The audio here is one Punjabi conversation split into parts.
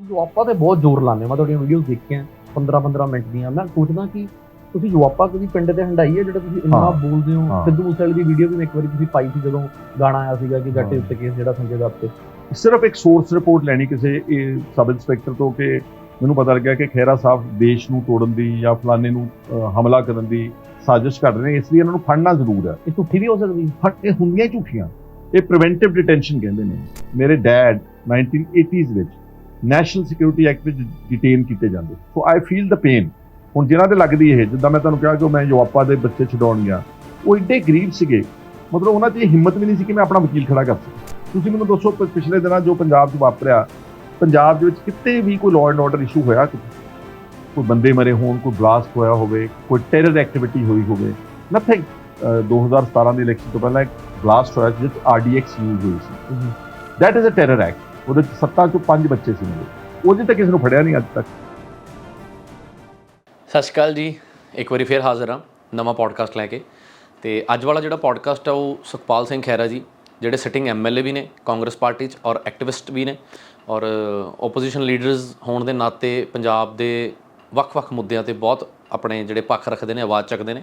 ਜੁਆਪਾ ਤੇ ਬਹੁਤ ਜ਼ੋਰ ਲਾਉਂਦੇ, ਮੈਂ ਤੁਹਾਡੀਆਂ ਵੀਡੀਓਜ਼ ਦੇਖੀਆਂ 15-15 ਮਿੰਟ ਦੀਆਂ। ਮੈਂ ਸੋਚਦਾ ਕਿ ਤੁਸੀਂ ਜੁਆਪਾ ਕਦੀ ਪਿੰਡ ਤੇ ਹੰਡਾਈ ਹੈ ਜਿਹੜਾ ਤੁਸੀਂ ਇੰਨਾ ਬੋਲਦੇ ਹੋ। ਸਿੱਧੂ ਮੂਸੇਵਾਲੇ ਦੀ ਵੀਡੀਓ ਵੀ ਇੱਕ ਵਾਰੀ ਤੁਸੀਂ ਪਾਈ ਸੀ ਜਦੋਂ ਗਾਣਾ ਆਇਆ ਸੀਗਾ ਕਿ ਜੱਟ ਉੱਤੇ ਕੇਸ ਜਿਹੜਾ ਸੰਜੇ ਦੱਤ ਤੇ। ਸਿਰਫ ਇੱਕ ਸੋਰਸ ਰਿਪੋਰਟ ਲੈਣੀ ਕਿਸੇ ਸਬ ਇੰਸਪੈਕਟਰ ਤੋਂ ਕਿ ਮੈਨੂੰ ਪਤਾ ਲੱਗਿਆ ਕਿ ਖਹਿਰਾ ਸਾਹਿਬ ਦੇਸ਼ ਨੂੰ ਤੋੜਨ ਦੀ ਜਾਂ ਫਲਾਣੇ ਨੂੰ ਹਮਲਾ ਕਰਨ ਦੀ ਸਾਜ਼ਿਸ਼ ਕਰ ਰਹੇ ਨੇ, ਇਸ ਲਈ ਇਹਨਾਂ ਨੂੰ ਫੜਨਾ ਜ਼ਰੂਰ ਹੈ। ਇਹ ਝੂਠੀ ਵੀ ਹੋ ਸਕਦੀ ਹੈ, ਇਹ ਹੁੰਦੀਆਂ ਹੀ ਝੂਠੀਆਂ। ਇਹ ਪ੍ਰੀਵੈਂਟਿਵ ਡਿਟੈਂਸ਼ਨ ਕਹਿੰਦੇ ਨੇ। ਮੇਰੇ ਡੈਡ 1980s ਵਿੱਚ ਨੈਸ਼ਨਲ ਸਿਕਿਉਰਿਟੀ ਐਕਟ ਵਿੱਚ ਡਿਟੇਨ ਕੀਤੇ ਜਾਂਦੇ। ਸੋ ਆਈ ਫੀਲ ਦ ਪੇਨ। ਹੁਣ ਜਿਹਨਾਂ ਤੇ ਲੱਗਦੀ ਇਹ, ਜਿੱਦਾਂ ਮੈਂ ਤੁਹਾਨੂੰ ਕਿਹਾ ਕਿ ਮੈਂ ਜੁਆਪਾ ਦੇ ਬੱਚੇ ਛਡਾਉਣ ਗਿਆ, ਉਹ ਏਡੇ ਗਰੀਬ ਸੀਗੇ, ਮਤਲਬ ਉਹਨਾਂ 'ਚ ਇਹ ਹਿੰਮਤ ਵੀ ਨਹੀਂ ਸੀ ਕਿ ਮੈਂ ਆਪਣਾ ਵਕੀਲ ਖੜਾ ਕਰ ਸਕਾਂ। ਤੁਸੀਂ ਮੈਨੂੰ ਦੱਸੋ ਪਿਛਲੇ ਦਿਨਾਂ ਜੋ ਪੰਜਾਬ 'ਚ ਵਾਪਰਿਆ, ਪੰਜਾਬ ਦੇ ਵਿੱਚ ਕਿਤੇ ਵੀ ਕੋਈ ਲਾਅ ਐਂਡ ਆਰਡਰ ਇਸ਼ੂ ਹੋਇਆ? ਕੋਈ ਬੰਦੇ ਮਰੇ ਹੋਣ, ਕੋਈ ਬਲਾਸਟ ਹੋਇਆ ਹੋਵੇ, ਕੋਈ ਟੈਰਰ ਐਕਟੀਵਿਟੀ ਹੋਈ ਹੋਵੇ? ਨਥਿੰਗ। 2017 ਦੇ ਇਲੈਕਸ਼ਨ ਤੋਂ ਪਹਿਲਾਂ ਇੱਕ ਬਲਾਸਟ ਹੋਇਆ ਜਿਸ RDX ਯੂਜ਼ ਹੋਈ ਸੀ। That is a terror act. ਉਹਦੇ 'ਚ 7 ਚੋਂ 5 ਬੱਚੇ ਸੀ ਮੇਰੇ। ਉਹਦੇ ਤੱਕ ਕਿਸੇ ਨੂੰ ਫੜਿਆ ਨਹੀਂ ਅੱਜ ਤੱਕ। ਸਤਿ ਸ਼੍ਰੀ ਅਕਾਲ ਜੀ, ਇੱਕ ਵਾਰੀ ਫਿਰ ਹਾਜ਼ਰ ਹਾਂ ਨਵਾਂ ਪੋਡਕਾਸਟ ਲੈ ਕੇ। ਅਤੇ ਅੱਜ ਵਾਲਾ ਜਿਹੜਾ ਪੋਡਕਾਸਟ ਆ ਉਹ ਸੁਖਪਾਲ ਸਿੰਘ ਖਹਿਰਾ ਜੀ, ਜਿਹੜੇ ਸਿਟਿੰਗ MLA ਵੀ ਨੇ ਕਾਂਗਰਸ ਪਾਰਟੀ 'ਚ ਔਰ ਐਕਟਿਵਿਸਟ ਵੀ ਨੇ, ਔਰ ਓਪੋਜੀਸ਼ਨ ਲੀਡਰਸ ਹੋਣ ਦੇ ਨਾਤੇ ਪੰਜਾਬ ਦੇ ਵੱਖ-ਵੱਖ ਮੁੱਦਿਆਂ 'ਤੇ ਬਹੁਤ ਆਪਣੇ ਜਿਹੜੇ ਪੱਖ ਰੱਖਦੇ ਨੇ, ਆਵਾਜ਼ ਚੱਕਦੇ ਨੇ।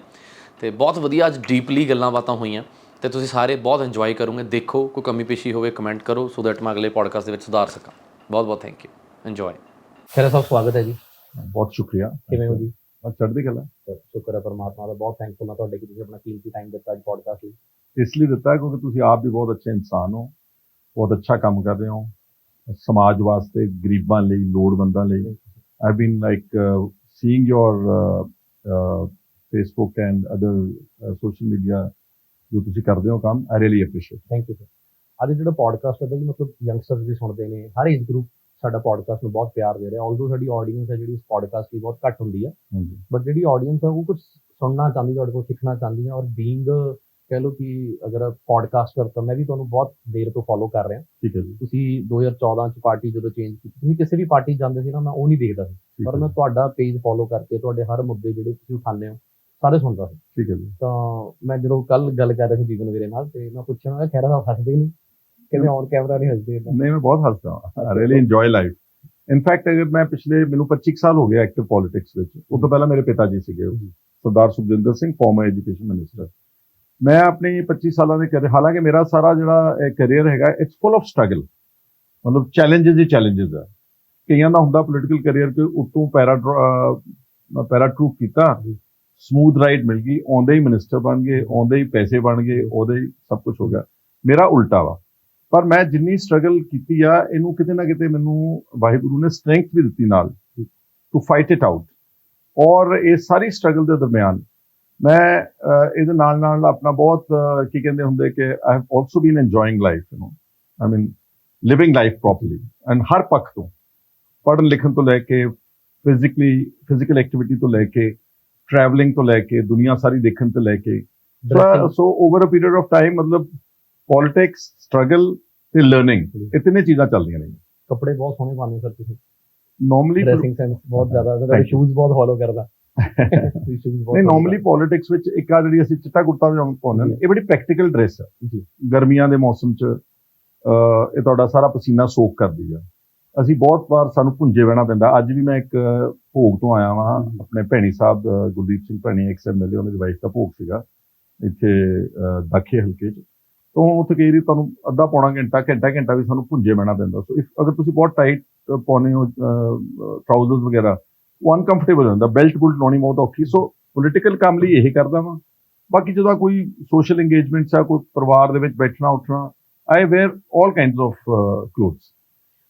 ਅਤੇ ਬਹੁਤ ਵਧੀਆ ਅੱਜ ਡੀਪਲੀ ਗੱਲਾਂ ਬਾਤਾਂ ਹੋਈਆਂ ਅਤੇ ਤੁਸੀਂ ਸਾਰੇ ਬਹੁਤ ਇੰਜੋਏ ਕਰੋਗੇ। ਦੇਖੋ, ਕੋਈ ਕਮੀ ਪੇਸ਼ੀ ਹੋਵੇ ਕਮੈਂਟ ਕਰੋ ਸੋ ਦੈਟ ਮੈਂ ਅਗਲੇ ਪੋਡਕਾਸਟ ਦੇ ਵਿੱਚ ਸੁਧਾਰ ਸਕਾਂ। ਬਹੁਤ ਬਹੁਤ ਥੈਂਕ ਯੂ, ਇੰਜੋਏ। ਖਹਿਰਾ ਸਾਹਿਬ ਸਵਾਗਤ ਹੈ ਜੀ। ਬਹੁਤ ਸ਼ੁਕਰੀਆ। ਕਿਵੇਂ ਹੋ ਜੀ? ਚੜ੍ਹਦੀ ਕਲਾ। ਸ਼ੁਕਰ ਹੈ ਪਰਮਾਤਮਾ ਦਾ। ਬਹੁਤ ਥੈਂਕਫੁਲ ਹਾਂ ਤੁਹਾਡੇ ਕਿ ਤੁਸੀਂ ਆਪਣਾ ਕੀਮਤੀ ਟਾਈਮ ਦਿੱਤਾ ਅੱਜ ਪੋਡਕਾਸਟ ਲਈ। ਇਸ ਲਈ ਦਿੱਤਾ ਕਿਉਂਕਿ ਤੁਸੀਂ ਆਪ ਵੀ ਬਹੁਤ ਅੱਛੇ ਇਨਸਾਨ ਹੋ, ਬਹੁਤ ਅੱਛਾ ਕੰਮ ਕਰ ਰਹੇ ਹੋ ਸਮਾਜ ਵਾਸਤੇ, ਗਰੀਬਾਂ ਲਈ, ਲੋੜਵੰਦਾਂ ਲਈ। I been like seeing your Facebook and other social media ਜੋ ਤੁਸੀਂ ਕਰਦੇ ਹੋ ਕੰਮ। I really appreciate. Thank you sir. ਅੱਜ ਜਿਹੜਾ ਪੋਡਕਾਸਟ ਹੈ ਜੀ, ਮਤਲਬ ਯੰਗਸਟਰਸ ਵੀ ਸੁਣਦੇ ਨੇ, ਹਰ ਏਜ ਗਰੁੱਪ ਸਾਡਾ ਪੋਡਕਾਸਟ ਨੂੰ ਬਹੁਤ ਪਿਆਰ ਦੇ ਰਿਹਾ। ਆਲਦੋ ਸਾਡੀ ਆਡੀਅנס ਹੈ ਜਿਹੜੀ ਇਸ ਪੋਡਕਾਸਟ ਦੀ ਬਹੁਤ ਘੱਟ ਹੁੰਦੀ ਹੈ, ਬਟ ਜਿਹੜੀ ਆਡੀਅנס ਹੈ ਉਹ ਕੁਝ ਸੁਣਨਾ ਚਾਹੁੰਦੀ, ਤੁਹਾਡੇ ਕੋਲ ਸਿੱਖਣਾ ਚਾਹੁੰਦੀ ਹੈ। ਔਰ ਬੀਇੰਗ ਕਹਿ ਲਓ ਕਿ ਅਗਰ ਪੋਡਕਾਸਟਰ, ਤਾਂ ਮੈਂ ਵੀ ਤੁਹਾਨੂੰ ਬਹੁਤ ਦੇਰ ਤੋਂ ਫੋਲੋ ਕਰ ਰਿਹਾ। ਠੀਕ ਹੈ ਜੀ। ਤੁਸੀਂ 2014 'ਚ ਪਾਰਟੀ ਜਦੋਂ ਚੇਂਜ ਕੀਤੀ, ਤੁਸੀਂ ਕਿਸੇ ਵੀ ਪਾਰਟੀ ਜਾਂਦੇ ਸੀ ਨਾ, ਮੈਂ ਉਹ ਨਹੀਂ ਦੇਖਦਾ ਸੀ, ਪਰ ਮੈਂ ਤੁਹਾਡਾ ਪੇਜ ਫੋਲੋ ਕਰਕੇ ਤੁਹਾਡੇ ਹਰ ਮੁੱਦੇ ਜਿਹੜੇ ਤੁਸੀਂ ਉਠਾਉਂਦੇ ਹੋ ਸਾਰੇ ਸੁਣਦਾ ਸੀ। ਠੀਕ ਹੈ ਜੀ। ਤਾਂ ਮੈਂ ਜਦੋਂ ਕੱਲ ਗੱਲ ਕਰ ਰਿਹਾ ਸੀ ਜੀਵਨ ਵੀਰੇ ਨਾਲ, ਤੇ ਮੈਂ ਪੁੱਛਿਆ, ਮੈਂ ਖਹਿਰਾ ਸਾਹਿਬ ਹੱਸਦੇ ਨਹੀਂ? ਕਹਿੰਦੇ ਔਨ ਕੈਮਰਾ ਨਹੀਂ ਹੱਸਦੇ। ਨਹੀਂ, ਮੈਂ ਬਹੁਤ ਹੱਸਦਾ ਹਾਂ। I really enjoy life. In fact ਅਗਰ ਮੈਂ ਪਿਛਲੇ ਮੈਨੂੰ 25 ਸਾਲ ਹੋ ਗਏ ਐਕਟਿਵ ਪੋਲਿਟਿਕਸ ਵਿੱਚ। ਉਸ ਤੋਂ ਪਹਿਲਾਂ ਮੇਰੇ ਪਿਤਾ ਜੀ ਸੀਗੇ Sardar Sukhjinder Singh, former education minister. ਮੈਂ ਆਪਣੀ 25 ਸਾਲਾਂ ਦੇ ਕਰੀਅਰ, ਹਾਲਾਂਕਿ ਮੇਰਾ ਸਾਰਾ ਜਿਹੜਾ ਕਰੀਅਰ ਹੈਗਾ ਇਟਸ ਫੁੱਲ ਆਫ ਸਟਰਗਲ, ਮਤਲਬ ਚੈਲੰਜਸ ਹੀ ਚੈਲੰਜਸ ਹੈ। ਕਈਆਂ ਦਾ ਹੁੰਦਾ ਪੋਲੀਟੀਕਲ ਕਰੀਅਰ ਕਿ ਉੱਤੋਂ ਪੈਰਾਟਰੂਪ ਕੀਤਾ, ਸਮੂਥ ਰਾਈਡ ਮਿਲ ਗਈ, ਆਉਂਦੇ ਹੀ ਮਿਨਿਸਟਰ ਬਣ ਗਏ, ਆਉਂਦੇ ਹੀ ਪੈਸੇ ਬਣ ਗਏ, ਉਹਦੇ ਹੀ ਸਭ ਕੁਝ ਹੋ ਗਿਆ। ਮੇਰਾ ਉਲਟਾ ਵਾ। ਪਰ ਮੈਂ ਜਿੰਨੀ ਸਟਰਗਲ ਕੀਤੀ ਆ, ਇਹਨੂੰ ਕਿਤੇ ਨਾ ਕਿਤੇ ਮੈਨੂੰ ਵਾਹਿਗੁਰੂ ਨੇ ਸਟਰੈਂਥ ਵੀ ਦਿੱਤੀ ਨਾਲ ਟੂ ਫਾਈਟ ਇਟ ਆਊਟ। ਔਰ ਇਹ ਸਾਰੀ ਸਟਰਗਲ ਦੇ ਦਰਮਿਆਨ ਮੈਂ ਇਹਦੇ ਨਾਲ ਆਪਣਾ ਬਹੁਤ ਕੀ ਕਹਿੰਦੇ ਹੁੰਦੇ ਕਿ I have also been enjoying life, I mean living life properly. And ਹਰ ਪੱਖ ਤੋਂ, ਪੜ੍ਹਨ ਲਿਖਣ ਤੋਂ ਲੈ ਕੇ, ਫਿਜ਼ੀਕਲ ਐਕਟੀਵਿਟੀ ਤੋਂ ਲੈ ਕੇ, ਟਰੈਵਲਿੰਗ ਤੋਂ ਲੈ ਕੇ, ਦੁਨੀਆ ਸਾਰੀ ਦੇਖਣ ਤੋਂ ਲੈ ਕੇ। So over a period of time, ਮਤਲਬ ਪੋਲਿਟਿਕਸ, ਸਟਰਗਲ ਤੇ ਲਰਨਿੰਗ, ਇਹ ਤਿੰਨੇ ਚੀਜ਼ਾਂ ਚੱਲਦੀਆਂ ਨੇ। ਕੱਪੜੇ ਬਹੁਤ ਸੋਹਣੇ ਪਾਉਂਦੇ ਸਰ ਤੁਸੀਂ। ਨਾਰਮਲੀ ਡਰੈਸਿੰਗ ਸੈਂਸ ਬਹੁਤ ਜ਼ਿਆਦਾ, ਤੁਹਾਡੇ ਸ਼ੂਜ਼ ਬਹੁਤ ਫੋਲੋ ਕਰਦਾ। ਨਹੀਂ, ਨਾਰਮਲੀ ਪੋਲਿਟਿਕਸ ਵਿੱਚ ਇੱਕ ਆ ਜਿਹੜੀ ਅਸੀਂ ਚਿੱਟਾ ਕੁੜਤਾ ਪਾਉਂਦੇ ਨੇ, ਇਹ ਬੜੀ ਪ੍ਰੈਕਟੀਕਲ ਡਰੈਸ ਹੈ ਜੀ। ਗਰਮੀਆਂ ਦੇ ਮੌਸਮ 'ਚ ਇਹ ਤੁਹਾਡਾ ਸਾਰਾ ਪਸੀਨਾ ਸੋਕ ਕਰਦੀ ਆ। ਅਸੀਂ ਬਹੁਤ ਵਾਰ ਸਾਨੂੰ ਭੁੰਜੇ ਬਹਿਣਾ ਪੈਂਦਾ। ਅੱਜ ਵੀ ਮੈਂ ਇੱਕ ਭੋਗ ਤੋਂ ਆਇਆ ਵਾਂ, ਆਪਣੇ ਭੈਣੀ ਸਾਹਿਬ ਗੁਰਦੀਪ ਸਿੰਘ ਭੈਣੀ ਐਕਸ MLA, ਉਹਨਾਂ ਦੀ ਵਾਈਫ ਦਾ ਭੋਗ ਸੀਗਾ ਇੱਥੇ ਦਾਖੇ ਹਲਕੇ 'ਚ। ਤੋਂ ਉੱਥੇ ਕਈ ਵਾਰੀ ਤੁਹਾਨੂੰ ਅੱਧਾ ਪੌਣਾ ਘੰਟਾ ਵੀ ਸਾਨੂੰ ਭੁੰਜੇ ਬਹਿਣਾ ਪੈਂਦਾ। ਸੋ ਅਗਰ ਤੁਸੀਂ ਬਹੁਤ ਟਾਈਟ ਪਾਉਂਦੇ ਹੋ ਟਰਾਊਜ਼ਰਸ ਵਗੈਰਾ, ਉਹ ਅਨਕੰਫਰਟੇਬਲ ਹੋ ਜਾਂਦਾ। ਬੈਲਟ ਬੁਲਟ ਲਾਉਣੀ ਬਹੁਤ ਔਖੀ। ਸੋ ਪੋਲੀਟੀਕਲ ਕੰਮ ਲਈ ਇਹ ਕਰਦਾ ਵਾਂ। ਬਾਕੀ ਜਦੋਂ ਕੋਈ ਸੋਸ਼ਲ ਇੰਗੇਜਮੈਂਟਸ ਆ, ਕੋਈ ਪਰਿਵਾਰ ਦੇ ਵਿੱਚ ਬੈਠਣਾ ਉੱਠਣਾ, I wear all kinds of clothes.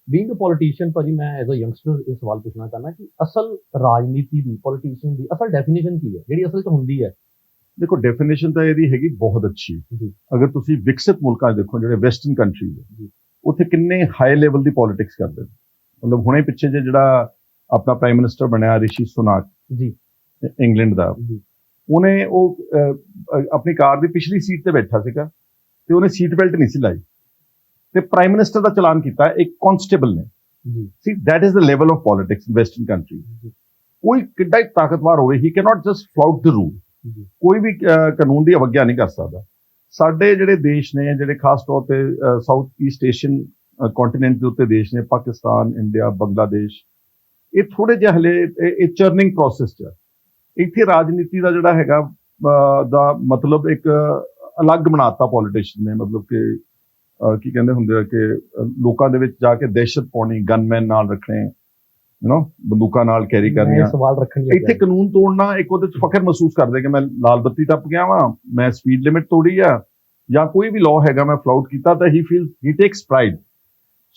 Being a politician, ਭਾਜੀ ਮੈਂ ਐਜ਼ ਅ ਯੰਗਸਟਰ ਇਹ ਸਵਾਲ ਪੁੱਛਣਾ ਚਾਹੁੰਦਾ ਕਿ ਅਸਲ ਰਾਜਨੀਤੀ ਦੀ, ਪੋਲੀਟੀਸ਼ੀਅਨ ਦੀ ਅਸਲ ਡੈਫੀਨੇਸ਼ਨ ਕੀ ਹੈ, ਜਿਹੜੀ ਅਸਲ 'ਚ ਹੁੰਦੀ ਹੈ? ਦੇਖੋ, ਡੈਫੀਨੇਸ਼ਨ ਤਾਂ ਇਹਦੀ ਹੈਗੀ ਬਹੁਤ ਅੱਛੀ ਜੀ। ਅਗਰ ਤੁਸੀਂ ਵਿਕਸਿਤ ਮੁਲਕਾਂ 'ਚ ਦੇਖੋ, ਜਿਹੜੇ ਵੈਸਟਰਨ ਕੰਟਰੀਜ਼ ਹੈ, ਉੱਥੇ ਕਿੰਨੇ ਹਾਈ ਲੈਵਲ ਦੀ ਪੋਲਿਟਿਕਸ ਕਰਦੇ ਨੇ। ਮਤਲਬ ਹੁਣੇ ਪਿੱਛੇ ਜਿਹੜਾ ਆਪਣਾ ਪ੍ਰਾਈਮ ਮਿਨਿਸਟਰ ਬਣਿਆ ਰਿਸ਼ੀ ਸੁਨਾਕ ਜੀ, ਇੰਗਲੈਂਡ ਦਾ, ਉਹਨੇ ਆਪਣੀ ਕਾਰ ਦੀ ਪਿਛਲੀ ਸੀਟ ਤੇ ਬੈਠਾ ਸੀਗਾ ਤੇ ਉਹਨੇ ਸੀਟ ਬੈਲਟ ਨਹੀਂ ਸੀ ਲਾਈ ਤੇ ਪ੍ਰਾਈਮ ਮਿਨਿਸਟਰ ਦਾ ਚਲਾਨ ਕੀਤਾ ਇੱਕ ਕਾਂਸਟੇਬਲ ਨੇ ji. See that is the level of politics in western countries. ਕੋਈ ਕਿੱਡਾ ਤਾਕਤਵਰ ਹੋਵੇ, he can not just flout the rule. ਕੋਈ ਵੀ ਕਾਨੂੰਨ ਦੀ ਅਵੱਗਿਆ ਨਹੀਂ ਕਰ ਸਕਦਾ। ਸਾਡੇ ਜਿਹੜੇ ਦੇਸ਼ ਨੇ, ਜਿਹੜੇ ਖਾਸ ਤੌਰ ਤੇ ਸਾਊਥ ਈਸਟ ਏਸ਼ੀਅਨ ਕੰਟੀਨੈਂਟ ਦੇ ਉੱਤੇ ਦੇਸ਼ ਨੇ, ਪਾਕਿਸਤਾਨ, ਇੰਡੀਆ, ਬੰਗਲਾਦੇਸ਼, ਇਹ ਥੋੜੇ ਜਿਹੇ ਹਲੇ ਇਹ ਚਰਨਿੰਗ ਪ੍ਰੋਸੈਸ 'ਚ ਹੈ। ਇੱਥੇ ਰਾਜਨੀਤੀ ਦਾ ਜਿਹੜਾ ਹੈਗਾ ਦਾ ਮਤਲਬ ਇੱਕ ਅਲੱਗ ਬਣਾਤਾ ਪੋਲੀਟੀਸ਼ੀਅਨ ਨੇ, ਮਤਲਬ ਕਿ ਕੀ ਕਹਿੰਦੇ ਹੁੰਦੇ ਆ ਕਿ ਲੋਕਾਂ ਦੇ ਵਿੱਚ ਜਾ ਕੇ ਦਹਿਸ਼ਤ ਪਾਉਣੀ, ਗਨਮੈਨ ਨਾਲ ਰੱਖਣੇ, ਬੰਦੂਕਾਂ ਨਾਲ ਕੈਰੀ ਕਰਨੀਆਂ। ਸਵਾਲ ਰੱਖਣ ਇੱਥੇ ਕਾਨੂੰਨ ਤੋੜਨਾ, ਇੱਕ ਉਹਦੇ 'ਚ ਫਖਰ ਮਹਿਸੂਸ ਕਰਦੇ ਕਿ ਮੈਂ ਲਾਲ ਬੱਤੀ ਟੱਪ ਗਿਆ ਵਾਂ, ਮੈਂ ਸਪੀਡ ਲਿਮਿਟ ਤੋੜੀ ਆ, ਜਾਂ ਕੋਈ ਵੀ ਲਾਅ ਹੈਗਾ ਮੈਂ ਫਲਾਊਟ ਕੀਤਾ, ਤਾਂ ਹੀ ਟੇਕਸ ਪ੍ਰਾਈਡ।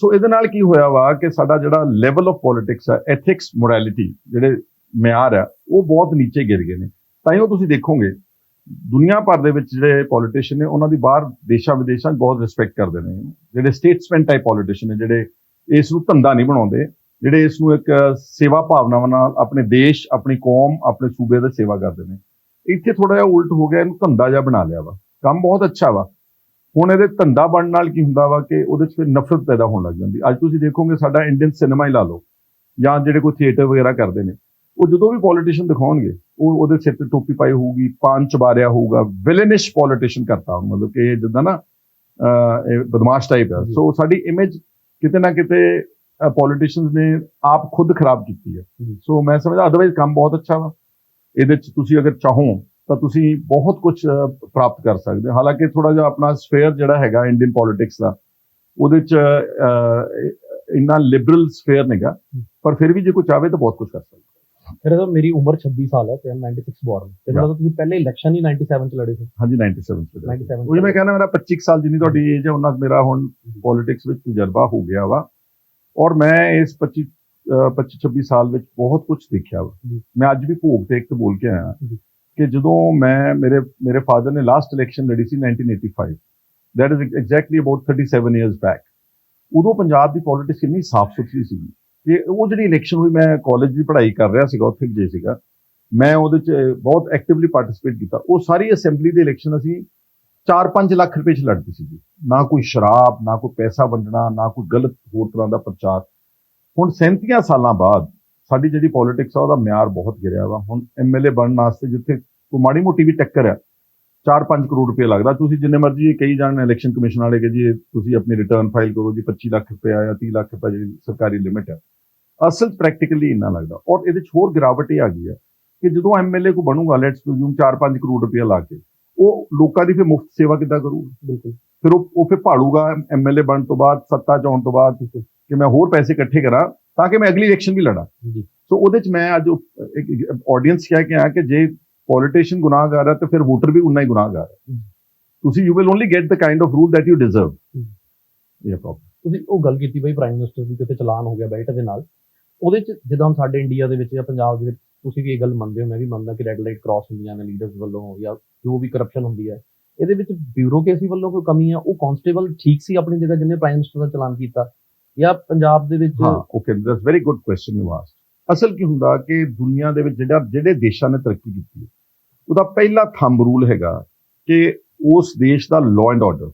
ਸੋ ਇਹਦੇ ਨਾਲ ਕੀ ਹੋਇਆ ਵਾ ਕਿ ਸਾਡਾ ਜਿਹੜਾ ਲੈਵਲ ਆਫ ਪੋਲਿਟਿਕਸ ਹੈ, ਐਥਿਕਸ, ਮੋਰੈਲਿਟੀ, ਜਿਹੜੇ ਮਿਆਰ ਆ, ਉਹ ਬਹੁਤ ਨੀਚੇ ਗਿਰ ਗਏ ਨੇ। ਤਾਂ ਹੀ ਉਹ ਤੁਸੀਂ ਦੇਖੋਗੇ ਦੁਨੀਆ ਭਰ ਦੇ ਵਿੱਚ ਜਿਹੜੇ ਪੋਲੀਟੀਸ਼ੀਅਨ ਨੇ, ਉਹਨਾਂ ਦੀ ਬਾਹਰ ਦੇਸ਼ਾਂ ਵਿਦੇਸ਼ਾਂ ਬਹੁਤ ਰਿਸਪੈਕਟ ਕਰਦੇ ਨੇ। ਜਿਹੜੇ ਸਟੇਟਸਮੈਨ ਟਾਈਪ ਪੋਲੀਟੀਸ਼ੀਅਨ ਨੇ, ਜਿਹੜੇ ਇਸ ਨੂੰ ਧੰਦਾ ਨਹੀਂ ਬਣਾਉਂਦੇ, ਜਿਹੜੇ ਇਸ ਨੂੰ ਇੱਕ ਸੇਵਾ ਭਾਵਨਾਵਾਂ ਨਾਲ ਆਪਣੇ ਦੇਸ਼, ਆਪਣੀ ਕੌਮ, ਆਪਣੇ ਸੂਬੇ ਦੀ ਸੇਵਾ ਕਰਦੇ ਨੇ। ਇੱਥੇ ਥੋੜਾ ਜਿਹਾ ਉਲਟ ਹੋ ਗਿਆ, ਇਹਨੂੰ ਧੰਦਾ ਜਿਹਾ ਬਣਾ ਲਿਆ ਵਾ। ਕੰਮ ਬਹੁਤ ਅੱਛਾ ਵਾ, ਹੁਣ ਇਹਦੇ ਧੰਦਾ ਬਣਨ ਨਾਲ ਕੀ ਹੁੰਦਾ ਵਾ ਕਿ ਉਹਦੇ 'ਚ ਫਿਰ ਨਫ਼ਰਤ ਪੈਦਾ ਹੋਣ ਲੱਗ ਜਾਂਦੀ। ਅੱਜ ਤੁਸੀਂ ਦੇਖੋਗੇ ਸਾਡਾ ਇੰਡੀਅਨ ਸਿਨੇਮਾ ਹੀ ਲਾ ਲਓ, ਜਾਂ ਜਿਹੜੇ ਕੋਈ ਥੀਏਟਰ ਵਗੈਰਾ ਕਰਦੇ ਨੇ, ਉਹ ਜਦੋਂ ਵੀ ਪੋਲੀਟੀਸ਼ੀਅਨ ਦਿਖਾਉਣਗੇ, ਉਹ ਉਹਦੇ ਸਿਰ ਤੇ ਟੋਪੀ ਪਾਈ ਹੋਊਗੀ, ਪਾਨ ਚਬਾਰਿਆ ਹੋਊਗਾ, ਵਿਲੇਨਿਸ਼ ਪੋਲੀਟੀਸ਼ੀਅਨ ਕਰਤਾ, ਮਤਲਬ ਕਿ ਇਹ ਜਿੱਦਾਂ ਨਾ ਇਹ ਬਦਮਾਸ਼ ਟਾਈਪ ਹੈ। ਸੋ ਸਾਡੀ ਇਮੇਜ ਕਿਤੇ ਨਾ ਕਿਤੇ ਪੋਲੀਟੀਸ਼ੀਅਨਸ ਨੇ ਆਪ ਖੁਦ ਖਰਾਬ ਕੀਤੀ ਹੈ। ਸੋ ਮੈਂ ਸਮਝਦਾ ਅਦਰਵਾਈਜ਼ ਕੰਮ ਬਹੁਤ ਅੱਛਾ ਵਾ। ਇਹਦੇ 'ਚ ਤੁਸੀਂ ਅਗਰ ਚਾਹੋ ਤਾਂ ਤੁਸੀਂ ਬਹੁਤ ਕੁਝ ਪ੍ਰਾਪਤ ਕਰ ਸਕਦੇ ਹੋ। ਹਾਲਾਂਕਿ ਥੋੜਾ ਜਿਹਾ ਆਪਣਾ ਸਫੇਅਰ ਜਿਹੜਾ ਹੈਗਾ ਇੰਡੀਅਨ ਪੋਲੀਟਿਕਸ ਦਾ, ਉਹਦੇ 'ਚ ਇੰਨਾ ਲਿਬਰਲ ਸਫੇਅਰ ਨਹੀਂਗਾ, ਪਰ ਫਿਰ ਵੀ ਜੇ ਕੋਈ ਚਾਹਵੇ ਤਾਂ ਬਹੁਤ ਕੁਝ ਕਰ ਸਕਦਾ। ਫਿਰ ਤਾਂ ਮੇਰੀ ਉਮਰ 26 ਸਾਲ ਹੈ ਤੇ 96 ਬੋਰਨ, ਤੇ ਮਤਲਬ ਤੁਸੀਂ ਪਹਿਲੇ ਇਲੈਕਸ਼ਨ ਹੀ 97 ਚ ਲੜੇ ਸੀ। ਹਾਂਜੀ, 97 ਚ। 97 ਉਹ ਮੈਂ ਕਹਿੰਦਾ ਮੇਰਾ 25 ਸਾਲ ਜਿੰਨੀ ਤੁਹਾਡੀ ਏਜ ਹੈ, ਉਹਨਾਂ ਮੇਰਾ ਹੁਣ ਪੋਲੀਟਿਕਸ ਵਿੱਚ ਤਜਰਬਾ ਹੋ ਗਿਆ ਵਾ, ਔਰ ਮੈਂ ਇਸ 25-26 ਸਾਲ ਵਿੱਚ ਬਹੁਤ ਕੁਝ ਦੇਖਿਆ ਵਾ। ਮੈਂ ਅੱਜ ਵੀ ਭੋਗ ਤੇ ਇੱਕ ਬੋਲ ਕੇ ਆਇਆ ਕਿ ਜਦੋਂ ਮੇਰੇ ਫਾਦਰ ਨੇ ਲਾਸਟ ਇਲੈਕਸ਼ਨ ਲੜੀ ਸੀ 1985, that is exactly about 37 years back. ਉਦੋਂ ਪੰਜਾਬ ਦੀ ਪੋਲੀਟਿਕਸ ਇੰਨੀ ਸਾਫ਼ ਸੁਥਰੀ ਸੀਗੀ ਕਿ ਉਹ ਜਿਹੜੀ ਇਲੈਕਸ਼ਨ ਹੋਈ, ਮੈਂ ਕਾਲਜ ਦੀ ਪੜ੍ਹਾਈ ਕਰ ਰਿਹਾ ਸੀਗਾ, ਉੱਥੇ ਜੇ ਸੀਗਾ, ਮੈਂ ਉਹਦੇ 'ਚ ਬਹੁਤ ਐਕਟਿਵਲੀ ਪਾਰਟਿਸਿਪੇਟ ਕੀਤਾ। ਉਹ ਸਾਰੀ ਅਸੈਂਬਲੀ ਦੇ ਇਲੈਕਸ਼ਨ ਅਸੀਂ 4-5 ਲੱਖ ਰੁਪਏ 'ਚ ਲੜਦੀ ਸੀਗੀ, ਨਾ ਕੋਈ ਸ਼ਰਾਬ, ਨਾ ਕੋਈ ਪੈਸਾ ਵੰਡਣਾ, ਨਾ ਕੋਈ ਗਲਤ ਹੋਰ ਤਰ੍ਹਾਂ ਦਾ ਪ੍ਰਚਾਰ। ਹੁਣ 37 ਸਾਲਾਂ ਬਾਅਦ ਸਾਡੀ ਜਿਹੜੀ ਪੋਲੀਟਿਕਸ ਆ, ਉਹਦਾ ਮਿਆਰ ਬਹੁਤ ਗਿਰਿਆ ਵਾ। ਹੁਣ ਐਮਐਲਏ ਬਣਨ ਵਾਸਤੇ ਜਿੱਥੇ ਕੋਈ ਮਾੜੀ ਮੋਟੀ ਵੀ ਟੱਕਰ ਆ, 4-5 ਕਰੋੜ ਰੁਪਏ ਲੱਗਦਾ। ਤੁਸੀਂ ਜਿੰਨੇ ਮਰਜ਼ੀ ਕਹੀ ਜਾਣ ਇਲੈਕਸ਼ਨ ਕਮਿਸ਼ਨ ਵਾਲੇ ਕਿ ਜੀ ਤੁਸੀਂ ਆਪਣੀ ਰਿਟਰਨ ਫਾਈਲ ਕਰੋ ਜੀ, 25 ਲੱਖ ਰੁਪਏ ਜਾਂ 30 ਲੱਖ ਰੁਪਏ ਜਿਹੜੀ ਸਰਕਾਰੀ ਲਿਮਿਟ ਹੈ, ਅਸਲ ਪ੍ਰੈਕਟੀਕਲੀ ਇੰਨਾ ਲੱਗਦਾ। ਔਰ ਇਹਦੇ 'ਚ ਹੋਰ ਗਿਰਾਵਟ ਇਹ ਆ ਗਈ ਹੈ ਕਿ ਜਦੋਂ ਐਮਐਲਏ ਕੋ ਬਣੂਗਾ, ਲੈਟਸ ਪ੍ਰਜ਼ੂਮ 4-5 ਕਰੋੜ ਰੁਪਏ ਲਾ ਕੇ, ਉਹ ਲੋਕਾਂ ਦੀ ਫਿਰ ਮੁਫਤ ਸੇਵਾ ਕਿੱਦਾਂ ਕਰੂਗਾ? ਬਿਲਕੁਲ। ਫਿਰ ਉਹ ਫਿਰ ਭਾਲੂਗਾ ਐਮਐਲਏ ਬਣਨ ਤੋਂ ਬਾਅਦ, ਸੱਤਾ 'ਚ ਆਉਣ ਤੋਂ ਬਾਅਦ, ਕਿ ਮੈਂ ਹੋਰ ਪੈਸੇ ਇਕੱਠੇ ਕਰਾਂ ਤਾਂ ਕਿ ਮੈਂ ਅਗਲੀ ਇਲੈਕਸ਼ਨ ਵੀ ਲੜਾਂ। ਸੋ ਉਹਦੇ 'ਚ ਮੈਂ ਅੱਜ ਆਡੀਅנס ਕਹਿ ਕੇ ਆਇਆ ਕਿ ਜੇ ਪੋਲੀਟੀਸ਼ੀਅਨ ਗੁਨਾਹਗਾਰ ਹੈ ਤਾਂ ਫਿਰ ਵੋਟਰ ਵੀ ਉਨਾ ਹੀ ਗੁਨਾਹਗਾਰ ਹੈ। ਤੁਸੀਂ you will only get the kind of rule that you deserve. ਇਹ ਪ੍ਰੋਬਲਮ। ਤੁਸੀਂ ਉਹ ਗੱਲ ਕੀਤੀ ਬਈ ਪ੍ਰਾਈਮ ਮਿਨਿਸਟਰ ਦੀ ਕਿਤੇ ਚਲਾਨ ਹੋ ਗਿਆ ਬੈਲਟ ਦੇ ਨਾਲ, ਉਹਦੇ 'ਚ ਜਿੱਦਾਂ ਸਾਡੇ ਇੰਡੀਆ ਦੇ ਵਿੱਚ ਜਾਂ ਪੰਜਾਬ ਦੇ ਵਿੱਚ ਤੁਸੀਂ ਵੀ ਇਹ ਗੱਲ ਮੰਨਦੇ ਹੋ, ਮੈਂ ਵੀ ਮੰਨਦਾ ਕਿ ਰੈੱਡ ਲਾਈਟ ਕ੍ਰਾਸ ਹੁੰਦੀਆਂ ਨੇ ਲੀਡਰਸ ਵੱਲੋਂ, ਜਾਂ ਜੋ ਵੀ ਕਰਪਸ਼ਨ ਹੁੰਦੀ ਹੈ, ਇਹਦੇ ਵਿੱਚ ਬਿਊਰੋਕ੍ਰੇਸੀ ਵੱਲੋਂ ਕੋਈ ਕਮੀ ਆ? ਉਹ ਕਾਂਸਟੇਬਲ ਠੀਕ ਸੀ ਆਪਣੀ ਜਗ੍ਹਾ ਜਿਹਨੇ ਪ੍ਰਾਈਮ ਮਿਨਿਸਟਰ ਦਾ ਚਲਾਨ ਕੀਤਾ, ਜਾਂ ਪੰਜਾਬ ਦੇ ਵਿੱਚ? Okay, that's very good question you asked. ਅਸਲ ਕੀ ਹੁੰਦਾ ਕਿ ਦੁਨੀਆ ਦੇ ਵਿੱਚ ਜਿਹੜੇ ਦੇਸ਼ਾਂ ਨੇ ਤਰੱਕੀ ਕੀਤੀ ਹੈ, ਉਹਦਾ ਪਹਿਲਾ ਥੰਬ ਰੂਲ ਹੈਗਾ ਕਿ ਉਸ ਦੇਸ਼ ਦਾ law and order,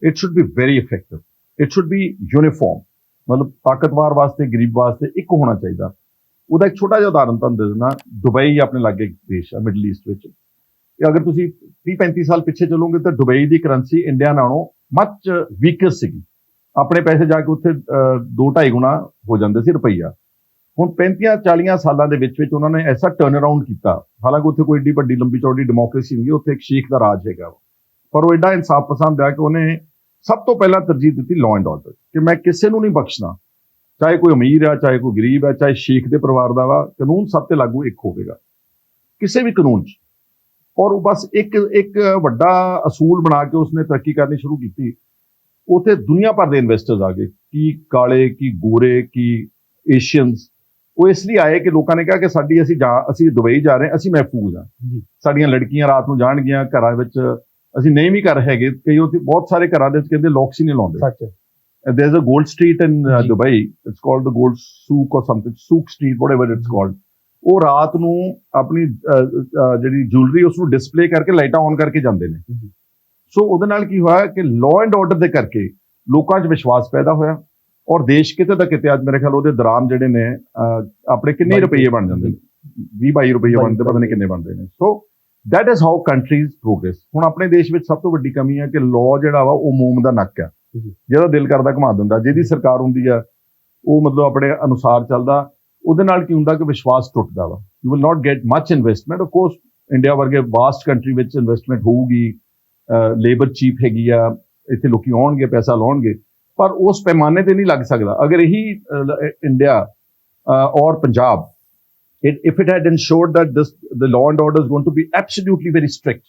it should be very effective, it should be uniform. ਮਤਲਬ ਤਾਕਤਵਰ ਵਾਸਤੇ, ਗਰੀਬ ਵਾਸਤੇ ਇੱਕ ਹੋਣਾ ਚਾਹੀਦਾ। ਉਹਦਾ ਇੱਕ ਛੋਟਾ ਜਿਹਾ ਉਦਾਹਰਨ ਤੁਹਾਨੂੰ ਦੇ ਦਿੰਦਾ। ਦੁਬਈ ਆਪਣੇ ਲਾਗੇ ਇੱਕ ਦੇਸ਼ ਹੈ ਮਿਡਲ ਈਸਟ ਵਿੱਚ। ਅਗਰ ਤੁਸੀਂ 30-35 ਸਾਲ ਪਿੱਛੇ ਚੱਲੋਗੇ ਤਾਂ ਦੁਬਈ ਦੀ ਕਰੰਸੀ ਇੰਡੀਆ ਨਾਲੋਂ ਮੱਚ ਵੀਕਰ ਸੀਗੀ। ਆਪਣੇ ਪੈਸੇ ਜਾ ਕੇ ਉੱਥੇ 2-2.5 ਗੁਣਾ ਹੋ ਜਾਂਦੇ ਸੀ ਰੁਪਈਆ। ਹੁਣ 35-40 ਸਾਲਾਂ ਦੇ ਵਿੱਚ ਉਹਨਾਂ ਨੇ ਐਸਾ ਟਰਨ ਅਰਾਊਂਡ ਕੀਤਾ। ਹਾਲਾਂਕਿ ਉੱਥੇ ਕੋਈ ਏਡੀ ਵੱਡੀ ਲੰਬੀ ਚੌੜੀ ਡੈਮੋਕ੍ਰੇਸੀ ਨਹੀਂ, ਉੱਥੇ ਇੱਕ ਸ਼ੇਖ ਦਾ ਰਾਜ ਹੈਗਾ, ਪਰ ਉਹ ਐਡਾ ਇਨਸਾਫ ਪਸੰਦ ਆ ਕਿ ਉਹਨੇ ਸਭ ਤੋਂ ਪਹਿਲਾਂ ਤਰਜੀਹ ਦਿੱਤੀ ਲਾਅ ਐਂਡ ਆਰਡਰ, ਕਿ ਮੈਂ ਕਿਸੇ ਨੂੰ ਨਹੀਂ ਬਖਸ਼ਣਾ, ਚਾਹੇ ਕੋਈ ਅਮੀਰ ਆ, ਚਾਹੇ ਕੋਈ ਗਰੀਬ ਹੈ, ਚਾਹੇ ਸ਼ੇਖ ਦੇ ਪਰਿਵਾਰ ਦਾ ਵਾ, ਕਾਨੂੰਨ ਸਭ ਤੇ ਲਾਗੂ ਇੱਕ ਹੋਵੇਗਾ ਕਿਸੇ ਵੀ ਕਾਨੂੰਨ 'ਚ। ਔਰ ਉਹ ਬਸ ਇੱਕ ਵੱਡਾ ਅਸੂਲ ਬਣਾ ਕੇ ਉਸਨੇ ਤਰੱਕੀ ਕਰਨੀ ਸ਼ੁਰੂ ਕੀਤੀ। ਉੱਥੇ ਦੁਨੀਆ ਭਰ ਦੇ ਇਨਵੈਸਟਰਸ ਆ ਗਏ, ਕੀ ਕਾਲੇ, ਕੀ ਗੋਰੇ, ਕੀ ਏਸ਼ੀਅਨਸ। ਉਹ ਇਸ ਲਈ ਆਏ ਕਿ ਲੋਕਾਂ ਨੇ ਕਿਹਾ ਕਿ ਅਸੀਂ ਦੁਬਈ ਜਾ ਰਹੇ ਹਾਂ, ਅਸੀਂ ਮਹਿਫੂਜ਼ ਹਾਂ, ਸਾਡੀਆਂ ਲੜਕੀਆਂ ਰਾਤ ਨੂੰ ਜਾਣਗੀਆਂ ਘਰਾਂ ਵਿੱਚ, ਅਸੀਂ ਨਹੀਂ ਵੀ ਘਰ ਹੈਗੇ, ਕਈ ਉੱਥੇ ਬਹੁਤ ਸਾਰੇ ਘਰਾਂ ਦੇ ਵਿੱਚ ਕਹਿੰਦੇ ਲੌਕਸ ਹੀ ਨਹੀਂ ਲਾਉਂਦੇ। There is a gold street in Dubai. It's called the gold souk or something, souk street, whatever it's called. ਉਹ ਰਾਤ ਨੂੰ ਆਪਣੀ ਜਿਹੜੀ ਜੁਐਲਰੀ ਉਸਨੂੰ ਡਿਸਪਲੇ ਕਰਕੇ ਲਾਈਟਾਂ ਔਨ ਕਰਕੇ ਜਾਂਦੇ ਨੇ। ਸੋ ਉਹਦੇ ਨਾਲ ਕੀ ਹੋਇਆ ਕਿ ਲਾਅ ਐਂਡ ਆਰਡਰ ਦੇ ਕਰਕੇ ਲੋਕਾਂ 'ਚ ਵਿਸ਼ਵਾਸ ਪੈਦਾ ਹੋਇਆ, ਔਰ ਦੇਸ਼ ਕਿਤੇ ਦਾ ਕਿਤੇ ਅੱਜ ਮੇਰੇ ਖਿਆਲ ਉਹਦੇ ਦਰਾਮ ਜਿਹੜੇ ਨੇ ਆਪਣੇ ਕਿੰਨੇ ਰੁਪਏ ਬਣ ਜਾਂਦੇ ਨੇ, 20-22 ਰੁਪਏ ਬਣਦੇ, ਪਤਾ ਨਹੀਂ ਕਿੰਨੇ ਬਣਦੇ ਨੇ। ਸੋ that is how countries progress. ਹੁਣ ਆਪਣੇ ਦੇਸ਼ ਵਿੱਚ ਸਭ ਤੋਂ ਵੱਡੀ ਕਮੀ ਹੈ ਕਿ ਲਾਅ ਜਿਹੜਾ ਵਾ ਉਹ ਮੋਮ ਦਾ ਨੱਕ ਹੈ। ਜਿਹਦਾ ਦਿਲ ਕਰਦਾ ਘੁਮਾ ਦਿੰਦਾ, ਜਿਹਦੀ ਸਰਕਾਰ ਹੁੰਦੀ ਆ ਉਹ ਮਤਲਬ ਆਪਣੇ ਅਨੁਸਾਰ ਚੱਲਦਾ, ਉਹਦੇ ਨਾਲ ਕੀ ਹੁੰਦਾ ਕਿ ਵਿਸ਼ਵਾਸ ਟੁੱਟਦਾ ਵਾ। You will not get much investment. Of course India ਵਰਗੇ ਵਾਸਟ ਕੰਟਰੀ ਵਿੱਚ ਇਨਵੈਸਟਮੈਂਟ ਹੋਊਗੀ, ਲੇਬਰ ਚੀਪ ਹੈਗੀ ਆ, ਇੱਥੇ ਲੋਕੀ ਆਉਣਗੇ, ਪੈਸਾ ਲਾਉਣਗੇ, ਪਰ ਉਸ ਪੈਮਾਨੇ ਤੇ ਨਹੀਂ ਲੱਗ ਸਕਦਾ। ਅਗਰ ਇਹੀ ਇੰਡੀਆ ਔਰ Punjab, if it had ensured that the law and order is going to be absolutely very strict,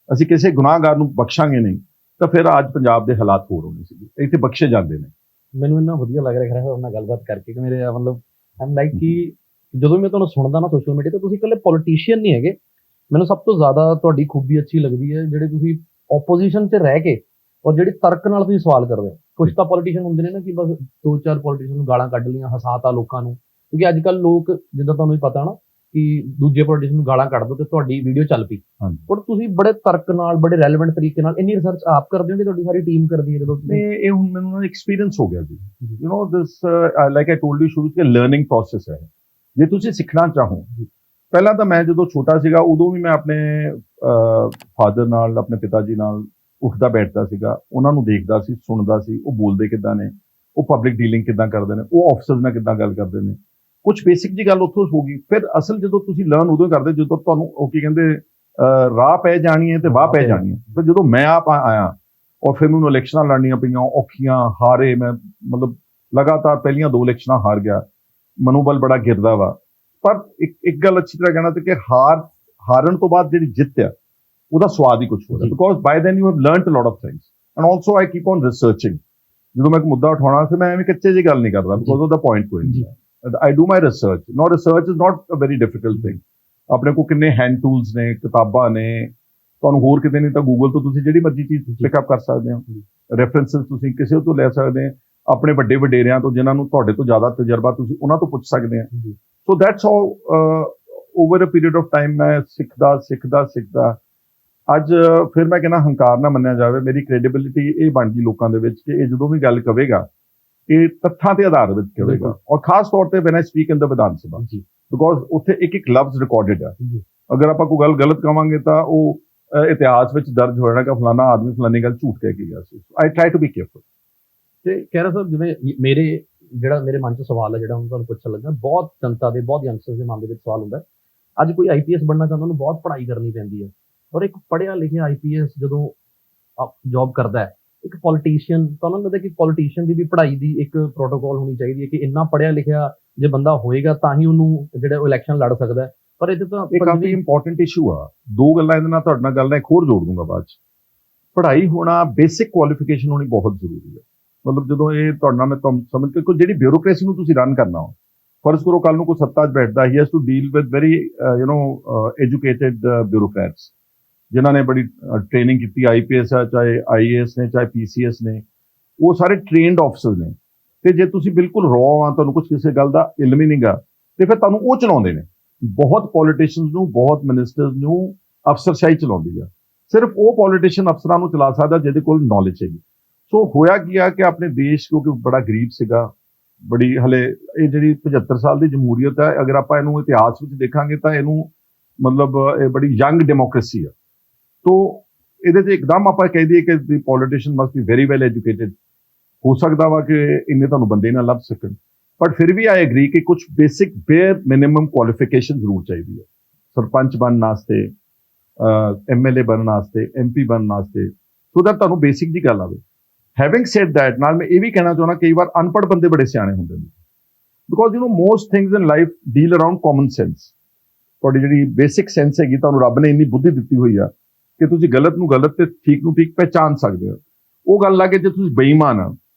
ਅਸੀਂ ਕਿਸੇ ਗੁਨਾਹਗਾਰ ਨੂੰ ਬਖਸ਼ਾਂਗੇ ਨਹੀਂ, ਤਾਂ ਫਿਰ ਅੱਜ ਪੰਜਾਬ ਦੇ ਹਾਲਾਤ ਹੋਰ ਹੋਣੇ ਸੀਗੇ। ਇੱਥੇ ਬਖਸ਼ੇ ਜਾਂਦੇ ਨੇ। ਮੈਨੂੰ ਇੰਨਾ ਵਧੀਆ ਲੱਗ ਰਿਹਾ ਹੈ ਨਾਲ ਗੱਲਬਾਤ ਕਰਕੇ ਕਿ ਮੇਰੇ ਮਤਲਬ ਆਮ ਲਾਈਕ ਕਿ ਜਦੋਂ ਮੈਂ ਤੁਹਾਨੂੰ ਸੁਣਦਾ ਨਾ ਸੋਸ਼ਲ ਮੀਡੀਆ ਤੇ, ਤੁਸੀਂ ਇਕੱਲੇ ਪੋਲੀਟੀਸ਼ੀਅਨ ਨਹੀਂ ਹੈਗੇ। ਮੈਨੂੰ ਸਭ ਤੋਂ ਜ਼ਿਆਦਾ ਤੁਹਾਡੀ ਖੂਬੀ ਅੱਛੀ ਲੱਗਦੀ ਹੈ ਜਿਹੜੇ ਤੁਸੀਂ ਆਪੋਜੀਸ਼ਨ 'ਚ ਰਹਿ ਕੇ ਔਰ ਜਿਹੜੀ ਤਰਕ ਨਾਲ ਤੁਸੀਂ ਸਵਾਲ ਕਰਦੇ ਹੋ। ਕੁਛ ਤਾਂ ਪੋਲੀਟੀਸ਼ੀਅਨ ਹੁੰਦੇ ਨੇ ਨਾ ਕਿ ਬਸ 2-4 ਪੋਲੀਟੀਸ਼ੀਅਨ ਨੂੰ ਗਾਲਾਂ ਕੱਢ ਲਈਆਂ, ਹਸਾਤਾ ਲੋਕਾਂ ਨੂੰ, ਕਿਉਂਕਿ ਅੱਜ ਕੱਲ੍ਹ ਲੋਕ ਜਿੱਦਾਂ ਤੁਹਾਨੂੰ ਵੀ ਪਤਾ ਨਾ ਕਿ ਦੂਜੇ ਪੋਲੀਟੀਸ਼ੀਅਨ ਨੂੰ ਗਾਲਾਂ ਕੱਢ ਦੋ ਤੇ ਤੁਹਾਡੀ ਵੀਡੀਓ ਚੱਲ ਪਈ। ਪਰ ਤੁਸੀਂ ਬੜੇ ਤਰਕ ਨਾਲ, ਬੜੇ ਰੈਲੇਵੈਂਟ ਤਰੀਕੇ ਨਾਲ ਇੰਨੀ ਰਿਸਰਚ ਆਪ ਕਰਦੇ ਹੋ ਕਿ ਤੁਹਾਡੀ ਸਾਰੀ ਟੀਮ ਕਰਦੀ ਹੈ? ਜਦੋਂ ਇਹ ਹੁਣ ਮੈਨੂੰ ਐਕਸਪੀਰੀਅੰਸ ਹੋ ਗਿਆ ਜੀ। You know this like I told you ਸ਼ੁਰੂ ਤੋਂ ਲਰਨਿੰਗ ਪ੍ਰੋਸੈਸ ਹੈ। ਜੇ ਤੁਸੀਂ ਸਿੱਖਣਾ ਚਾਹੋ, ਪਹਿਲਾਂ ਤਾਂ ਮੈਂ ਜਦੋਂ ਛੋਟਾ ਸੀਗਾ ਉਦੋਂ ਵੀ ਮੈਂ ਆਪਣੇ ਫਾਦਰ ਨਾਲ, ਆਪਣੇ ਪਿਤਾ ਜੀ ਨਾਲ ਉੱਠਦਾ ਬੈਠਦਾ ਸੀਗਾ, ਉਹਨਾਂ ਨੂੰ ਦੇਖਦਾ ਸੀ, ਸੁਣਦਾ ਸੀ, ਉਹ ਬੋਲਦੇ ਕਿੱਦਾਂ ਨੇ, ਉਹ ਪਬਲਿਕ ਡੀਲਿੰਗ ਕਿੱਦਾਂ ਕਰਦੇ ਨੇ, ਉਹ ਆਫਿਸਰਸ ਨਾਲ ਕਿੱਦਾਂ ਗੱਲ ਕਰਦੇ ਨੇ। ਕੁਝ ਬੇਸਿਕ ਜੀ ਗੱਲ ਉੱਥੋਂ ਹੋ ਗਈ। ਫਿਰ ਅਸਲ ਜਦੋਂ ਤੁਸੀਂ ਲਰਨ ਉਦੋਂ ਕਰਦੇ ਜਦੋਂ ਤੁਹਾਨੂੰ ਉਹ ਕੀ ਕਹਿੰਦੇ ਰਾਹ ਪੈ ਜਾਣੀ ਹੈ ਤੇ ਵਾਹ ਪੈ ਜਾਣੀ ਹੈ। ਫਿਰ ਜਦੋਂ ਮੈਂ ਆਪ ਆਇਆ ਔਰ ਫਿਰ ਮੈਨੂੰ ਇਲੈਕਸ਼ਨਾਂ ਲੜਨੀਆਂ ਪਈਆਂ, ਔਖੀਆਂ, ਹਾਰੇ ਮੈਂ, ਮਤਲਬ ਲਗਾਤਾਰ ਪਹਿਲੀਆਂ 2 ਇਲੈਕਸ਼ਨਾਂ ਹਾਰ ਗਿਆ, ਮਨੋਬਲ ਬੜਾ ਗਿਰਦਾ ਵਾ। ਪਰ ਇੱਕ ਗੱਲ ਅੱਛੀ ਤਰ੍ਹਾਂ ਕਹਿਣਾ ਤੇ ਕਿ ਹਾਰਨ ਤੋਂ ਬਾਅਦ ਜਿਹੜੀ ਜਿੱਤ ਆ ਉਹਦਾ ਸਵਾਦ ਹੀ ਕੁਝ ਹੋਰ ਹੈ, because by then you have learned a lot of things and also I keep on researching. ਜਦੋਂ ਮੈਂ ਇੱਕ ਮੁੱਦਾ ਉਠਾਉਣਾ ਫਿਰ ਮੈਂ ਐਵੇਂ ਕੱਚੇ ਜਿਹੀ ਗੱਲ ਨਹੀਂ ਕਰਦਾ, ਬਿਕੋਜ਼ ਉਹਦਾ ਪੁਆਇੰਟ ਕੋਈ ਨਹੀਂ। I do my research. Now, research is not a very difficult thing. ਆਪਣੇ ਕੋਲ ਕਿੰਨੇ ਹੈਂਡ ਟੂਲਸ ਨੇ, ਕਿਤਾਬਾਂ ਨੇ, ਤੁਹਾਨੂੰ ਹੋਰ ਕਿਤੇ ਨਹੀਂ ਤਾਂ ਗੂਗਲ ਤੋਂ ਤੁਸੀਂ ਜਿਹੜੀ ਮਰਜ਼ੀ ਚੀਜ਼ ਪਿਕਅਪ ਕਰ ਸਕਦੇ ਹੋ। ਰੈਫਰੈਂਸਸ ਤੁਸੀਂ ਕਿਸੇ ਤੋਂ ਲੈ ਸਕਦੇ ਹੋ, ਆਪਣੇ ਵੱਡੇ ਵਡੇਰਿਆਂ ਤੋਂ, ਜਿਨ੍ਹਾਂ ਨੂੰ ਤੁਹਾਡੇ ਤੋਂ ਜ਼ਿਆਦਾ ਤਜਰਬਾ, ਤੁਸੀਂ ਉਹਨਾਂ ਤੋਂ ਪੁੱਛ ਸਕਦੇ ਹੋ। So that's how over a period of time ਮੈਂ ਸਿੱਖਦਾ। ਅੱਜ ਫਿਰ ਮੈਂ ਕਹਿੰਦਾ ਹੰਕਾਰ ਨਾ ਮੰਨਿਆ ਜਾਵੇ, ਮੇਰੀ ਕ੍ਰੈਡੀਬਿਲਿਟੀ ਇਹ ਬਣ ਗਈ ਲੋਕਾਂ ਦੇ ਵਿੱਚ ਕਿ ਇਹ ਜਦੋਂ ਵੀ ਗੱਲ ਕਵੇਗਾ ਇਹ ਤੱਥਾਂ ਤੇ ਆਧਾਰਿਤ ਕਹੇਗਾ। ਔਰ ਖਾਸ ਤੌਰ ਤੇ van I speak in the Vidhan Sabha, because ਉੱਥੇ ਇੱਕ ਲਫ਼ਜ਼ ਰਿਕਾਰਡਡ ਆ। ਅਗਰ ਆਪਾਂ ਕੋਈ ਗੱਲ ਗਲਤ ਕਵਾਂਗੇ ਤਾਂ ਉਹ ਇਤਿਹਾਸ ਵਿੱਚ ਦਰਜ ਹੋ ਜਾਣਾ ਕਿ ਫਲਾਣਾ ਆਦਮੀ ਫਲਾਣੀ ਗੱਲ ਝੂਠ ਕਹਿ ਕੇ ਗਿਆ ਸੀ। I try to be careful. ਤੇ ਖਹਿਰਾ ਸਾਹਿਬ, ਜਿਵੇਂ ਮੇਰੇ ਮਨ 'ਚ ਸਵਾਲ ਹੈ ਜਿਹੜਾ ਹੁਣ ਤੁਹਾਨੂੰ ਪੁੱਛਣ ਲੱਗਾ, ਬਹੁਤ ਜਨਤਾ ਦੇ, ਬਹੁਤ ਯੰਗਸਟਰਸ ਦੇ ਮਨ ਦੇ ਵਿੱਚ ਸਵਾਲ ਹੁੰਦਾ, ਅੱਜ ਕੋਈ IPS ਬਣਨਾ ਚਾਹੁੰਦਾ, ਉਹਨੂੰ ਬਹੁਤ ਪੜ੍ਹਾਈ ਕਰਨੀ ਪੈਂਦੀ ਹੈ, ਔਰ ਇੱਕ ਪੜ੍ਹਿਆ ਲਿਖਿਆ IPS ਜਦੋਂ ਜੌਬ ਕਰਦਾ ਹੈ, ਇੱਕ ਪੋਲੀਟੀਸ਼ੀਅਨ, ਤੁਹਾਨੂੰ ਲੱਗਦਾ ਕਿ ਪੋਲੀਟੀਸ਼ੀਅਨ ਦੀ ਵੀ ਪੜ੍ਹਾਈ ਦੀ ਇੱਕ ਪ੍ਰੋਟੋਕੋਲ ਹੋਣੀ ਚਾਹੀਦੀ ਹੈ ਕਿ ਇੰਨਾ ਪੜ੍ਹਿਆ ਲਿਖਿਆ ਜੇ ਬੰਦਾ ਹੋਏਗਾ ਤਾਂ ਹੀ ਉਹਨੂੰ ਜਿਹੜਾ ਇਲੈਕਸ਼ਨ ਲੜ ਸਕਦਾ ਹੈ? ਪਰ ਇਹਦੇ ਤਾਂ ਇਹ ਕਾਫੀ ਇੰਪੋਰਟੈਂਟ ਇਸ਼ੂ ਆ। 2 ਗੱਲਾਂ ਇਹਦੇ ਨਾਲ ਤੁਹਾਡੇ ਨਾਲ ਗੱਲ ਨਾਲ ਇੱਕ ਹੋਰ ਜੋੜ ਦੂੰਗਾ ਬਾਅਦ 'ਚ। ਪੜ੍ਹਾਈ ਹੋਣਾ, ਬੇਸਿਕ ਕੁਆਲੀਫਿਕੇਸ਼ਨ ਹੋਣੀ ਬਹੁਤ ਜ਼ਰੂਰੀ ਹੈ। ਮਤਲਬ ਜਦੋਂ ਇਹ ਤੁਹਾਡੇ ਨਾਲ ਮੈਂ ਤੁਹਾਨੂੰ ਸਮਝ ਕੇ, ਜਿਹੜੀ ਬਿਊਰੋਕ੍ਰੇਸੀ ਨੂੰ ਤੁਸੀਂ ਰਨ ਕਰਨਾ ਹੋ, ਫਰਜ਼ ਕਰੋ ਕੱਲ ਨੂੰ ਕੋਈ ਸੱਤਾ 'ਚ ਬੈਠਦਾ, he has to deal with very educated bureaucrats ਜਿਨ੍ਹਾਂ ਨੇ ਬੜੀ ਟ੍ਰੇਨਿੰਗ ਕੀਤੀ, IPS ਆ, ਚਾਹੇ IAS ਨੇ, ਚਾਹੇ PCS ਨੇ, ਉਹ ਸਾਰੇ ਟ੍ਰੇਨਡ ਆਫਿਸਰ ਨੇ। ਤੇ ਜੇ ਤੁਸੀਂ ਬਿਲਕੁਲ ਰੌ ਆ, ਤੁਹਾਨੂੰ ਕੁਝ ਕਿਸੇ ਗੱਲ ਦਾ ਇਲਮ ਹੀ ਨਹੀਂਗਾ, ਤੇ ਫਿਰ ਤੁਹਾਨੂੰ ਉਹ ਚਲਾਉਂਦੇ ਨੇ। ਬਹੁਤ ਪੋਲੀਟੀਸ਼ੀਅਨਸ ਨੂੰ, ਬਹੁਤ ਮਿਨਿਸਟਰਸ ਨੂੰ ਅਫਸਰਸ਼ਾਹੀ ਚਲਾਉਂਦੀ ਆ। ਸਿਰਫ ਉਹ ਪੋਲੀਟੀਸ਼ੀਅਨ ਅਫਸਰਾਂ ਨੂੰ ਚਲਾ ਸਕਦਾ ਜਿਹਦੇ ਕੋਲ ਨੌਲੇਜ ਹੈਗੀ। ਸੋ ਹੋਇਆ ਕੀ ਆ ਕਿ ਆਪਣੇ ਦੇਸ਼, ਕਿਉਂਕਿ ਬੜਾ ਗਰੀਬ ਸੀਗਾ, ਬੜੀ ਹਲੇ ਇਹ ਜਿਹੜੀ 75 ਸਾਲ ਦੀ ਜਮਹੂਰੀਅਤ ਹੈ, ਅਗਰ ਆਪਾਂ ਇਹਨੂੰ ਇਤਿਹਾਸ ਵਿੱਚ ਦੇਖਾਂਗੇ ਤਾਂ ਇਹਨੂੰ ਮਤਲਬ ਇਹ ਬੜੀ ਯੰਗ ਡੈਮੋਕ੍ਰੇਸੀ ਆ। ਤੋ ਇਹਦੇ 'ਚ ਇੱਕਦਮ ਆਪਾਂ ਕਹਿ ਦਈਏ ਕਿ ਦੀ politician must be very well educated. ਹੋ ਸਕਦਾ ਵਾ ਕਿ ਇੰਨੇ ਤੁਹਾਨੂੰ ਬੰਦੇ ਨਾ ਲੱਭ ਸਕਣ, ਬਟ ਫਿਰ ਵੀ ਆਈ ਐਗਰੀ ਕਿ ਕੁਝ ਬੇਸਿਕ ਬੇਅਰ ਮਿਨੀਮਮ ਕੁਆਲੀਫਿਕੇਸ਼ਨ ਜ਼ਰੂਰ ਚਾਹੀਦੀ ਹੈ। ਸਰਪੰਚ ਬਣਨ ਵਾਸਤੇ, MLA ਬਣਨ ਵਾਸਤੇ, MP ਬਣਨ ਵਾਸਤੇ, ਸੋ ਦੈਟ ਤੁਹਾਨੂੰ ਬੇਸਿਕ ਦੀ ਗੱਲ ਆਵੇ। ਹੈਵਿੰਗ ਸੈਡ ਦੈਟ, ਨਾਲ ਮੈਂ ਇਹ ਵੀ ਕਹਿਣਾ ਚਾਹੁੰਦਾ, ਕਈ ਵਾਰ ਅਨਪੜ੍ਹ ਬੰਦੇ ਬੜੇ ਸਿਆਣੇ ਹੁੰਦੇ ਨੇ, because you know most things in life deal around common sense. ਤੁਹਾਡੀ ਜਿਹੜੀ ਬੇਸਿਕ ਸੈਂਸ ਹੈਗੀ, ਤੁਹਾਨੂੰ ਰੱਬ ਨੇ ਇੰਨੀ ਬੁੱਧੀ ਦਿੱਤੀ ਹੋਈ ਆ ਕਿ ਤੁਸੀਂ ਗਲਤ ਨੂੰ ਗਲਤ ਤੇ ਠੀਕ ਨੂੰ ਠੀਕ ਪਹਿਚਾਨ ਸਕਦੇ ਹੋ। ਉਹ ਗੱਲ ਲੱਗੇ ਜੇ ਤੁਸੀਂ ਬੇਈਮਾਨ ਆ,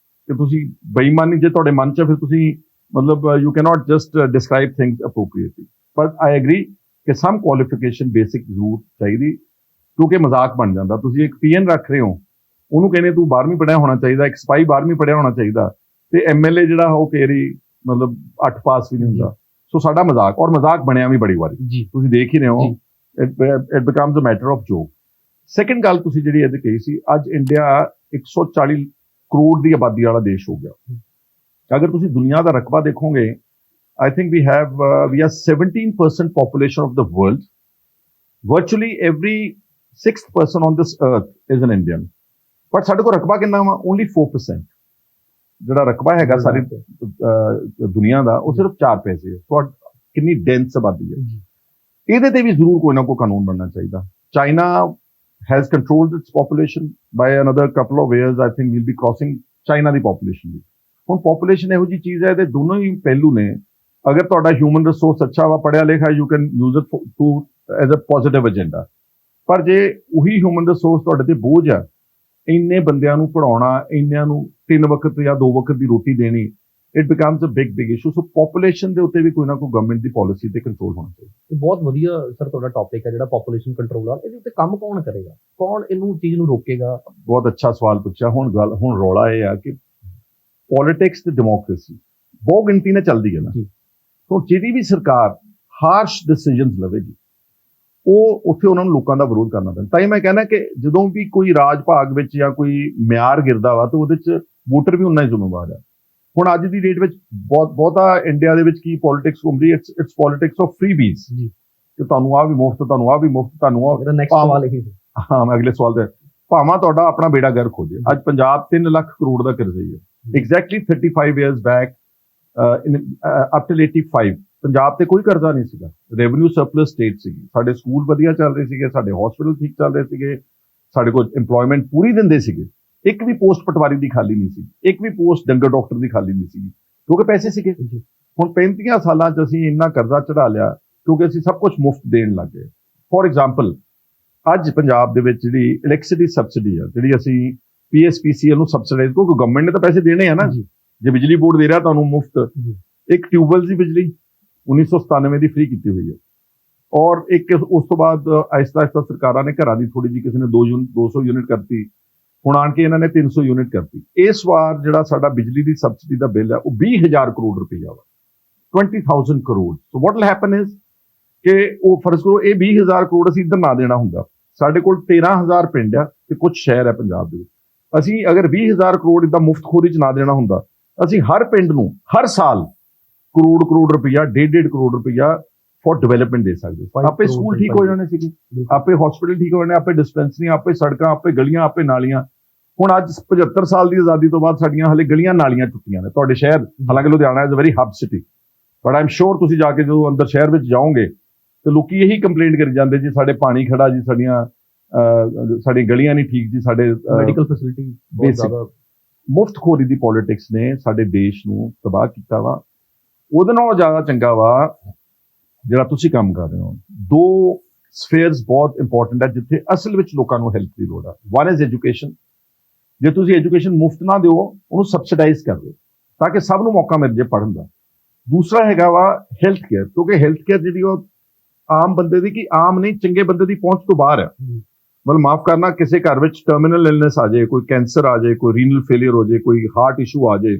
ਕਿ ਤੁਸੀਂ ਬੇਈਮਾਨੀ ਜੇ ਤੁਹਾਡੇ ਮਨ 'ਚ, ਫਿਰ ਤੁਸੀਂ ਮਤਲਬ you can not just describe things appropriately. But I agree ਕਿ ਸਮ ਕੁਆਲੀਫਿਕੇਸ਼ਨ ਬੇਸਿਕ ਜ਼ਰੂਰ ਚਾਹੀਦੀ, ਕਿਉਂਕਿ ਮਜ਼ਾਕ ਬਣ ਜਾਂਦਾ। ਤੁਸੀਂ ਇੱਕ PN ਰੱਖ ਰਹੇ ਹੋ, ਉਹਨੂੰ ਕਹਿੰਦੇ ਤੂੰ 12ਵੀਂ ਪੜ੍ਹਿਆ ਹੋਣਾ ਚਾਹੀਦਾ, ਇੱਕ ਸਿਪਾਹੀ 12ਵੀਂ ਪੜ੍ਹਿਆ ਹੋਣਾ ਚਾਹੀਦਾ, ਤੇ MLA ਜਿਹੜਾ ਉਹ ਕੇਰੀ ਮਤਲਬ 8 ਪਾਸ ਵੀ ਨਹੀਂ ਹੁੰਦਾ। ਸੋ ਸਾਡਾ ਮਜ਼ਾਕ, ਔਰ ਮਜ਼ਾਕ ਬਣਿਆ ਵੀ ਬੜੀ ਵਾਰੀ, ਤੁਸੀਂ ਦੇਖ ਹੀ ਰਹੇ ਹੋ। It becomes a matter of joke. Second ਗੱਲ ਤੁਸੀਂ ਜਿਹੜੀ ਇਹਦੇ ਕਹੀ ਸੀ, ਅੱਜ ਇੰਡੀਆ 140 ਕਰੋੜ ਦੀ ਆਬਾਦੀ ਵਾਲਾ ਦੇਸ਼ ਹੋ ਗਿਆ। ਅਗਰ ਤੁਸੀਂ ਦੁਨੀਆ ਦਾ ਰਕਬਾ ਦੇਖੋਗੇ, I think we are 17% population of the world. Virtually every 6th person on this earth is an Indian. But ਸਾਡੇ ਕੋਲ ਰਕਬਾ ਕਿੰਨਾ ਵਾ? ਓਨਲੀ 4%। ਜਿਹੜਾ ਰਕਬਾ ਹੈਗਾ ਸਾਰੀ ਦੁਨੀਆ ਦਾ, ਉਹ ਸਿਰਫ 4 ਪੈਸੇ ਹੈ। ਕਿੰਨੀ ਡੈਂਸ ਆਬਾਦੀ ਹੈ। ਇਹਦੇ ਤੇ ਵੀ ਜ਼ਰੂਰ ਕੋਈ ਨਾ ਕੋਈ ਕਾਨੂੰਨ ਬਣਨਾ ਚਾਹੀਦਾ। China has controlled its population by another couple of years. I think we'll be crossing China the population ਵੀ। ਹੁਣ population ਇਹੋ ਜਿਹੀ ਚੀਜ਼ ਹੈ, ਇਹਦੇ ਦੋਨੋਂ ਹੀ ਪਹਿਲੂ ਨੇ। ਅਗਰ ਤੁਹਾਡਾ ਹਿਊਮਨ ਰਿਸੋਰਸ ਅੱਛਾ ਵਾ, ਪੜ੍ਹਿਆ ਲਿਖਾ, you can use it to as a positive agenda. ਪਰ ਜੇ ਉਹੀ ਹਿਊਮਨ ਰਿਸੋਰਸ ਤੁਹਾਡੇ ਤੇ ਬੋਝ ਆ, ਇੰਨੇ ਬੰਦਿਆਂ ਨੂੰ ਪੜਾਉਣਾ, ਇੰਨਿਆਂ ਨੂੰ 3 ਵਕਤ ਜਾਂ 2 ਵਕਤ ਦੀ ਰੋਟੀ ਦੇਣੀ, it becomes a big issue. So population ਦੇ ਉੱਤੇ ਵੀ ਕੋਈ ਨਾ ਕੋਈ ਗਵਰਨਮੈਂਟ ਦੀ ਪਾਲਿਸੀ ਤੇ ਕੰਟਰੋਲ ਹੋਣਾ ਚਾਹੀਦਾ। ਬਹੁਤ ਵਧੀਆ ਸਰ ਤੁਹਾਡਾ ਟੌਪਿਕ ਹੈ ਜਿਹੜਾ ਪੋਪੂਲੇਸ਼ਨ ਕੰਟਰੋਲ ਆ। ਇਹਦੇ ਉੱਤੇ ਕੰਮ ਕੌਣ ਕਰੇਗਾ? ਕੌਣ ਇਹਨੂੰ ਚੀਜ਼ ਨੂੰ ਰੋਕੇਗਾ? ਬਹੁਤ ਅੱਛਾ ਸਵਾਲ ਪੁੱਛਿਆ। ਹੁਣ ਰੌਲਾ ਇਹ ਆ ਕਿ ਪੋਲਿਟਿਕਸ ਤੇ ਡੈਮੋਕ੍ਰੇਸੀ ਬਹੁਤ ਗਿਣਤੀ ਨਾਲ ਚੱਲਦੀ ਹੈ ਨਾ। ਹੁਣ ਜਿਹੜੀ ਵੀ ਸਰਕਾਰ ਹਾਰਸ਼ ਡਿਸੀਜਨਸ ਲਵੇਗੀ, ਉਹ ਉੱਥੇ ਉਹਨਾਂ ਨੂੰ ਲੋਕਾਂ ਦਾ ਵਿਰੋਧ ਕਰਨਾ ਪੈਂਦਾ। ਤਾਂ ਹੀ ਮੈਂ ਕਹਿੰਦਾ ਕਿ ਜਦੋਂ ਵੀ ਕੋਈ ਰਾਜ ਭਾਗ ਵਿੱਚ ਜਾਂ ਕੋਈ ਮਿਆਰ ਗਿਰਦਾ ਵਾ, ਤਾਂ ਉਹਦੇ 'ਚ ਵੋਟਰ ਵੀ ਉਨਾ ਹੀ ਜ਼ਿੰਮੇਵਾਰ ਆ। ਹੁਣ ਅੱਜ ਦੀ ਡੇਟ ਵਿੱਚ ਬਹੁਤਾ ਇੰਡੀਆ ਦੇ ਵਿੱਚ ਕੀ ਪੋਲਿਟਿਕਸ ਘੁੰਮਦੀ, ਇਟਸ ਪੋਲਿਟਿਕਸ ਆਫ ਫ੍ਰੀਬੀਜ਼, ਕਿ ਤੁਹਾਨੂੰ ਆਹ ਵੀ ਮੁਫਤ, ਤੁਹਾਨੂੰ ਆਹ ਵੀ ਮੁਫਤ, ਤੁਹਾਨੂੰ ਮੇਰਾ ਨੈਕਸਟ ਸਵਾਲ ਇਹੀ ਸੀ। ਹਾਂ, ਮੈਂ ਅਗਲੇ ਸਵਾਲ ਤੇ ਭਾਵਾਂ ਤੁਹਾਡਾ ਆਪਣਾ ਬੇੜਾ ਗਰਕ ਹੋ ਜਾਏ। ਅੱਜ ਪੰਜਾਬ 3 ਲੱਖ ਕਰੋੜ ਦਾ ਕਰਜ਼ਾ ਹੀ ਹੈ। Exactly 35 years back up till 85 Punjab ਤੇ ਕੋਈ ਕਰਜ਼ਾ ਨਹੀਂ ਸੀਗਾ। ਰੈਵਨਿਊ ਸਰਪਲਸ ਸਟੇਟ ਸੀਗੀ। ਸਾਡੇ ਸਕੂਲ ਵਧੀਆ ਚੱਲ ਰਹੇ ਸੀਗੇ, ਸਾਡੇ ਹਸਪੀਟਲ ਠੀਕ ਚੱਲ ਰਹੇ ਸੀਗੇ, ਸਾਡੇ ਕੋਲ ਇੰਪਲੋਇਮੈਂਟ ਪੂਰੀ ਦਿੰਦੇ ਸੀਗੇ। ਇੱਕ ਵੀ ਪੋਸਟ ਪਟਵਾਰੀ ਦੀ ਖਾਲੀ ਨਹੀਂ ਸੀ, ਇੱਕ ਵੀ ਪੋਸਟ ਡੰਗਰ ਡਾਕਟਰ ਦੀ ਖਾਲੀ ਨਹੀਂ ਸੀ, ਕਿਉਂਕਿ ਪੈਸੇ ਸੀਗੇ। ਹੁਣ 35 ਸਾਲਾਂ 'ਚ ਅਸੀਂ ਇੰਨਾ ਕਰਜ਼ਾ ਚੜਾ ਲਿਆ ਕਿਉਂਕਿ ਅਸੀਂ ਸਭ ਕੁਝ ਮੁਫਤ ਦੇਣ ਲੱਗ ਗਏ। ਫੋਰ ਐਗਜ਼ਾਮਪਲ, ਅੱਜ ਪੰਜਾਬ ਦੇ ਵਿੱਚ ਜਿਹੜੀ ਇਲੈਕਟ੍ਰਿਸਿਟੀ ਸਬਸਿਡੀ ਆ, ਜਿਹੜੀ ਅਸੀਂ PSPCL ਨੂੰ ਸਬਸਿਡਾਈਜ਼, ਕਿਉਂਕਿ ਗਵਰਨਮੈਂਟ ਨੇ ਤਾਂ ਪੈਸੇ ਦੇਣੇ ਆ ਨਾ। ਜੇ ਬਿਜਲੀ ਬੋਰਡ ਦੇ ਰਿਹਾ ਤੁਹਾਨੂੰ ਮੁਫਤ, ਇੱਕ ਟਿਊਬਵੈਲ ਦੀ ਬਿਜਲੀ 1997 ਦੀ ਫ੍ਰੀ ਕੀਤੀ ਹੋਈ ਹੈ, ਔਰ ਇੱਕ ਉਸ ਤੋਂ ਬਾਅਦ ਆਹਿਸਤਾ ਸਰਕਾਰਾਂ ਨੇ ਘਰਾਂ ਦੀ ਥੋੜੀ ਜਿਹੀ, ਕਿਸੇ ਨੇ 200 ਯੂਨਿਟ ਕਰਤੀ, ਹੁਣ ਆਣ ਕੇ ਇਹਨਾਂ ਨੇ 300 ਯੂਨਿਟ ਕਰਤੀ। ਇਸ ਵਾਰ ਜਿਹੜਾ ਸਾਡਾ ਬਿਜਲੀ ਦੀ ਸਬਸਿਡੀ ਦਾ ਬਿੱਲ ਹੈ ਉਹ 20,000 ਕਰੋੜ ਰੁਪਈਆ ਵਾ, 20,000 ਕਰੋੜ। ਸੋ ਵਾਟ ਵਿਲ ਹੈਪਨ ਇਜ਼ ਕਿ ਉਹ ਫਰਜ਼ ਕਰੋ ਇਹ 20,000 ਕਰੋੜ ਅਸੀਂ ਇੱਧਰ ਨਾ ਦੇਣਾ ਹੁੰਦਾ। ਸਾਡੇ ਕੋਲ 13,000 ਪਿੰਡ ਆ ਤੇ ਕੁਝ ਸ਼ਹਿਰ ਹੈ ਪੰਜਾਬ ਦੇ ਵਿੱਚ। ਅਸੀਂ ਅਗਰ 20,000 ਕਰੋੜ ਇਦਾਂ ਮੁਫਤਖੋਰੀ 'ਚ ਨਾ ਦੇਣਾ ਹੁੰਦਾ, ਅਸੀਂ ਹਰ ਪਿੰਡ ਨੂੰ ਹਰ ਸਾਲ ਕਰੋੜ ਰੁਪਈਆ, 1.5 ਕਰੋੜ ਰੁਪਈਆ ਫॉर ਡਿਵੈਲਪਮੈਂਟ ਦੇ ਸਕਦੇ। ਆਪੇ ਸਕੂਲ ਠੀਕ ਹੋ ਜਾਣੇ ਸੀਗੇ, ਆਪੇ ਹਸਪੀਟਲ ਠੀਕ ਹੋ ਜਾਣੇ, ਆਪੇ ਡਿਸਪੈਂਸਰੀਆਂ, ਆਪੇ ਸੜਕਾਂ, ਆਪੇ ਗਲੀਆਂ, ਆਪੇ ਨਾਲੀਆਂ। ਹੁਣ ਅੱਜ 75 ਸਾਲ ਦੀ ਆਜ਼ਾਦੀ ਤੋਂ ਬਾਅਦ ਸਾਡੀਆਂ ਹਲੇ ਗਲੀਆਂ ਨਾਲੀਆਂ ਟੁੱਟੀਆਂ ਨੇ। ਤੁਹਾਡੇ ਸ਼ਹਿਰ, ਹਾਲਾਂਕਿ Ludhiana is a very hub city, but I am sure ਤੁਸੀਂ ਜਾ ਕੇ ਜਦੋਂ ਅੰਦਰ ਸ਼ਹਿਰ ਵਿੱਚ ਜਾਓਗੇ ਤੇ ਲੋਕੀ ਇਹੀ ਕੰਪਲੇਂਟ ਕਰੀ ਜਾਂਦੇ ਜੀ ਸਾਡੇ ਪਾਣੀ ਖੜਾ ਜੀ, ਸਾਡੀ ਗਲੀਆਂ ਨਹੀਂ ਠੀਕ ਜੀ, ਸਾਡੇ ਮੈਡੀਕਲ ਫੈਸਿਲਿਟੀ ਬਹੁਤ ਜ਼ਿਆਦਾ। ਮੁਫਤਖੋਰੀ ਦੀ ਪੋਲਿਟਿਕਸ ਨੇ ਸਾਡੇ ਦੇਸ਼ ਨੂੰ ਤਬਾਹ ਕੀਤਾ ਵਾ। ਉਹਦੇ ਨਾਲੋਂ ਜ਼ਿਆਦਾ ਚੰਗਾ ਵਾ ਜਿਹੜਾ ਤੁਸੀਂ ਕੰਮ ਕਰ ਰਹੇ ਹੋ। 2 ਸਫੇਅਰਸ ਬਹੁਤ ਇੰਪੋਰਟੈਂਟ ਹੈ ਜਿੱਥੇ ਅਸਲ ਵਿੱਚ ਲੋਕਾਂ ਨੂੰ ਹੈਲਪ ਦੀ ਲੋੜ ਆ। One is education. ਜੇ ਤੁਸੀਂ ਐਜੂਕੇਸ਼ਨ ਮੁਫਤ ਨਾ ਦਿਓ, ਉਹਨੂੰ ਸਬਸਿਡਾਈਜ਼ ਕਰ ਦਿਓ ਤਾਂ ਕਿ ਸਭ ਨੂੰ ਮੌਕਾ ਮਿਲ ਜੇ ਪੜ੍ਹਨ ਦਾ। ਦੂਸਰਾ ਹੈਗਾ ਵਾ ਹੈਲਥ ਕੇਅਰ, ਕਿਉਂਕਿ ਹੈਲਥ ਕੇਅਰ ਜਿਹੜੀ ਉਹ ਆਮ ਬੰਦੇ ਦੀ, ਕੀ ਆਮ ਨਹੀਂ, ਚੰਗੇ ਬੰਦੇ ਦੀ ਪਹੁੰਚ ਤੋਂ ਬਾਹਰ ਹੈ। ਮਤਲਬ ਮਾਫ ਕਰਨਾ, ਕਿਸੇ ਘਰ ਵਿੱਚ ਟਰਮੀਨਲ ਇਲਨੈਸ ਆ ਜਾਏ, ਕੋਈ ਕੈਂਸਰ ਆ ਜਾਏ, ਕੋਈ ਰੀਨਲ ਫੇਲਿਅਰ ਹੋ ਜਾਏ, ਕੋਈ ਹਾਰਟ ਇਸ਼ੂ ਆ ਜਾਏ,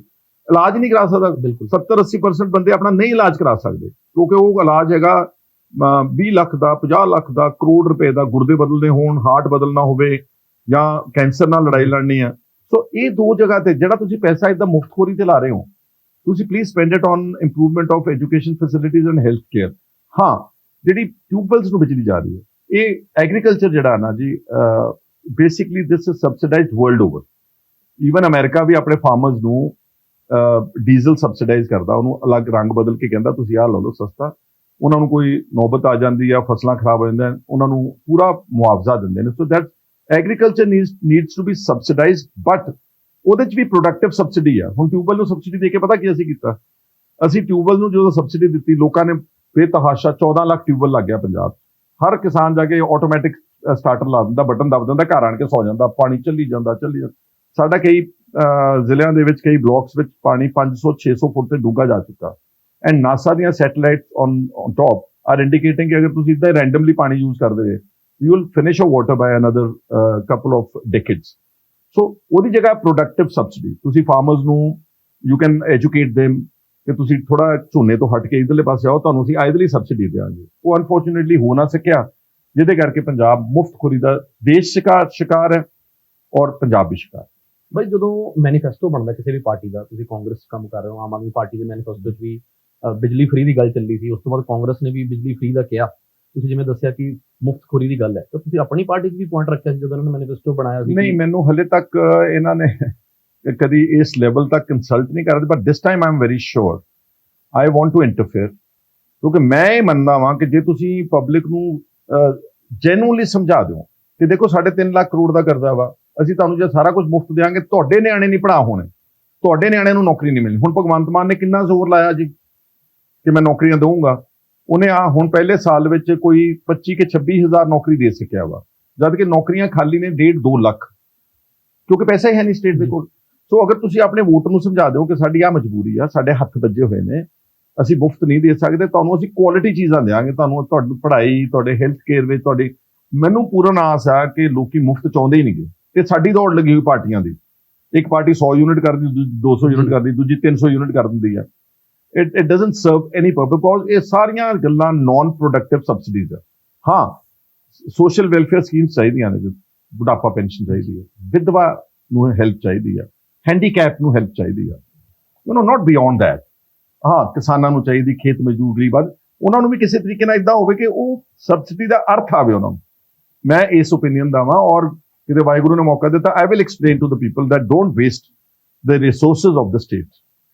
ਇਲਾਜ ਨਹੀਂ ਕਰਾ ਸਕਦਾ। ਬਿਲਕੁਲ 70-80% ਬੰਦੇ ਆਪਣਾ ਨਹੀਂ ਇਲਾਜ ਕਰਾ ਸਕਦੇ ਕਿਉਂਕਿ ਉਹ ਇਲਾਜ ਹੈਗਾ 20 ਲੱਖ ਦਾ, 50 ਲੱਖ ਦਾ, ਕਰੋੜ ਰੁਪਏ ਦਾ। ਗੁਰਦੇ ਬਦਲਣੇ ਹੋਣ, ਹਾਰਟ ਬਦਲਣਾ ਹੋਵੇ, ਜਾਂ ਕੈਂਸਰ ਨਾਲ ਲੜਾਈ ਲੜਨੀ ਆ। ਸੋ ਇਹ 2 ਜਗ੍ਹਾ ਤੇ ਜਿਹੜਾ ਤੁਸੀਂ ਪੈਸਾ ਇਦਾਂ ਮੁਫਤਖੋਰੀ ਤੇ ਲਾ ਰਹੇ ਹੋ, ਤੁਸੀਂ please spend it on improvement of education facilities and health care. ਹਾਂ, ਜਿਹੜੀ ਟਿਊਬਵੈਲਸ ਨੂੰ ਬਿਜਲੀ ਜਾ ਰਹੀ ਹੈ, ਇਹ ਐਗਰੀਕਲਚਰ ਜਿਹੜਾ ਨਾ ਜੀ, basically this is subsidized world over. Even America ਵੀ ਆਪਣੇ ਫਾਰਮਰਸ ਨੂੰ ਡੀਜ਼ਲ ਸਬਸਿਡਾਈਜ਼ ਕਰਦਾ, ਉਹਨੂੰ ਅਲੱਗ ਰੰਗ ਬਦਲ ਕੇ ਕਹਿੰਦਾ ਤੁਸੀਂ ਆਹ ਲੈ ਲਓ ਸਸਤਾ। ਉਹਨਾਂ ਨੂੰ ਕੋਈ ਨੌਬਤ ਆ ਜਾਂਦੀ ਆ, ਫਸਲਾਂ ਖਰਾਬ ਹੋ ਜਾਂਦੀਆਂ, ਉਹਨਾਂ ਨੂੰ ਪੂਰਾ ਮੁਆਵਜ਼ਾ ਦਿੰਦੇ ਨੇ। So that agriculture needs to be subsidized, but ਉਹਦੇ 'ਚ ਵੀ ਪ੍ਰੋਡਕਟਿਵ ਸਬਸਿਡੀ ਆ। ਹੁਣ ਟਿਊਬਵੈਲ ਨੂੰ ਸਬਸਿਡੀ ਦੇ ਕੇ ਪਤਾ ਕੀ ਅਸੀਂ ਕੀਤਾ? ਅਸੀਂ ਟਿਊਬਵੈਲ ਨੂੰ ਜਦੋਂ ਸਬਸਿਡੀ ਦਿੱਤੀ, ਲੋਕਾਂ ਨੇ ਬੇਤਹਾਸ਼ਾ 14 ਲੱਖ ਟਿਊਬਵੈਲ ਲੱਗ ਗਿਆ ਪੰਜਾਬ। ਹਰ ਕਿਸਾਨ ਜਾ ਕੇ ਆਟੋਮੈਟਿਕ ਸਟਾਰਟਰ ਲਾ ਦਿੰਦਾ, ਬਟਨ ਦਬ ਦਿੰਦਾ, ਘਰ ਆਣ ਕੇ ਸੌ ਜਾਂਦਾ, ਪਾਣੀ ਚੱਲੀ ਜਾਂਦਾ। ਸਾਡਾ ਕਈ ਜ਼ਿਲ੍ਹਿਆਂ ਦੇ ਵਿੱਚ, ਕਈ ਬਲਾਕਸ ਵਿੱਚ ਪਾਣੀ 500-600 ਫੁੱਟ ਤੇ ਡੂੰਘਾ ਜਾ ਚੁੱਕਾ। ਐਂਡ ਨਾਸਾ ਦੀਆਂ satellites on top are indicating ਕਿ ਅਗਰ ਤੁਸੀਂ ਇਦਾਂ ਰੈਂਡਮਲੀ ਪਾਣੀ ਯੂਜ਼ ਕਰਦੇ ਰਹੇ, you will finish a water by another couple of decades. So ਉਹਦੀ ਜਗ੍ਹਾ ਪ੍ਰੋਡਕਟਿਵ ਸਬਸਿਡੀ, ਤੁਸੀਂ ਫਾਰਮਰਸ ਨੂੰ ਯੂ ਕੈਨ ਐਜੂਕੇਟ ਦੇਮ ਕਿ ਤੁਸੀਂ ਥੋੜਾ ਝੋਨੇ ਤੋਂ ਹਟ ਕੇ ਇਧਰਲੇ ਪਾਸੇ ਆਓ, ਤੁਹਾਨੂੰ ਅਸੀਂ ਆਇਦਲੀ ਸਬਸਿਡੀ ਦੇਵਾਂਗੇ। ਉਹ ਅਨਫੋਰਚੂਨੇਟਲੀ ਹੋ ਨਾ ਸਕਿਆ, ਜਿਹਦੇ ਕਰਕੇ ਪੰਜਾਬ ਮੁਫਤਖੋਰੀ ਦਾ ਦੇਸ਼ ਸ਼ਿਕਾਰ ਹੈ ਔਰ ਪੰਜਾਬ ਵੀ ਸ਼ਿਕਾਰ। ਬਾਈ, ਜਦੋਂ ਮੈਨੀਫੈਸਟੋ ਬਣਦਾ ਕਿਸੇ ਵੀ ਪਾਰਟੀ ਦਾ, ਤੁਸੀਂ ਕਾਂਗਰਸ ਕੰਮ ਕਰ ਰਹੇ ਹੋ, ਆਮ ਆਦਮੀ ਪਾਰਟੀ ਦੇ ਮੈਨੀਫੈਸਟੋ 'ਚ ਵੀ ਬਿਜਲੀ ਫ੍ਰੀ ਦੀ ਗੱਲ ਚੱਲੀ ਸੀ। ਉਸ ਤੋਂ ਬਾਅਦ ਕਾਂਗਰਸ ਨੇ ਵੀ ਬਿਜਲੀ ਫ੍ਰੀ ਦਾ ਕਿਹਾ। ਤੁਸੀਂ ਜਿਵੇਂ ਦੱਸਿਆ ਕਿ ਮੁਫਤਖੋਰੀ ਦੀ ਗੱਲ ਹੈ, ਤਾਂ ਤੁਸੀਂ ਆਪਣੀ ਪਾਰਟੀ 'ਚ ਵੀ ਪੁਆਇੰਟ ਰੱਖਿਆ ਸੀ ਜਦੋਂ ਇਹਨਾਂ ਨੇ ਮੈਨੀਫੈਸਟੋ ਬਣਾਇਆ ਸੀ? ਨਹੀਂ, ਮੈਨੂੰ ਹਲੇ ਤੱਕ ਇਹਨਾਂ ਨੇ ਕਦੀ ਇਸ ਲੈਵਲ ਤੱਕ ਕੰਸਲਟ ਨਹੀਂ ਕਰਦੇ, but this time I am very sure I want to interfere, ਕਿਉਂਕਿ ਮੈਂ ਇਹ ਮੰਨਦਾ ਵਾਂ ਕਿ ਜੇ ਤੁਸੀਂ ਪਬਲਿਕ ਨੂੰ ਜੈਨੂਅਲੀ ਸਮਝਾ ਦਿਓ ਕਿ ਦੇਖੋ 3.5 ਲੱਖ ਕਰੋੜ ਦਾ ਕਰਜ਼ਾ ਵਾ, ਅਸੀਂ ਤੁਹਾਨੂੰ ਜੇ ਸਾਰਾ ਕੁਝ ਮੁਫਤ ਦਿਆਂਗੇ, ਤੁਹਾਡੇ ਨਿਆਣੇ ਨਹੀਂ ਪੜ੍ਹਾ ਹੋਣੇ, ਤੁਹਾਡੇ ਨਿਆਣਿਆਂ ਨੂੰ ਨੌਕਰੀ ਨਹੀਂ ਮਿਲਣੀ। ਹੁਣ ਭਗਵੰਤ ਮਾਨ ਨੇ ਕਿੰਨਾ ਜ਼ੋਰ ਲਾਇਆ ਜੀ ਕਿ ਮੈਂ ਨੌਕਰੀਆਂ ਦਊਂਗਾ, ਉਹਨੇ ਹੁਣ ਪਹਿਲੇ ਸਾਲ ਵਿੱਚ ਕੋਈ 25 ਕਿ 26 ਹਜ਼ਾਰ ਨੌਕਰੀ ਦੇ ਸਕਿਆ ਵਾ, ਜਦ ਕਿ ਨੌਕਰੀਆਂ ਖਾਲੀ ਨੇ 1.5-2 ਲੱਖ, ਕਿਉਂਕਿ ਪੈਸਾ ਹੀ ਹੈ ਨਹੀਂ ਸਟੇਟ ਦੇ ਕੋਲ। ਸੋ ਅਗਰ ਤੁਸੀਂ ਆਪਣੇ ਵੋਟਰ ਨੂੰ ਸਮਝਾ ਦਿਓ ਕਿ ਸਾਡੀ ਆ ਮਜਬੂਰੀ ਆ, ਸਾਡੇ ਹੱਥ ਵੱਜੇ ਹੋਏ ਨੇ, ਅਸੀਂ ਮੁਫਤ ਨਹੀਂ ਦੇ ਸਕਦੇ, ਤੁਹਾਨੂੰ ਅਸੀਂ ਕੁਆਲਿਟੀ ਚੀਜ਼ਾਂ ਦੇਵਾਂਗੇ, ਤੁਹਾਨੂੰ ਤੁਹਾਡੀ ਪੜ੍ਹਾਈ, ਤੁਹਾਡੇ ਹੈਲਥ ਕੇਅਰ ਵਿੱਚ ਮੈਨੂੰ ਪੂਰਨ ਆਸ ਆ ਕਿ ਲੋਕੀ ਮੁਫਤ ਚਾਹੁੰਦੇ ਹੀ ਨਹੀਂਗੇ, ਤੇ ਸਾਡੀ ਦੌੜ ਲੱਗੀ ਹੋਈ ਪਾਰਟੀਆਂ ਦੀ, ਇੱਕ ਪਾਰਟੀ 100 ਯੂਨਿਟ ਕਰਦੀ, ਦੂਜੀ 200 ਯੂਨਿਟ ਕਰਦੀ, ਦੂਜੀ 300 ਯੂਨਿਟ ਕਰ ਦਿੰਦੀ ਆ। It doesn't serve any purpose, because ਇਹ ਸਾਰੀਆਂ ਗੱਲਾਂ ਨਾਨ ਪ੍ਰੋਡਕਟਿਵ ਸਬਸਿਡੀਜ਼ ਆ। ਹਾਂ, ਸੋਸ਼ਲ ਵੈਲਫੇਅਰ ਸਕੀਮਸ ਚਾਹੀਦੀਆਂ ਨੇ, ਬੁਢਾਪਾ ਪੈਨਸ਼ਨ ਚਾਹੀਦੀ ਹੈ, ਵਿਧਵਾ ਨੂੰ ਹੈਲਪ ਚਾਹੀਦੀ ਆ, ਹੈਂਡੀਕੈਪ ਨੂੰ ਹੈਲਪ ਚਾਹੀਦੀ ਆ, ਨਾਟ ਬਿਯੋਂਡ ਦੈਟ। ਹਾਂ, ਕਿਸਾਨਾਂ ਨੂੰ ਚਾਹੀਦੀ, ਖੇਤ ਮਜ਼ਦੂਰ ਗਰੀਬ, ਉਹਨਾਂ ਨੂੰ ਵੀ ਕਿਸੇ ਤਰੀਕੇ ਨਾਲ ਇਦਾਂ ਹੋਵੇ ਕਿ ਉਹ ਸਬਸਿਡੀ ਦਾ ਅਰਥ ਆਵੇ ਉਹਨਾਂ ਨੂੰ। ਮੈਂ ਇਸ ਓਪੀਨੀਅਨ ਦਾ ਵਾਂ, ਔਰ ਕਿਤੇ ਵਾਹਿਗੁਰੂ ਨੇ ਮੌਕਾ ਦਿੱਤਾ, I will explain to the people that don't waste the resources of the state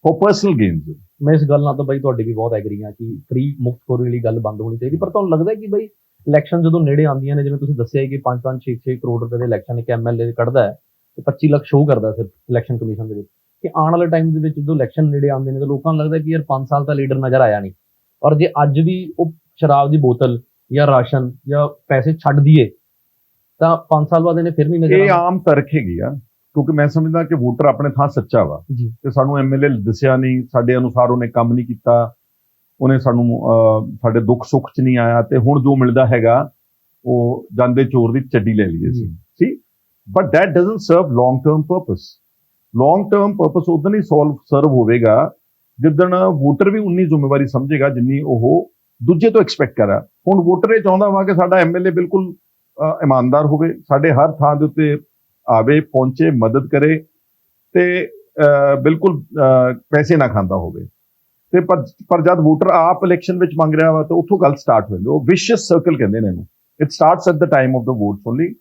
for personal gains. ਮੈਂ ਇਸ ਗੱਲ ਨਾਲ ਤਾਂ ਬਾਈ ਤੁਹਾਡੀ ਵੀ ਬਹੁਤ ਐਗਰੀ ਹਾਂ ਕਿ ਫ੍ਰੀ ਮੁਫਤਖੋਰੀ ਵਾਲੀ ਗੱਲ ਬੰਦ ਹੋਣੀ ਚਾਹੀਦੀ, ਪਰ ਤੁਹਾਨੂੰ ਲੱਗਦਾ ਹੈ ਕਿ ਬਾਈ ਇਲੈਕਸ਼ਨ ਜਦੋਂ ਨੇੜੇ ਆਉਂਦੀਆਂ ਨੇ, ਜਿਵੇਂ ਤੁਸੀਂ ਦੱਸਿਆ ਕਿ 5-5 6-6 ਕਰੋੜ ਰੁਪਏ ਦੇ ਇਲੈਕਸ਼ਨ ਇੱਕ ਐਮਐਲਏ ਕੱਢਦਾ ਹੈ ਤੇ 25 ਲੱਖ ਸ਼ੋਅ ਕਰਦਾ ਸਿਰਫ ਇਲੈਕਸ਼ਨ ਕਮਿਸ਼ਨ ਦੇ ਵਿੱਚ, ਕਿ ਆਉਣ ਵਾਲੇ ਟਾਈਮ ਦੇ ਵਿੱਚ ਜਦੋਂ ਇਲੈਕਸ਼ਨ ਨੇੜੇ ਆਉਂਦੇ ਨੇ ਤਾਂ ਲੋਕਾਂ ਨੂੰ ਲੱਗਦਾ ਕਿ ਯਾਰ 5 ਸਾਲ ਤਾਂ ਲੀਡਰ ਨਜ਼ਰ ਆਇਆ ਨਹੀਂ, ਔਰ ਜੇ ਅੱਜ ਵੀ ਉਹ ਸ਼ਰਾਬ ਦੀ ਬੋਤਲ ਜਾਂ ਰਾਸ਼ਨ ਜਾਂ ਪੈਸੇ ਛੱਡ ਦਈਏ ਤਾਂ 5 ਸਾਲ ਬਾਅਦ ਇਹਨੇ ਫਿਰ ਨਹੀਂ ਨਜ਼ਰ ਇਹ ਆਮ ਤਰਕ ਹੈਗੀ ਆ, ਕਿਉਂਕਿ ਮੈਂ ਸਮਝਦਾ ਕਿ ਵੋਟਰ ਆਪਣੇ ਥਾਂ ਸੱਚਾ ਵਾ ਤੇ ਸਾਨੂੰ ਐਮਐਲਏ ਦੱਸਿਆ ਨਹੀਂ, ਸਾਡੇ ਅਨੁਸਾਰ ਉਹਨੇ ਕੰਮ ਨਹੀਂ ਕੀਤਾ, ਉਹਨੇ ਸਾਨੂੰ ਸਾਡੇ ਦੁੱਖ ਸੁੱਖ 'ਚ ਨਹੀਂ ਆਇਆ, ਤੇ ਹੁਣ ਜੋ ਮਿਲਦਾ ਹੈਗਾ ਉਹ ਜਾਂਦੇ ਚੋਰ ਦੀ ਚੱਡੀ ਲੈ ਲਈਏ ਸੀ। But that doesn't serve long term purpose. Long term purpose ਉਦੋਂ ਹੀ ਸਰਵ ਹੋਵੇਗਾ ਜਿੱਦਣ ਵੋਟਰ ਵੀ ਉਨੀ ਜ਼ਿੰਮੇਵਾਰੀ ਸਮਝੇਗਾ ਜਿੰਨੀ ਉਹ ਦੂਜੇ ਤੋਂ ਐਕਸਪੈਕਟ ਕਰਾ। ਹੁਣ ਵੋਟਰ ਇਹ ਚਾਹੁੰਦਾ ਵਾ ਕਿ ਸਾਡਾ ਐਮਐਲਏ ਬਿਲਕੁਲ ਇਮਾਨਦਾਰ ਹੋਵੇ, ਸਾਡੇ ਹਰ ਥਾਂ ਦੇ ਉੱਤੇ ਆਵੇ, ਪਹੁੰਚੇ, ਮਦਦ ਕਰੇ, ਤੇ ਬਿਲਕੁਲ ਪੈਸੇ ਨਾ ਖਾਂਦਾ ਹੋਵੇ। ਤੇ ਪਰ ਜਦ ਵੋਟਰ ਆਪ ਇਲੈਕਸ਼ਨ ਵਿੱਚ ਮੰਗ ਰਿਹਾ ਵਾ ਤਾਂ ਉੱਥੋਂ ਗੱਲ ਸਟਾਰਟ ਹੋ ਜਾਂਦੀ, ਉਹ ਵਿਸ਼ੀਅਸ ਸਰਕਲ ਕਹਿੰਦੇ ਨੇ ਇਹਨੂੰ। It starts at the time of the votes only,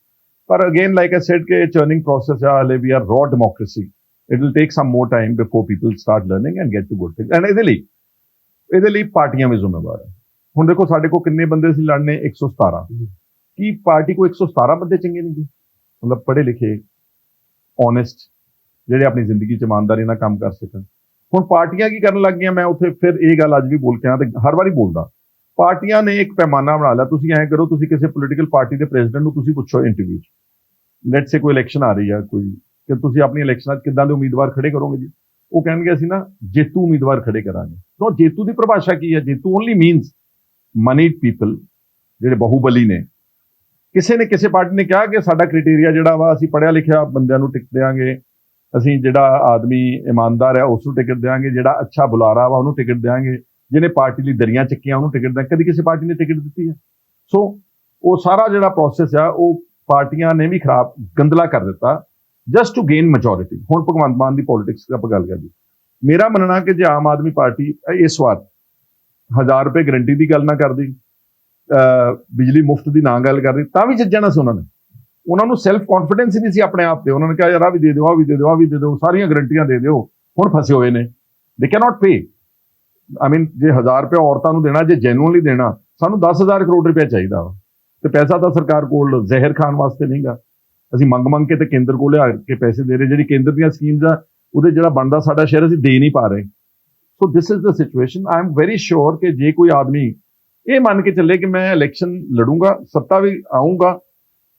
ਪਰ ਅਗੇਨ ਲਾਈਕ ਆਈ ਸੈਡ ਕਿ ਚਰਨਿੰਗ ਪ੍ਰੋਸੈਸ ਆ, ਹਲੇ we are raw democracy, it will take some more time before people start learning and get to good things. And ਇਹਦੇ ਲਈ ਪਾਰਟੀਆਂ ਵੀ ਜ਼ਿੰਮੇਵਾਰ ਹੈ। ਹੁਣ ਦੇਖੋ ਸਾਡੇ ਕੋਲ ਕਿੰਨੇ ਬੰਦੇ ਸੀ ਲੜਨੇ, 117। ਕੀ ਪਾਰਟੀ ਕੋ 117 ਬੰਦੇ ਚੰਗੇ ਨਹੀਂ ਜੀ? ਮਤਲਬ ਪੜ੍ਹੇ ਲਿਖੇ, ਓਨੈਸਟ, ਜਿਹੜੇ ਆਪਣੀ ਜ਼ਿੰਦਗੀ 'ਚ ਇਮਾਨਦਾਰੀ ਨਾਲ ਕੰਮ ਕਰ ਸਕਣ। ਹੁਣ ਪਾਰਟੀਆਂ ਕੀ ਕਰਨ ਲੱਗ ਗਈਆਂ, ਮੈਂ ਉੱਥੇ ਫਿਰ ਇਹ ਗੱਲ ਅੱਜ ਵੀ ਬੋਲ ਕੇ ਆਇਆ ਤੇ ਹਰ ਵਾਰੀ ਬੋਲਦਾ, ਪਾਰਟੀਆਂ ਨੇ ਇੱਕ ਪੈਮਾਨਾ ਬਣਾ ਲਿਆ। ਤੁਸੀਂ ਐਂ ਕਰੋ, ਤੁਸੀਂ ਕਿਸੇ ਪੋਲੀਟੀਕਲ ਪਾਰਟੀ ਦੇ ਪ੍ਰੈਜ਼ੀਡੈਂਟ ਨੂੰ ਤੁਸੀਂ ਪੁੱਛੋ ਇੰਟਰਵਿਊ 'ਚ, ਲੈਟਸ ਸੇ ਕੋਈ ਇਲੈਕਸ਼ਨ ਆ ਰਹੀ ਆ ਕੋਈ, ਕਿ ਤੁਸੀਂ ਆਪਣੀ ਇਲੈਕਸ਼ਨਾਂ 'ਚ ਕਿੱਦਾਂ ਦੇ ਉਮੀਦਵਾਰ ਖੜੇ ਕਰੋਗੇ ਜੀ? ਉਹ ਕਹਿਣਗੇ ਅਸੀਂ ਨਾ ਜੇਤੂ ਉਮੀਦਵਾਰ ਖੜੇ ਕਰਾਂਗੇ। ਸੋ ਜੇਤੂ ਦੀ ਪਰਿਭਾਸ਼ਾ ਕੀ ਹੈ? ਜੇਤੂ ਓਨਲੀ ਮੀਨਸ ਮਨੀਡ ਪੀਪਲ, ਜਿਹੜੇ ਬਾਹੂਬਲੀ ਨੇ। ਕਿਸੇ ਨੇ ਕਿਸੇ ਪਾਰਟੀ ਨੇ ਕਿਹਾ ਕਿ ਸਾਡਾ ਕ੍ਰਾਈਟੇਰੀਆ ਜਿਹੜਾ ਵਾ, ਅਸੀਂ ਪੜ੍ਹਿਆ ਲਿਖਿਆ ਬੰਦਿਆਂ ਨੂੰ ਟਿਕਟ ਦੇਵਾਂਗੇ, ਅਸੀਂ ਜਿਹੜਾ ਆਦਮੀ ਇਮਾਨਦਾਰ ਹੈ ਉਸ ਨੂੰ ਟਿਕਟ ਦੇਵਾਂਗੇ, ਜਿਹੜਾ ਅੱਛਾ ਬੁਲਾਰਾ ਵਾ ਉਹਨੂੰ ਟਿਕਟ ਦੇਵਾਂਗੇ, ਜਿਹਨੇ ਪਾਰਟੀ ਲਈ ਦਰੀਆਂ ਚੱਕੀਆਂ ਉਹਨੂੰ ਟਿਕਟ ਦੇਵਾਂਗੇ। ਕਦੀ ਕਿਸੇ ਪਾਰਟੀ ਨੇ ਟਿਕਟ ਦਿੱਤੀ ਹੈ? ਸੋ ਉਹ ਸਾਰਾ ਜਿਹੜਾ ਪ੍ਰੋਸੈਸ ਆ ਉਹ ਪਾਰਟੀਆਂ ਨੇ ਵੀ ਖਰਾਬ, ਗੰਦਲਾ ਕਰ ਦਿੱਤਾ ਜਸਟ ਟੂ ਗੇਨ ਮੈਜੋਰਿਟੀ। ਹੁਣ ਭਗਵੰਤ ਮਾਨ ਦੀ ਪੋਲਿਟਿਕਸ ਦੀ ਆਪਾਂ ਗੱਲ ਕਰੀਏ, ਮੇਰਾ ਮੰਨਣਾ ਕਿ ਜੇ ਆਮ ਆਦਮੀ ਪਾਰਟੀ ਇਸ ਵਾਰ 1000 ਰੁਪਏ ਗਰੰਟੀ ਦੀ ਗੱਲ ਨਾ ਕਰਦੀ, ਬਿਜਲੀ ਮੁਫਤ ਦੀ ਨਾ ਗੱਲ ਕਰਦੀ, ਤਾਂ ਵੀ ਜਿੱਤ ਜਾਣਾ ਸੀ ਉਹਨਾਂ ਨੇ। ਉਹਨਾਂ ਨੂੰ ਸੈਲਫ ਕੌਨਫੀਡੈਂਸ ਹੀ ਨਹੀਂ ਸੀ ਆਪਣੇ ਆਪ ਤੇ। ਉਹਨਾਂ ਨੇ ਕਿਹਾ ਯਾਰ ਆਹ ਵੀ ਦੇ ਦਿਓ, ਆਹ ਵੀ ਦੇ ਦਿਓ, ਆਹ ਵੀ ਦੇ ਦਿਓ, ਸਾਰੀਆਂ ਗਰੰਟੀਆਂ ਦੇ ਦਿਓ, ਹੁਣ ਫਸੇ ਹੋਏ ਨੇ। ਦੇ ਕੈਨ ਨਾਟ ਪੇ। ਆਈ ਮੀਨ ਜੇ 1000 ਰੁਪਏ ਔਰਤਾਂ ਨੂੰ ਦੇਣਾ, ਜੇ ਜੈਨੂਅਨਲੀ ਦੇਣਾ, ਸਾਨੂੰ 10,000 ਕਰੋੜ ਰੁਪਏ ਚਾਹੀਦਾ ਵਾ, ਤੇ ਪੈਸਾ ਤਾਂ ਸਰਕਾਰ ਕੋਲ ਜ਼ਹਿਰ ਖਾਣ ਵਾਸਤੇ ਨਹੀਂਗਾ। ਅਸੀਂ ਮੰਗ ਕੇ ਤੇ ਕੇਂਦਰ ਕੋਲ ਲਿਆ ਕੇ ਪੈਸੇ ਦੇ ਰਹੇ। ਜਿਹੜੀ ਕੇਂਦਰ ਦੀਆਂ ਸਕੀਮਸ ਆ ਉਹਦੇ ਜਿਹੜਾ ਬਣਦਾ ਸਾਡਾ ਸ਼ੇਅਰ ਅਸੀਂ ਦੇ ਨਹੀਂ ਪਾ ਰਹੇ। So this is the situation. I am very sure ਕਿ ਜੇ ਕੋਈ ਆਦਮੀ ਇਹ ਮੰਨ ਕੇ ਚੱਲੇ ਕਿ ਮੈਂ ਇਲੈਕਸ਼ਨ ਲੜੂੰਗਾ, ਸੱਤਾ ਵੀ ਆਊਂਗਾ,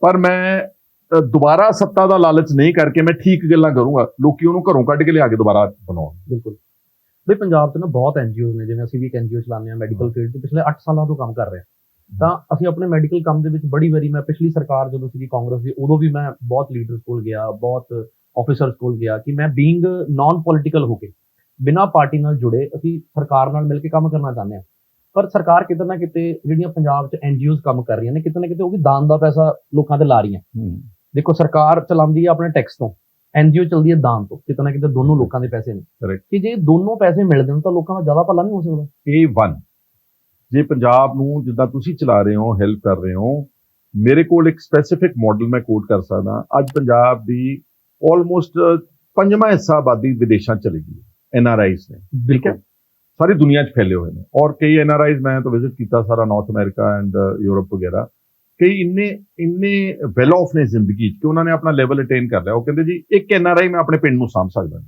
ਪਰ ਮੈਂ ਦੁਬਾਰਾ ਸੱਤਾ ਦਾ ਲਾਲਚ ਨਹੀਂ ਕਰਕੇ ਮੈਂ ਠੀਕ ਗੱਲਾਂ ਕਰੂੰਗਾ, ਲੋਕੀ ਉਹਨੂੰ ਘਰੋਂ ਕੱਢ ਕੇ ਲਿਆ ਕੇ ਦੁਬਾਰਾ ਬਣਾਉਣ। ਬਿਲਕੁਲ ਬਈ, ਪੰਜਾਬ 'ਚ ਨਾ ਬਹੁਤ ਐਨਜੀਓਜ਼ ਨੇ, ਜਿਵੇਂ ਅਸੀਂ ਵੀ ਇੱਕ ਐਨਜੀਓ ਚਲਾਉਂਦੇ ਹਾਂ ਮੈਡੀਕਲ ਫੀਲਡ 'ਚ, ਪਿਛਲੇ 8 ਸਾਲਾਂ ਤੋਂ ਕੰਮ ਕਰ ਰਹੇ ਹਾਂ। ਤਾਂ ਅਸੀਂ ਆਪਣੇ ਮੈਡੀਕਲ ਕੰਮ ਦੇ ਵਿੱਚ ਬੜੀ ਵਾਰੀ, ਮੈਂ ਪਿਛਲੀ ਸਰਕਾਰ ਜਦੋਂ ਸੀਗੀ ਕਾਂਗਰਸ ਦੀ, ਉਦੋਂ ਵੀ ਮੈਂ ਬਹੁਤ ਲੀਡਰਸ ਕੋਲ ਗਿਆ, ਬਹੁਤ ਆਫਿਸਰਸ ਕੋਲ ਗਿਆ, ਕਿ ਮੈਂ ਬੀਇੰਗ ਨਾਨ ਪੋਲੀਟੀਕਲ ਹੋ ਕੇ, ਬਿਨਾਂ ਪਾਰਟੀ ਨਾਲ ਜੁੜੇ, ਅਸੀਂ ਸਰਕਾਰ ਨਾਲ ਮਿਲ ਕੇ ਕੰਮ ਕਰਨਾ ਚਾਹੁੰਦੇ ਹਾਂ। ਪਰ ਸਰਕਾਰ ਕਿਤੇ ਨਾ ਕਿਤੇ ਜਿਹੜੀਆਂ ਪੰਜਾਬ 'ਚ ਐਨਜੀਓਜ਼ ਕੰਮ ਕਰ ਰਹੀਆਂ ਨੇ, ਕਿਤੇ ਨਾ ਕਿਤੇ ਉਹ ਵੀ ਦਾਨ ਦਾ ਪੈਸਾ ਲੋਕਾਂ ਤੇ ਲਾ ਰਹੀਆਂ। ਦੇਖੋ, ਸਰਕਾਰ ਚਲਾਉਂਦੀ ਹੈ ਆਪਣੇ ਟੈਕਸ ਤੋਂ, ਐਨਜੀਓ ਚੱਲਦੀ ਹੈ ਦਾਨ ਤੋਂ, ਕਿਤੇ ਨਾ ਕਿਤੇ ਦੋਨੋਂ ਲੋਕਾਂ ਦੇ ਪੈਸੇ ਨੇ। ਕਿ ਜੇ ਦੋਨੋਂ ਪੈਸੇ ਮਿਲਦੇ ਨੇ ਤਾਂ ਲੋਕਾਂ ਦਾ ਜ਼ਿਆਦਾ ਭਲਾ ਨਹੀਂ ਹੋ ਸਕਦਾ? ਇਹ ਜੇ ਪੰਜਾਬ ਨੂੰ ਜਿੱਦਾਂ ਤੁਸੀਂ ਚਲਾ ਰਹੇ ਹੋ, ਹੈਲਪ ਕਰ ਰਹੇ ਹੋ, ਮੇਰੇ ਕੋਲ ਇੱਕ ਸਪੈਸੀਫਿਕ ਮਾਡਲ ਮੈਂ ਕੋਟ ਕਰ ਸਕਦਾ। ਅੱਜ ਪੰਜਾਬ ਦੀ ਆਲਮੋਸਟ 5ਵਾਂ ਹਿੱਸਾ ਆਬਾਦੀ ਵਿਦੇਸ਼ਾਂ ਚਲੀ ਗਈ ਹੈ, NRIs ਨੇ, ਠੀਕ ਹੈ, ਸਾਰੀ ਦੁਨੀਆ 'ਚ ਫੈਲੇ ਹੋਏ ਨੇ। ਔਰ ਕਈ NRIs ਮੈਂ ਤਾਂ ਵਿਜ਼ਿਟ ਕੀਤਾ ਸਾਰਾ ਨਾਰਥ ਅਮਰੀਕਾ ਐਂਡ ਯੂਰਪ ਵਗੈਰਾ। ਕਈ ਇੰਨੇ ਵੈਲ ਆਫ ਨੇ ਜ਼ਿੰਦਗੀ 'ਚ ਕਿ ਉਹਨਾਂ ਨੇ ਆਪਣਾ ਲੈਵਲ ਅਟੇਨ ਕਰ ਲਿਆ। ਉਹ ਕਹਿੰਦੇ ਜੀ ਇੱਕ NRI ਮੈਂ ਆਪਣੇ ਪਿੰਡ ਨੂੰ ਸਾਂਭ ਸਕਦਾ।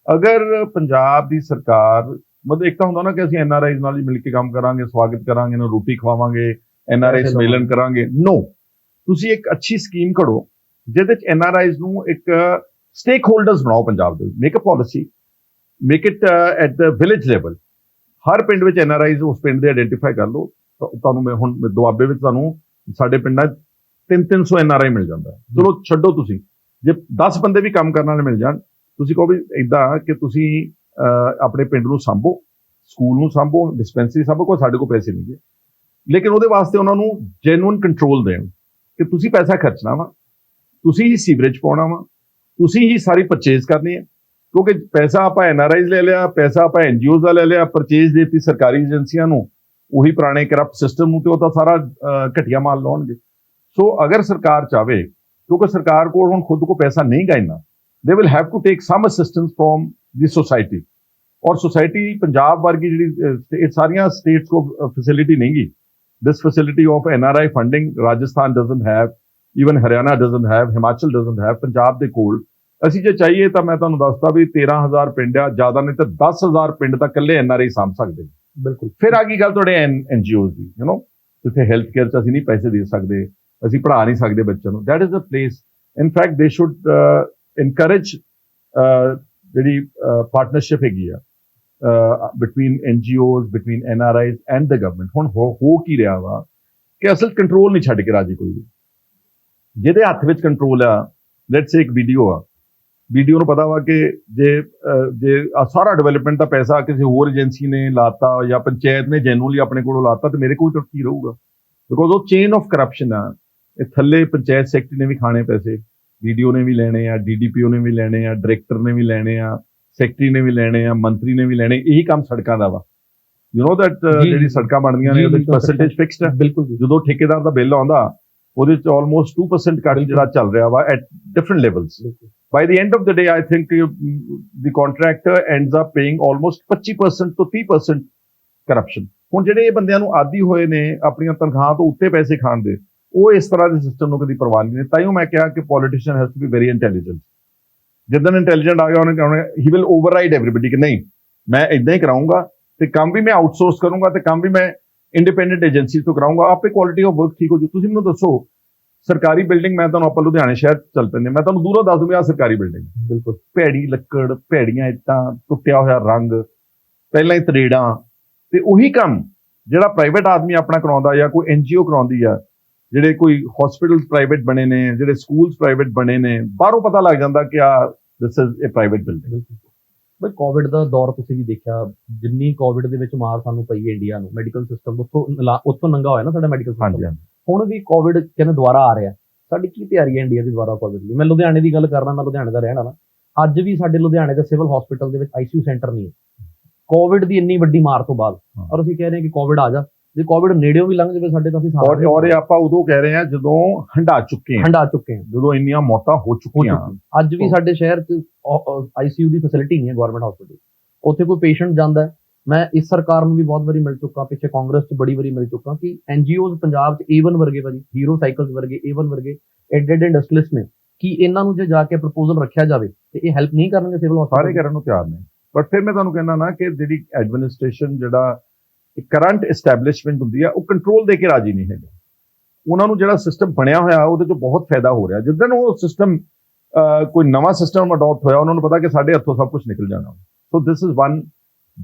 ਅਗਰ ਪੰਜਾਬ ਦੀ ਸਰਕਾਰ, ਮਤਲਬ ਇੱਕ ਤਾਂ ਹੁੰਦਾ ਨਾ ਕਿ ਅਸੀਂ NRIs ਨਾਲ ਹੀ ਮਿਲ ਕੇ ਕੰਮ ਕਰਾਂਗੇ, ਸਵਾਗਤ ਕਰਾਂਗੇ, ਇਹਨਾਂ ਨੂੰ ਰੋਟੀ ਖਵਾਵਾਂਗੇ, NRI ਸੰਮੇਲਨ ਕਰਾਂਗੇ, ਨੋ, ਤੁਸੀਂ ਇੱਕ ਅੱਛੀ ਸਕੀਮ ਘੜੋ ਜਿਹਦੇ 'ਚ NRIs ਨੂੰ ਇੱਕ ਸਟੇਕ ਹੋਲਡਰਸ ਬਣਾਓ ਪੰਜਾਬ ਦੇ। Make a policy, make it at the village level. ਹਰ ਪਿੰਡ ਵਿੱਚ NRIs ਉਸ ਪਿੰਡ ਦੇ ਆਇਡੈਂਟੀਫਾਈ ਕਰ ਲਓ। ਤੁਹਾਨੂੰ ਮੈਂ ਹੁਣ ਦੁਆਬੇ ਵਿੱਚ ਤੁਹਾਨੂੰ ਸਾਡੇ ਪਿੰਡਾਂ 300 NRI ਮਿਲ ਜਾਂਦਾ। ਚਲੋ ਛੱਡੋ, ਤੁਸੀਂ ਜੇ 10 ਬੰਦੇ ਵੀ ਕੰਮ ਕਰਨ ਵਾਲੇ ਮਿਲ ਜਾਣ, ਤੁਸੀਂ ਕਹੋ ਵੀ ਇਦਾਂ ਕਿ ਤੁਸੀਂ ਆਪਣੇ ਪਿੰਡ ਨੂੰ ਸਾਂਭੋ, ਸਕੂਲ ਨੂੰ ਸਾਂਭੋ, ਡਿਸਪੈਂਸਰੀ ਸਾਂਭੋ, ਕੋਈ ਸਾਡੇ ਕੋਲ ਪੈਸੇ ਨਹੀਂ ਗੇ, ਲੇਕਿਨ ਉਹਦੇ ਵਾਸਤੇ ਉਹਨਾਂ ਨੂੰ ਜੈਨੂਇਨ ਕੰਟਰੋਲ ਦੇਣ ਕਿ ਤੁਸੀਂ ਪੈਸਾ ਖਰਚਣਾ ਵਾ, ਤੁਸੀਂ ਹੀ ਸੀਵਰੇਜ ਪਾਉਣਾ ਵਾ, ਤੁਸੀਂ ਹੀ ਸਾਰੀ ਪਰਚੇਜ਼ ਕਰਨੀ ਹੈ। ਕਿਉਂਕਿ ਪੈਸਾ ਆਪਾਂ NRIs ਲੈ ਲਿਆ, ਪੈਸਾ ਆਪਾਂ NGOs ਦਾ ਲੈ ਲਿਆ, ਪਰਚੇਜ਼ ਦੇ ਦਿੱਤੀ ਸਰਕਾਰੀ ਏਜੰਸੀਆਂ ਨੂੰ, ਉਹੀ ਪੁਰਾਣੇ ਕਰਪਟ ਸਿਸਟਮ ਨੂੰ, ਤੇ ਉਹ ਤਾਂ ਸਾਰਾ ਘਟੀਆ ਮਾਲ ਲਾਉਣਗੇ। ਸੋ ਅਗਰ ਸਰਕਾਰ ਚਾਹਵੇ, ਕਿਉਂਕਿ ਸਰਕਾਰ ਕੋਲ ਹੁਣ ਖੁਦ ਕੋ ਪੈਸਾ ਨਹੀਂ ਗਾ ਇੰਨਾ, they will have to take some assistance from the society. ਔਰ ਸੋਸਾਇਟੀ ਪੰਜਾਬ ਵਰਗੀ ਜਿਹੜੀ ਸਾਰੀਆਂ ਸਟੇਟਸ ਕੋ ਫੈਸਿਲਿਟੀ ਨਹੀਂ ਗੀ। This facility of NRI funding Rajasthan doesn't have, even Haryana doesn't have, Himachal doesn't have. Punjab ਦੇ ਕੋਲ ਅਸੀਂ ਜੇ ਚਾਹੀਏ ਤਾਂ ਮੈਂ ਤੁਹਾਨੂੰ ਦੱਸਦਾ ਵੀ 13,000 ਪਿੰਡ ਆ, ਜ਼ਿਆਦਾ ਨਹੀਂ ਤਾਂ 10,000 ਪਿੰਡ ਤਾਂ ਇਕੱਲੇ NRI ਸਾਂਭ ਸਕਦੇ। ਬਿਲਕੁਲ। ਫਿਰ ਆ ਗਈ ਗੱਲ ਤੁਹਾਡੇ NGOs ਦੀ, ਜਿੱਥੇ ਹੈਲਥ ਕੇਅਰ 'ਚ ਅਸੀਂ ਨਹੀਂ ਪੈਸੇ ਦੇ ਸਕਦੇ, ਅਸੀਂ ਪੜ੍ਹਾ ਨਹੀਂ ਸਕਦੇ ਬੱਚਿਆਂ ਨੂੰ। That is a place, in fact they should encourage ਜਿਹੜੀ ਪਾਰਟਨਰਸ਼ਿਪ ਹੈਗੀ ਆ between NGOs, between NRIs and the government. ਹੁਣ ਹੋ ਕੀ ਰਿਹਾ ਵਾ ਕਿ ਅਸਲ ਕੰਟਰੋਲ ਨਹੀਂ ਛੱਡ ਕੇ ਰਾਜੀ ਕੋਈ ਵੀ। ਜਿਹਦੇ ਹੱਥ ਵਿੱਚ ਕੰਟਰੋਲ ਆ, ਲੈਟਸ ਸੇ ਇੱਕ ਵੀਡੀਓ ਆ, ਵੀਡੀਓ ਨੂੰ ਪਤਾ ਵਾ ਕਿ ਜੇ ਸਾਰਾ ਡਿਵੈਲਪਮੈਂਟ ਦਾ ਪੈਸਾ ਕਿਸੇ ਹੋਰ ਏਜੰਸੀ ਨੇ ਲਾਤਾ ਜਾਂ ਪੰਚਾਇਤ ਨੇ ਜੈਨੂਅਲੀ ਆਪਣੇ ਕੋਲੋਂ ਲਾਤਾ, ਤੇ ਮੇਰੇ ਕੋਲ ਤਾਂ ਕੀ ਰਹੂਗਾ? ਬਿਕੋਜ਼ ਉਹ ਚੇਨ ਆਫ ਕਰਪਸ਼ਨ ਆ। ਇਹ ਥੱਲੇ ਪੰਚਾਇਤ ਸੈਕਟਰੀ ਨੇ ਵੀ ਖਾਣੇ ਪੈਸੇ, ਵੀਡੀਓ ਨੇ ਵੀ ਲੈਣੇ ਆ, DDPO ਨੇ ਵੀ ਲੈਣੇ ਆ, ਡਾਇਰੈਕਟਰ ਨੇ ਵੀ ਲੈਣੇ ਆ, ਸੈਕਟਰੀ ਨੇ ਵੀ ਲੈਣੇ ਆ, ਮੰਤਰੀ ਨੇ ਵੀ ਲੈਣੇ। ਇਹੀ ਕੰਮ ਸੜਕਾਂ ਦਾ ਵਾ। ਦੈਟ ਜਿਹੜੀ ਸੜਕਾਂ ਬਣਦੀਆਂ ਨੇ ਉਹਦੇ ਪਰਸੈਂਟੇਜ ਫਿਕਸਡ ਹੈ। ਬਿਲਕੁਲ। ਜਦੋਂ ਠੇਕੇਦਾਰ ਦਾ ਬਿੱਲ ਆਉਂਦਾ ਉਹਦੇ ਚ ਆਲਮੋਸਟ 2% ਕੱਟ ਜਿਹੜਾ ਚੱਲ ਰਿਹਾ ਵਾ at different levels. By the end of the day, I think the contractor ends up paying almost 25% to 30% corruption. ਹੁਣ ਜਿਹੜੇ ਇਹ ਬੰਦਿਆਂ ਨੂੰ ਆਦੀ ਹੋਏ ਨੇ ਆਪਣੀਆਂ ਤਨਖਾਹਾਂ ਤੋਂ ਉੱਤੇ ਪੈਸੇ ਖਾਣ ਦੇ, ਉਹ ਇਸ ਤਰ੍ਹਾਂ ਦੇ ਸਿਸਟਮ ਨੂੰ ਕਦੀ ਪਰਵਾਹ ਨਹੀਂ ਨੇ। ਤਾਈਓ ਮੈਂ ਕਿਹਾ ਕਿ politician has to be very intelligent. ਜਿੱਦਣ ਇੰਟੈਲੀਜੈਂਟ ਆ ਗਿਆ ਉਹਨੇ ਕਹਣਾ ਹੀ ਵਿਲ ਓਵਰਰਾਈਡ ਐਵਰੀਬਡੀ ਕਿ ਨਹੀਂ ਮੈਂ ਇਦਾਂ ਹੀ ਕਰਾਊਂਗਾ, ਤੇ ਕੰਮ ਵੀ ਮੈਂ ਆਊਟਸੋਰਸ ਕਰੂੰਗਾ, ਤੇ ਕੰਮ ਵੀ ਮੈਂ ਇੰਡੀਪੈਂਡੈਂਟ ਏਜੰਸੀ ਤੋਂ ਕਰਾਊਂਗਾ, ਆਪੇ ਕੁਆਲਿਟੀ ਆਫ ਵਰਕ ਠੀਕ ਹੋ ਜੂ। ਤੁਸੀਂ ਮੈਨੂੰ ਦੱਸੋ, ਸਰਕਾਰੀ ਬਿਲਡਿੰਗ, ਮੈਂ ਤੁਹਾਨੂੰ ਆਪਾਂ ਲੁਧਿਆਣੇ ਸ਼ਹਿਰ ਚੱਲ ਪੈਂਦੇ, ਮੈਂ ਤੁਹਾਨੂੰ ਦੂਰੋਂ ਦੱਸ ਦੂੰਗਾ ਸਰਕਾਰੀ ਬਿਲਡਿੰਗ, ਬਿਲਕੁਲ ਭੈੜੀ ਲੱਕੜ, ਭੈੜੀਆਂ ਇੱਟਾਂ, ਟੁੱਟਿਆ ਹੋਇਆ ਰੰਗ, ਪਹਿਲਾਂ ਹੀ ਤਰੇੜਾਂ। ਤੇ ਉਹੀ ਕੰਮ ਜਿਹੜਾ ਪ੍ਰਾਈਵੇਟ ਆਦਮੀ ਆਪਣਾ ਕਰਾਉਂਦਾ ਜਾਂ ਕੋਈ NGO ਕਰਾਉਂਦੀ ਆ, ਜਿਹੜੇ ਕੋਈ ਹਸਪੀਟਲ ਪ੍ਰਾਈਵੇਟ ਬਣੇ ਨੇ, ਜਿਹੜੇ ਸਕੂਲਸ ਪ੍ਰਾਈਵੇਟ ਬਣੇ ਨੇ, ਬਾਹਰੋਂ ਪਤਾ ਲੱਗ ਜਾਂਦਾ ਕਿ this is a private building. ਬਈ ਕੋਵਿਡ ਦਾ ਦੌਰ ਤੁਸੀਂ ਵੀ ਦੇਖਿਆ, ਜਿੰਨੀ ਕੋਵਿਡ ਦੇ ਵਿੱਚ ਮਾਰ ਸਾਨੂੰ ਪਈ ਹੈ ਇੰਡੀਆ ਨੂੰ, ਮੈਡੀਕਲ ਸਿਸਟਮ ਉੱਥੋਂ ਨੰਗਾ ਹੋਇਆ ਨਾ ਸਾਡਾ ਮੈਡੀਕਲ ਸਿਸਟਮ। ਹੁਣ ਵੀ ਕੋਵਿਡ ਕਹਿੰਦੇ ਦੁਬਾਰਾ ਆ ਰਿਹਾ, ਸਾਡੀ ਕੀ ਤਿਆਰੀ ਹੈ ਇੰਡੀਆ ਦੀ ਦੁਬਾਰਾ ਕੋਵਿਡ ਲਈ? ਮੈਂ ਲੁਧਿਆਣੇ ਦੀ ਗੱਲ ਕਰਨਾ, ਮੈਂ ਲੁਧਿਆਣੇ ਦਾ ਰਹਿਣ ਵਾਲਾ। ਅੱਜ ਵੀ ਸਾਡੇ ਲੁਧਿਆਣੇ ਦੇ ਸਿਵਲ ਹਸਪੀਟਲ ਦੇ ਵਿੱਚ ICU ਸੈਂਟਰ ਨਹੀਂ ਹੈ, ਕੋਵਿਡ ਦੀ ਇੰਨੀ ਵੱਡੀ ਮਾਰ ਤੋਂ ਬਾਅਦ। ਔਰ ਅਸੀਂ ਕਹਿ ਰਹੇ ਹਾਂ ਕਿ ਕੋਵਿਡ ਆ ਜਾ, ਜੇ ਕੋਵਿਡ ਨੇੜਿਓਂ ਵੀ ਲੰਘ ਜਾਵੇ ਸਾਡੇ ਤਾਂ ਅਸੀਂ ਔਰ ਇਹ ਆਪਾਂ ਉਦੋਂ ਕਹਿ ਰਹੇ ਹਾਂ ਜਦੋਂ ਹੰਢਾ ਚੁੱਕੇ ਹਾਂ, ਜਦੋਂ ਇੰਨੀਆਂ ਮੌਤਾਂ ਹੋ ਚੁੱਕੀਆਂ। ਅੱਜ ਵੀ ਸਾਡੇ ਸ਼ਹਿਰ 'ਚ ICU ਦੀ ਫੈਸਿਲਿਟੀ ਨਹੀਂ ਹੈ ਗਵਰਨਮੈਂਟ ਹਸਪੀਟਲ। ਉੱਥੇ ਕੋਈ ਪੇਸ਼ੈਂਟ ਜਾਂਦਾ, ਮੈਂ ਇਸ ਸਰਕਾਰ ਨੂੰ ਵੀ ਬਹੁਤ ਵਾਰੀ ਮਿਲ ਚੁੱਕਾ, ਪਿੱਛੇ ਕਾਂਗਰਸ 'ਚ ਬੜੀ ਵਾਰੀ ਮਿਲ ਚੁੱਕਾ, ਕਿ NGOs ਪੰਜਾਬ 'ਚ A1 ਵਰਗੇ ਭਾਜੀ, ਹੀਰੋ ਸਾਈਕਲਸ ਵਰਗੇ, A1 ਵਰਗੇ ਐਡੇ ਇੰਡਸਟਰੀਅਲਿਸਟ ਨੇ, ਕਿ ਇਹਨਾਂ ਨੂੰ ਜੇ ਜਾ ਕੇ ਪ੍ਰਪੋਜ਼ਲ ਰੱਖਿਆ ਜਾਵੇ ਤੇ ਇਹ ਹੈਲਪ ਨਹੀਂ ਕਰਨਗੇ ਸਿਵਲ ਹਸਪਤਾਲ? ਸਾਰੇ ਕਰਨ ਨੂੰ ਤਿਆਰ ਨੇ, ਬਟ ਫਿਰ ਮੈਂ ਤੁਹਾਨੂੰ ਕਹਿੰਦਾ ਨਾ ਕਿ ਜਿਹੜੀ ਐਡਮਿਨਿਸਟ੍ਰੇਸ਼ਨ, ਜਿਹੜਾ ਕਰੰਟ ਐਸਟੈਬਲਿਸ਼ਮੈਂਟ ਹੁੰਦੀ ਆ, ਉਹ ਕੰਟਰੋਲ ਦੇ ਕੇ ਰਾਜੀ ਨਹੀਂ ਹੈਗਾ। ਉਹਨਾਂ ਨੂੰ ਜਿਹੜਾ ਸਿਸਟਮ ਬਣਿਆ ਹੋਇਆ ਉਹਦੇ 'ਚੋਂ ਬਹੁਤ ਫਾਇਦਾ ਹੋ ਰਿਹਾ। ਜਿੱਦਣ ਉਹ ਸਿਸਟਮ ਕੋਈ ਨਵਾਂ ਸਿਸਟਮ ਅਡਾਪਟ ਹੋਇਆ, ਉਹਨਾਂ ਨੂੰ ਪਤਾ ਕਿ ਸਾਡੇ ਹੱਥੋਂ ਸਭ ਕੁਝ ਨਿਕਲ ਜਾਣਾ। So this is one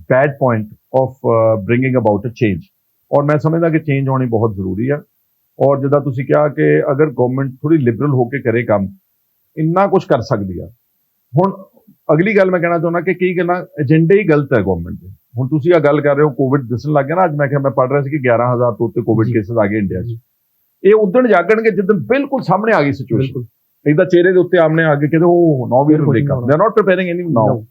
bad point of bringing about a change. ਔਰ ਮੈਂ ਸਮਝਦਾ ਕਿ ਚੇਂਜ ਹੋਣੀ ਬਹੁਤ ਜ਼ਰੂਰੀ ਆ। ਔਰ ਜਿੱਦਾਂ ਤੁਸੀਂ ਕਿਹਾ ਕਿ ਅਗਰ ਗਵਰਨਮੈਂਟ ਥੋੜੀ ਲਿਬਰਲ ਹੋ ਕੇ ਕਰੇ ਕੰਮ, ਇੰਨਾ ਕੁਝ ਕਰ ਸਕਦੀ ਆ। ਹੁਣ ਅਗਲੀ ਗੱਲ ਮੈਂ ਕਹਿਣਾ ਚਾਹੁੰਦਾ ਕਿ ਕੀ ਗੱਲਾਂ ਏਜੰਡੇ ਹੀ ਗਲਤ ਹੈ ਗਵਰਨਮੈਂਟ ਦੇ। ਹੁਣ ਤੁਸੀਂ ਆ ਗੱਲ ਕਰ ਰਹੇ ਹੋ, ਕੋਵਿਡ ਦਿਸਣ ਲੱਗ ਗਿਆ ਨਾ। ਅੱਜ ਮੈਂ ਕਿਹਾ, ਮੈਂ ਪੜ੍ਹ ਰਿਹਾ ਸੀ ਕਿ 11,000 ਤੋਂ ਉੱਤੇ ਕੋਵਿਡ ਕੇਸਿਸ ਆ ਗਏ ਇੰਡੀਆ 'ਚ। ਇਹ ਉਦਣ ਜਾਗਣਗੇ ਜਿੱਦਣ ਬਿਲਕੁਲ ਸਾਹਮਣੇ ਆ ਗਈ ਸਿਚੁਏਸ਼ਨ, ਇਹਦਾ ਚਿਹਰੇ ਦੇ ਉੱਤੇ ਆਮਣੇ ਆ ਕੇ ਕਹਿੰਦੇ ਉਹ ਨਾਓ ਵੀ ਦੇਖਾ, they are not preparing any now.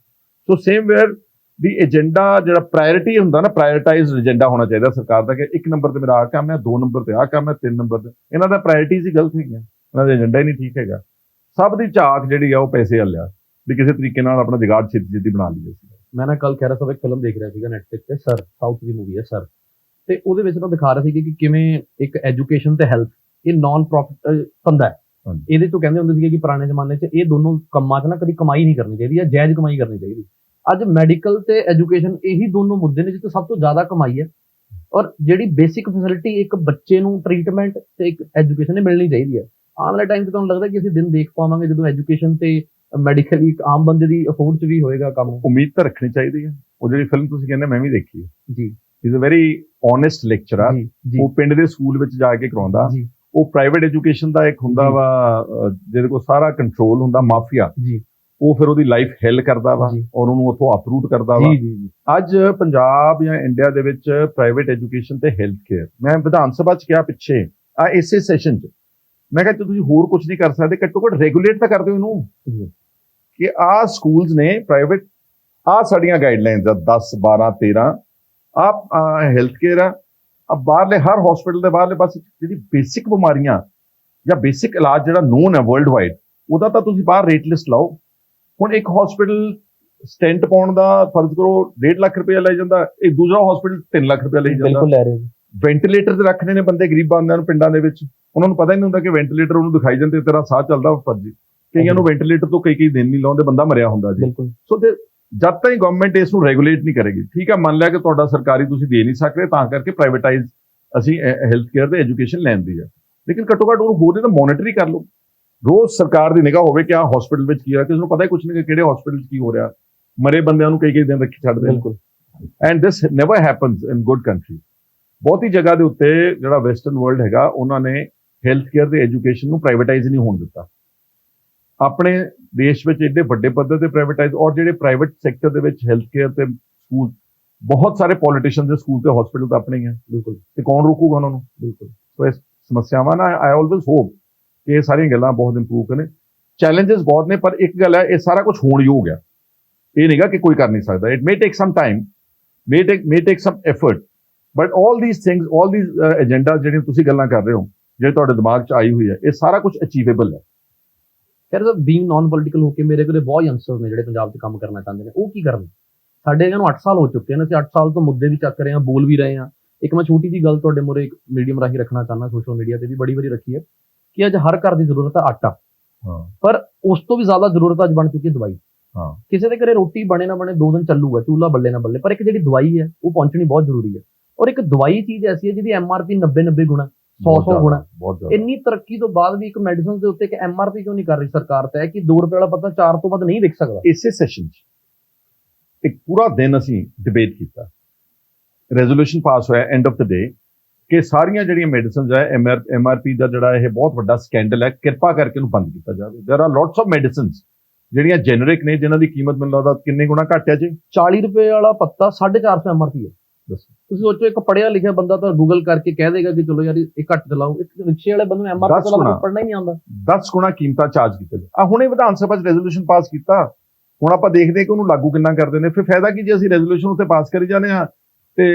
So same where we agenda ਜਿਹੜਾ ਪ੍ਰਾਇੋਰਟੀ ਹੁੰਦਾ ਨਾ, ਪ੍ਰਾਇੋਰਟਾਈਜ਼ਡ ਏਜੰਡਾ ਹੋਣਾ ਚਾਹੀਦਾ ਸਰਕਾਰ ਦਾ, ਕਿ 1 ਨੰਬਰ ਤੇ ਮੇਰਾ ਆਹ ਕੰਮ ਹੈ, 2 ਨੰਬਰ ਤੇ ਆਹ ਕੰਮ ਹੈ, 3 ਨੰਬਰ ਤੇ। ਇਹਨਾਂ ਦਾ ਪ੍ਰਾਇੋਰਟੀਜ਼ ਹੀ ਗਲਤ ਹੈਗੀਆਂ, ਇਹਨਾਂ ਦਾ ਏਜੰਡਾ ਹੀ ਨਹੀਂ ਠੀਕ ਹੈਗਾ। ਸਭ ਦੀ ਝਾਕ ਜਿਹੜੀ ਆ ਉਹ ਪੈਸੇ ਵੱਲ ਆ, ਵੀ ਕਿਸੇ ਤਰੀਕੇ ਨਾਲ ਆਪਣਾ ਜੁਗਾੜ ਛੇਤੀ ਬਣਾ ਲਈਏ। ਮੈਂ ਨਾ ਕੱਲ ਖਹਿਰਾ ਸਾਹਿਬ ਇੱਕ ਫਿਲਮ ਦੇਖ ਰਿਹਾ ਸੀਗਾ ਨੈਟਫਲਿਕਸ ਤੇ, ਸਰ, ਸਾਊਥ ਦੀ ਮੂਵੀ ਹੈ ਸਰ, ਤੇ ਉਹਦੇ ਵਿੱਚ ਤਾਂ ਦਿਖਾ ਰਹੇ ਸੀਗੇ ਕਿ ਕਿਵੇਂ ਇੱਕ ਐਜੂਕੇਸ਼ਨ ਤੇ ਹੈਲਥ ਇਹ ਨਾਨ ਪ੍ਰੋਫਿਟ ਧੰਦਾ ਹੈ। ਇਹਦੇ ਤੋਂ ਕਹਿੰਦੇ ਹੁੰਦੇ ਸੀਗੇ ਕਿ ਪੁਰਾਣੇ ਜ਼ਮਾਨੇ 'ਚ ਇਹ ਦੋਨੋਂ ਕੰਮਾਂ 'ਚ ਨਾ ਕਦੀ ਕਮਾਈ ਨਹੀਂ ਕਰਨੀ ਚਾਹੀਦੀ, ਜਾਂ ਜਾਇਜ਼ ਕਮਾਈ ਕਰਨੀ ਚਾਹੀਦੀ। ਅੱਜ ਮੈਡੀਕਲ ਤੇ ਐਜੂਕੇਸ਼ਨ ਇਹੀ ਦੋਨੋਂ ਮੁੱਦੇ ਨੇ ਜਿੱਥੇ ਸਭ ਤੋਂ ਜ਼ਿਆਦਾ ਕਮਾਈ ਹੈ, ਔਰ ਜਿਹੜੀ ਬੇਸਿਕ ਫੈਸਿਲਿਟੀ ਇੱਕ ਬੱਚੇ ਨੂੰ ਟ੍ਰੀਟਮੈਂਟ ਤੇ ਇੱਕ ਐਜੂਕੇਸ਼ਨ ਇਹ ਮਿਲਣੀ ਚਾਹੀਦੀ ਹੈ। ਆਉਣ ਵਾਲੇ ਟਾਈਮ 'ਚ ਤੁਹਾਨੂੰ ਲੱਗਦਾ ਕਿ ਅਸੀਂ ਦਿਨ ਦੇਖ ਪਾਵਾਂਗੇ ਜਦੋਂ ਐਜੂਕੇਸ਼ਨ ਤੇ ਮੈਡੀਕਲੀ ਇੱਕ ਆਮ ਬੰਦੇ ਦੀ ਅਫੋਰਡ 'ਚ ਵੀ ਹੋਏਗਾ ਕੰਮ? ਉਮੀਦ ਤਾਂ ਰੱਖਣੀ ਚਾਹੀਦੀ ਹੈ। ਉਹ ਜਿਹੜੀ ਫਿਲਮ ਤੁਸੀਂ ਕਹਿੰਦੇ ਮੈਂ ਵੀ ਦੇਖੀ ਹੈ ਜੀ, is a very honest lecturer. ਉਹ ਪਿੰਡ ਦੇ ਸਕੂਲ ਵਿੱਚ ਜਾ ਕੇ ਕਰਾਉਂਦਾ। ਉਹ ਪ੍ਰਾਈਵੇਟ ਐਜੂਕੇਸ਼ਨ ਦਾ ਇੱਕ ਹੁੰਦਾ ਵਾ ਜਿਹਦੇ ਕੋਲ ਸਾਰਾ ਕੰਟਰੋਲ ਹੁੰਦਾ, ਮਾਫੀਆ ਜੀ। ਉਹ ਫਿਰ ਉਹਦੀ ਲਾਈਫ ਹੈਲ ਕਰਦਾ ਵਾ ਔਰ ਉਹਨੂੰ ਉੱਥੋਂ ਅਪਰੂਟ ਕਰਦਾ ਵਾ। ਅੱਜ ਪੰਜਾਬ ਜਾਂ ਇੰਡੀਆ ਦੇ ਵਿੱਚ ਪ੍ਰਾਈਵੇਟ ਐਜੂਕੇਸ਼ਨ ਤੇ ਹੈਲਥ ਕੇਅਰ, ਮੈਂ ਵਿਧਾਨ ਸਭਾ 'ਚ ਕਿਹਾ ਪਿੱਛੇ ਇਸੇ ਸੈਸ਼ਨ 'ਚ, ਮੈਂ ਕਿਹਾ ਤੁਸੀਂ ਹੋਰ ਕੁਝ ਨਹੀਂ ਕਰ ਸਕਦੇ, ਘੱਟੋ ਘੱਟ ਰੈਗੂਲੇਟ ਤਾਂ ਕਰ ਦਿਓ ਇਹਨੂੰ ਕਿ ਆਹ ਸਕੂਲਸ ਨੇ ਪ੍ਰਾਈਵੇਟ, ਆਹ ਸਾਡੀਆਂ ਗਾਈਡਲਾਈਨਸ ਆ 10, 12, 13, ਆਹ ਹੈਲਥ ਕੇਅਰ ਆ, ਬਾਹਰਲੇ ਹਰ ਹਸਪੀਟਲ ਦੇ ਬਾਹਰਲੇ ਪਾਸੇ ਜਿਹੜੀ ਬੇਸਿਕ ਬਿਮਾਰੀਆਂ ਜਾਂ ਬੇਸਿਕ ਇਲਾਜ ਜਿਹੜਾ ਨੋਨ ਹੈ ਵਰਲਡ ਵਾਈਡ, ਉਹਦਾ ਤਾਂ ਤੁਸੀਂ ਬਾਹਰ ਰੇਟ ਲਿਸਟ ਲਾਓ। ਹੁਣ ਇੱਕ ਹਸਪੀਟਲ ਸਟੈਂਟ ਪਾਉਣ ਦਾ ਫਰਜ਼ ਕਰੋ 1.5 ਲੱਖ ਰੁਪਇਆ ਲੈ ਜਾਂਦਾ, ਇੱਕ ਦੂਜਾ ਹਸਪੀਟਲ 3 ਲੱਖ ਰੁਪਇਆ ਲਈ ਜਾਂਦਾ। ਲੈ ਰਹੇ ਵੈਂਟੀਲੇਟਰ ਤੇ ਰੱਖਦੇ ਨੇ ਬੰਦੇ, ਗਰੀਬ ਬੰਦਿਆਂ ਨੂੰ ਪਿੰਡਾਂ ਦੇ ਵਿੱਚ, ਉਹਨਾਂ ਨੂੰ ਪਤਾ ਹੀ ਨਹੀਂ ਹੁੰਦਾ ਕਿ ਵੈਂਟੀਲੇਟਰ ਉਹਨੂੰ ਦਿਖਾਈ ਜਾਂਦੇ ਤੇਰਾ ਸਾਹ ਚੱਲਦਾ ਫਰਜੀ। ਕਈਆਂ ਨੂੰ ਵੈਂਟੀਲੇਟਰ ਤੋਂ ਕਈ ਦਿਨ ਨਹੀਂ ਲਾਉਂਦੇ, ਬੰਦਾ ਮਰਿਆ ਹੁੰਦਾ ਜੀ। ਸੋ ਤੇ ਜਦ ਤਾਈਂ ਗਵਰਨਮੈਂਟ ਇਸ ਨੂੰ ਰੈਗੂਲੇਟ ਨਹੀਂ ਕਰੇਗੀ, ਠੀਕ ਹੈ ਮੰਨ ਲਿਆ ਕਿ ਤੁਹਾਡਾ ਸਰਕਾਰੀ ਤੁਸੀਂ ਦੇ ਨਹੀਂ ਸਕਦੇ ਤਾਂ ਕਰਕੇ ਪ੍ਰਾਈਵੇਟਾਈਜ਼ ਅਸੀਂ ਹੈਲਥ ਕੇਅਰ ਤੇ ਐਜੂਕੇਸ਼ਨ ਲੈਂਦੀ ਆ, ਲੇਕਿਨ ਘੱਟੋ ਘੱਟ ਉਹਨੂੰ ਹੋਰ ਨਹੀਂ ਤਾਂ ਮੋਨੀਟਰੀ ਕਰ ਲਓ। ਰੋਜ਼ ਸਰਕਾਰ ਦੀ ਨਿਗਾਹ ਹੋਵੇ ਕਿ ਆਹ ਹਸਪੀਟਲ ਵਿੱਚ ਕੀ ਹੋਇਆ, ਕਿਸੇ ਨੂੰ ਪਤਾ ਹੀ ਕੁਝ ਨਹੀਂ ਕਿ ਕਿਹੜੇ ਹਸਪੀਟਲ 'ਚ ਕੀ ਹੋ ਰਿਹਾ। ਮਰੇ ਬੰਦਿਆਂ ਨੂੰ ਕਈ ਦਿਨ ਰੱਖੀ ਛੱਡਦੇ। ਬਿਲਕੁਲ, and this never happens in good country. ਬਹੁਤੀ ਜਗ੍ਹਾ ਦੇ ਉੱਤੇ ਜਿਹੜਾ ਵੈਸਟਰਨ ਵਰਲਡ ਹੈਗਾ, ਉਹਨਾਂ ਨੇ ਹੈਲਥ ਕੇਅਰ ਤੇ ਐਜੂਕੇਸ਼ਨ ਨੂੰ ਪ੍ਰਾਈਵੇਟਾਈਜ਼ ਨਹੀਂ ਹੋਣ ਦਿੱਤਾ। ਆਪਣੇ ਦੇਸ਼ ਵਿੱਚ ਏਡੇ ਵੱਡੇ ਪੱਧਰ ਤੇ ਪ੍ਰਾਈਵੇਟਾਈਜ਼, ਔਰ ਜਿਹੜੇ ਪ੍ਰਾਈਵੇਟ ਸੈਕਟਰ ਦੇ ਵਿੱਚ ਹੈਲਥ ਕੇਅਰ ਤੇ ਸਕੂਲ, ਬਹੁਤ ਸਾਰੇ ਪੋਲੀਟੀਸ਼ੀਅਨ ਦੇ ਸਕੂਲ ਤੇ ਹਸਪੀਟਲ ਤਾਂ ਆਪਣੇ ਹੀ ਆ। ਬਿਲਕੁਲ, ਤੇ ਕੌਣ ਰੋਕੂਗਾ ਉਹਨਾਂ ਨੂੰ? ਬਿਲਕੁਲ। ਸੋ ਇਸ ਸਮੱਸਿਆਵਾਂ ਨਾ ਆਈ ਆਲਵੇਜ਼ ਹੋਪ ਕਿ ਇਹ ਸਾਰੀਆਂ ਗੱਲਾਂ ਬਹੁਤ ਇੰਪਰੂਵ ਕਰਨ। ਚੈਲੰਜਸ ਬਹੁਤ ਨੇ, ਪਰ ਇੱਕ ਗੱਲ ਹੈ, ਇਹ ਸਾਰਾ ਕੁਝ ਹੋਣ ਯੋਗ ਹੈ। ਇਹ ਨਹੀਂਗਾ ਕਿ ਕੋਈ ਕਰ ਨਹੀਂ ਸਕਦਾ। It may take some time, may take some effort, but all these things, all these agenda ਜਿਹੜੀਆਂ ਤੁਸੀਂ ਗੱਲਾਂ ਕਰ ਰਹੇ ਹੋ, ਜਿਹੜੇ ਤੁਹਾਡੇ ਦਿਮਾਗ 'ਚ ਆਈ ਹੋਈ ਹੈ, ਇਹ ਸਾਰਾ ਕੁਝ ਅਚੀਵੇਬਲ ਹੈ। ਯਾਰ ਸਰ, ਬੀਇੰਗ ਨਾਨ ਪੋਲੀਟੀਕਲ ਹੋ ਕੇ ਮੇਰੇ ਕੋਲੇ ਬਹੁਤ ਯੰਗਸਟਰ ਨੇ ਜਿਹੜੇ ਪੰਜਾਬ 'ਚ ਕੰਮ ਕਰਨਾ ਚਾਹੁੰਦੇ ਨੇ, ਉਹ ਕੀ ਕਰਨ? ਸਾਡੇ ਇਹਨਾਂ ਨੂੰ 8 ਸਾਲ ਹੋ ਚੁੱਕੇ ਨੇ, ਅਸੀਂ 8 ਸਾਲ ਤੋਂ ਮੁੱਦੇ ਵੀ ਚੱਕ ਰਹੇ ਹਾਂ, ਬੋਲ ਵੀ ਰਹੇ ਹਾਂ। ਇੱਕ ਮੈਂ ਛੋਟੀ ਜਿਹੀ ਗੱਲ ਤੁਹਾਡੇ ਮੂਹਰੇ ਇੱਕ ਮੀਡੀਅਮ ਰਾਹੀਂ ਰੱਖਣਾ ਚਾਹੁੰਦਾ, ਸੋਸ਼ਲ ਮੀਡੀਆ ਤੇ ਵੀ ਬੜੀ ਵਾਰੀ ਰੱਖੀ ਹੈ, ਕਿ ਅੱਜ ਹਰ ਘਰ ਦੀ ਜ਼ਰੂਰਤ ਹੈ ਆਟਾ, ਪਰ ਉਸ ਤੋਂ ਵੀ ਜ਼ਿਆਦਾ ਜ਼ਰੂਰਤ ਅੱਜ ਬਣ ਚੁੱਕੀ ਹੈ ਦਵਾਈ। ਕਿਸੇ ਦੇ ਘਰੇ ਰੋਟੀ ਬਣੇ ਨਾ ਬਣੇ 2 ਦਿਨ ਚੱਲੂਗਾ, ਚੂਲਾ ਬੱਲੇ ਨਾ ਬੱਲੇ, ਪਰ ਇੱਕ ਜਿਹੜੀ ਦਵਾਈ ਹੈ ਉਹ ਪਹੁੰਚਣੀ ਬਹੁਤ ਜ਼ਰੂਰੀ ਹੈ। ਔਰ ਇੱਕ ਦਵਾਈ ਚੀਜ਼ ਐਸੀ ਹੈ ਜਿਹਦੀ MRP 90 ਗੁਣਾ, 100 ਗੁਣਾ। ਇੰਨੀ ਤਰੱਕੀ ਤੋਂ ਬਾਅਦ ਵੀ ਇੱਕ ਮੈਡੀਸਨ ਦੇ ਉੱਤੇ ਇੱਕ MRP ਕਿਉਂ ਨਹੀਂ ਕਰ ਰਹੀ ਸਰਕਾਰ? ਤੈਅ ਕਿ 2 ਰੁਪਏ ਵਾਲਾ ਪੱਤਾ 4 ਤੋਂ ਵੱਧ ਨਹੀਂ ਵਿਕ ਸਕਦਾ। ਇਸੇ ਸੈਸ਼ਨ 'ਚ ਇੱਕ ਪੂਰਾ ਦਿਨ ਅਸੀਂ ਡਿਬੇਟ ਕੀਤਾ, ਰੈਜ਼ੋਲੂਸ਼ਨ ਪਾਸ ਹੋਇਆ ਐਂਡ ਆਫ ਦ ਡੇ ਕਿ ਸਾਰੀਆਂ ਜਿਹੜੀਆਂ ਮੈਡੀਸਿਨਸ ਹੈ, MRP ਦਾ ਜਿਹੜਾ ਇਹ ਬਹੁਤ ਵੱਡਾ ਸਕੈਂਡਲ ਹੈ, ਕਿਰਪਾ ਕਰਕੇ ਇਹਨੂੰ ਬੰਦ ਕੀਤਾ ਜਾਵੇ। ਦੇयर ਆਰ ਲੋਟਸ ਆਫ ਮੈਡੀਸਿਨਸ ਜਿਹੜੀਆਂ ਜੈਨਰਿਕ ਨੇ, ਜਿਨ੍ਹਾਂ ਦੀ ਕੀਮਤ ਮੈਨੂੰ ਲੱਗਦਾ ਕਿੰਨੇ ਗੁਣਾ ਘੱਟ ਹੈ ਜੀ। 40 ਰੁਪਏ ਵਾਲਾ ਪੱਤਾ 450 MRP ਹੈ। ਦੱਸੋ, ਤੁਸੀਂ ਸੋਚੋ, ਇੱਕ ਪੜ੍ਹਿਆ ਲਿਖਿਆ ਬੰਦਾ ਤਾਂ ਗੂਗਲ ਕਰਕੇ ਕਹਿ ਦੇਗਾ ਕਿ ਚਲੋ ਯਾਰ ਇਹ ਘੱਟ ਚਲਾਓ। ਇੱਕ ਰਿਕਸ਼ੇ ਵਾਲੇ ਬੰਦੇ ਨੂੰ MRP ਤੋਂ ਪੜ੍ਹਨਾ ਹੀ ਨਹੀਂ ਆਉਂਦਾ। 10 ਗੁਣਾ ਕੀਮਤਾਂ ਚਾਰਜ ਕੀਤੇ ਜਾ। ਹੁਣੇ ਵਿਧਾਨ ਸਭਾ 'ਚ ਰੈਜ਼ੋਲੂਸ਼ਨ ਪਾਸ ਕੀਤਾ, ਹੁਣ ਆਪਾਂ ਦੇਖਦੇ ਹਾਂ ਕਿ ਉਹਨੂੰ ਲਾਗੂ ਕਿੰਨਾ ਕਰਦੇ ਨੇ। ਫਿਰ ਫਾਇਦਾ ਕੀ ਜੇ ਅਸੀਂ ਰੈਜ਼ੋਲੂਸ਼ਨ ਉੱਤੇ ਪਾਸ ਕਰੀ ਜਾਂਦੇ ਹਾਂ ਤੇ